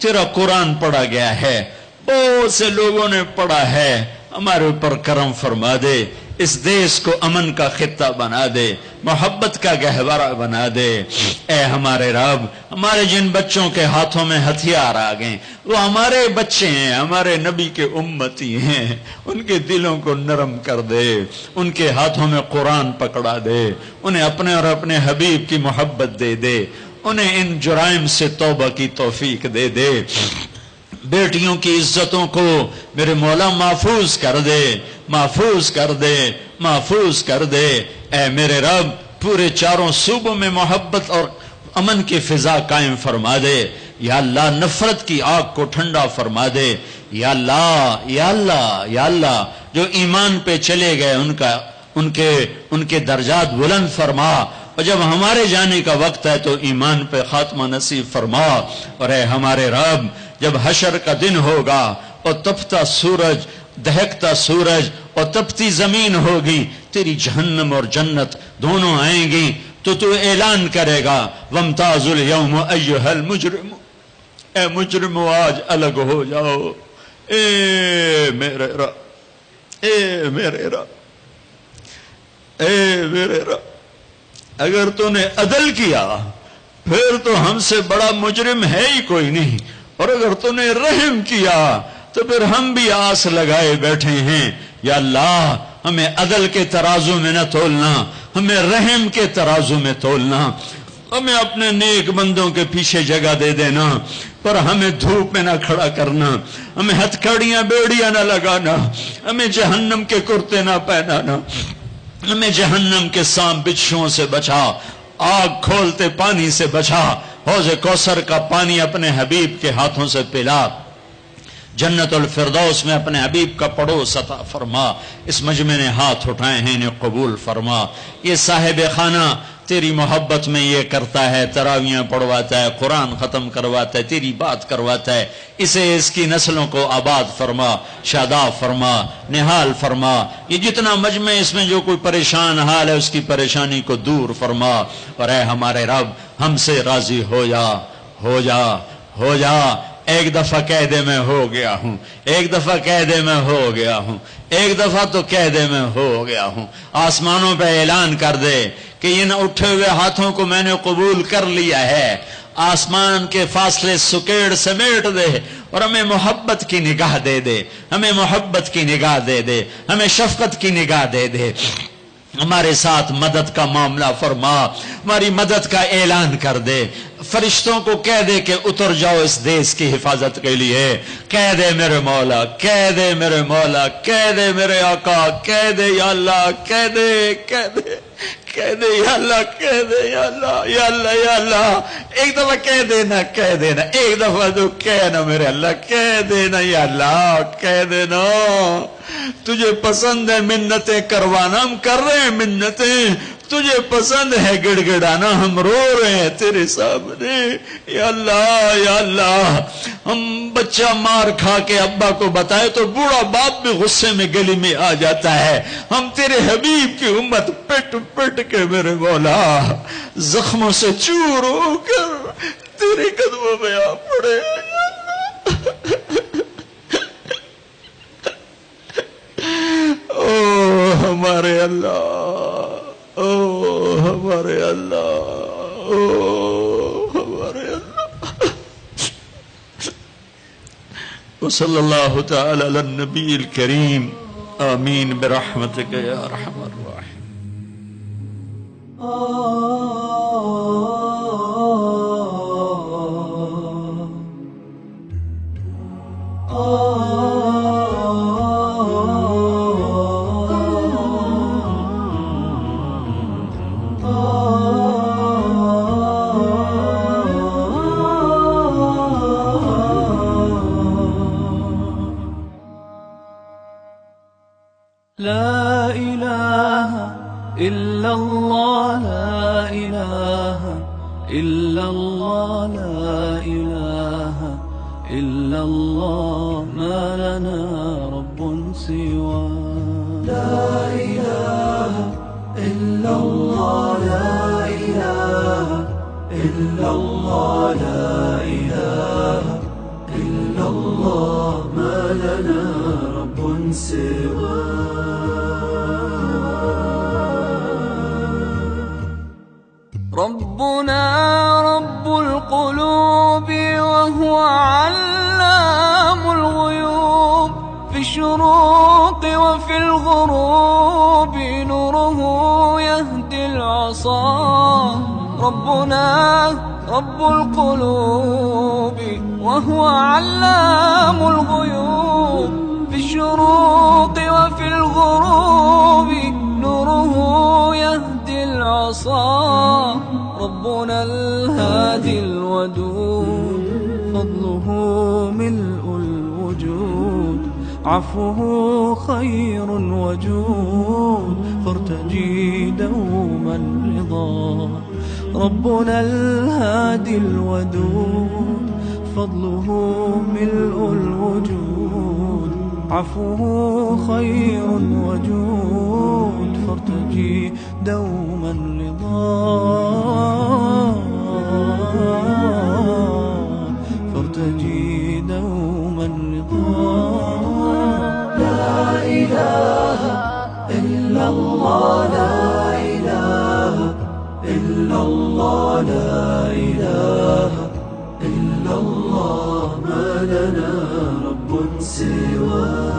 تیرا قرآن پڑھا گیا ہے، بہت سے لوگوں نے پڑھا ہے، ہمارے اوپر کرم فرما دے، اس دیس کو امن کا خطہ بنا دے، محبت کا گہوارہ بنا دے۔ اے ہمارے رب ہمارے جن بچوں کے ہاتھوں میں ہتھیار آ گئے وہ ہمارے بچے ہیں، ہمارے نبی کے امتی ہیں، ان کے دلوں کو نرم کر دے، ان کے ہاتھوں میں قرآن پکڑا دے، انہیں اپنے اور اپنے حبیب کی محبت دے دے، انہیں ان جرائم سے توبہ کی توفیق دے دے۔ بیٹیوں کی عزتوں کو میرے مولا محفوظ کر دے، محفوظ کر دے، محفوظ کر دے۔ اے میرے رب پورے چاروں صوبوں میں محبت اور امن کی فضا قائم فرما دے۔ یا اللہ نفرت کی آگ کو ٹھنڈا فرما دے۔ یا اللہ یا اللہ یا اللہ جو ایمان پہ چلے گئے ان کے درجات بلند فرما، اور جب ہمارے جانے کا وقت ہے تو ایمان پہ خاتمہ نصیب فرما۔ اور اے ہمارے رب جب حشر کا دن ہوگا اور تپتا سورج، دہکتا سورج اور تپتی زمین ہوگی، تیری جہنم اور جنت دونوں آئیں گی تو اعلان کرے گا وامتاز اليوم ایھا المجرم، اے مجرم آج الگ ہو جاؤ۔ اے میرے رب، اے میرے رب، اے میرے رب، اگر تو نے عدل کیا پھر تو ہم سے بڑا مجرم ہے ہی کوئی نہیں، اور اگر تو نے رحم کیا تو پھر ہم بھی آس لگائے بیٹھے ہیں۔ یا اللہ ہمیں عدل کے ترازو میں نہ تولنا، ہمیں رحم کے ترازو میں تولنا، ہمیں اپنے نیک بندوں کے پیچھے جگہ دے دینا، پر ہمیں دھوپ میں نہ کھڑا کرنا، ہمیں ہتھکڑیاں بیڑیاں نہ لگانا، ہمیں جہنم کے کرتے نہ پہنانا، ہمیں جہنم کے سانپ بچھوؤں سے بچا، آگ کھولتے پانی سے بچا، حوض کوثر کا پانی اپنے حبیب کے ہاتھوں سے پلا، جنت الفردوس میں اپنے حبیب کا پڑوس عطا فرما۔ اس مجمع نے ہاتھ اٹھائے ہیں انہیں قبول فرما۔ یہ صاحب خانہ تیری محبت میں یہ کرتا ہے، تراویاں پڑھواتا ہے، قرآن ختم کرواتا ہے، تیری بات کرواتا ہے، اسے اس کی نسلوں کو آباد فرما، شاداب فرما، نہال فرما۔ یہ جتنا مجمع اس میں جو کوئی پریشان حال ہے اس کی پریشانی کو دور فرما۔ اور اے ہمارے رب ہم سے راضی ہو جا، ہو جا، ہو جا۔ ایک دفعہ کہہ دے میں ہو گیا ہوں، ایک دفعہ کہہ دے میں ہو گیا ہوں، ایک دفعہ تو کہہ دے میں ہو گیا ہوں۔ آسمانوں پہ اعلان کر دے کہ ان اٹھے ہوئے ہاتھوں کو میں نے قبول کر لیا ہے۔ آسمان کے فاصلے سکیڑ سمیٹ دے اور ہمیں محبت کی نگاہ دے دے، ہمیں محبت کی نگاہ دے دے، ہمیں شفقت کی نگاہ دے دے۔ ہمارے ساتھ مدد کا معاملہ فرما، ہماری مدد کا اعلان کر دے، فرشتوں کو کہہ دے کہ اتر جاؤ اس دیش کی حفاظت کے لیے، کہہ دے میرے مولا، کہہ دے میرے مولا، کہہ دے میرے آقا، کہہ دے یا اللہ، کہہ دے، کہہ دے، کہہ دے یا اللہ، کہہ دے یا اللہ، یا اللہ، یا اللہ۔ ایک دفعہ کہہ دینا، کہہ دینا، ایک دفعہ تو کہنا میرے اللہ، کہہ دینا یا اللہ، کہہ دینا۔ تجھے پسند ہے منتیں کروانا، ہم کر رہے ہیں منتیں، تجھے پسند ہے گڑ گڑانا، ہم رو رہے ہیں تیرے سامنے یا اللہ، یا اللہ۔ ہم بچہ مار کھا کے ابا کو بتائے تو بوڑھا باپ بھی غصے میں گلی میں آ جاتا ہے، ہم تیرے حبیب کی امت پٹ پٹ کے میرے مولا زخموں سے چور ہو کر تیرے قدموں میں آ پڑے۔ او ہمارے اللہ، او ہمارے اللہ، او ہمارے اللہ۔ وصلی اللہ تعالی علی النبی الکریم، آمین برحمتک یا ارحم الراحمین۔ لا إله إلا الله، لا إله إلا الله، لا إله إلا الله، ما لنا رب سواه. لا إله إلا الله، لا إله إلا الله، لا إله إلا الله، ما لنا رب سواه. ربنا رب القلوب وهو علام الغيوب، في الشروق وفي الغروب نوره يهدي العصا. ربنا رب القلوب وهو علام الغيوب، في الشروق وفي الغروب نوره يهدي العصا. ربنا الهادي الودود، فضله ملء الوجود، عفوه خير وجود، فارتجي دوما رضا. ربنا الهادي الودود، فضله ملء الوجود، عفوه خير وجود، فارتجي دوما رضا، فارتجي دوما رضا. لا إله إلا الله، لا إله إلا الله، لا إله إلا الله، ما لنا رب سواه.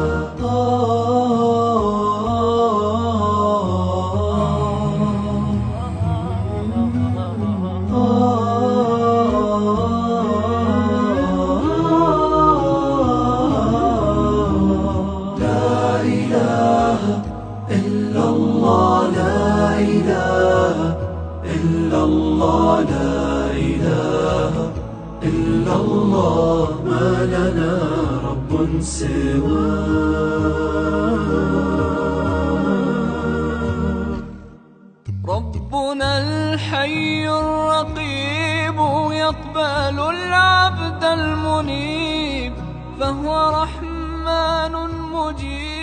ما لنا رب سواه. ربنا الحي الرقيب يقبل العبد المنيب، فهو رحمن مجيب.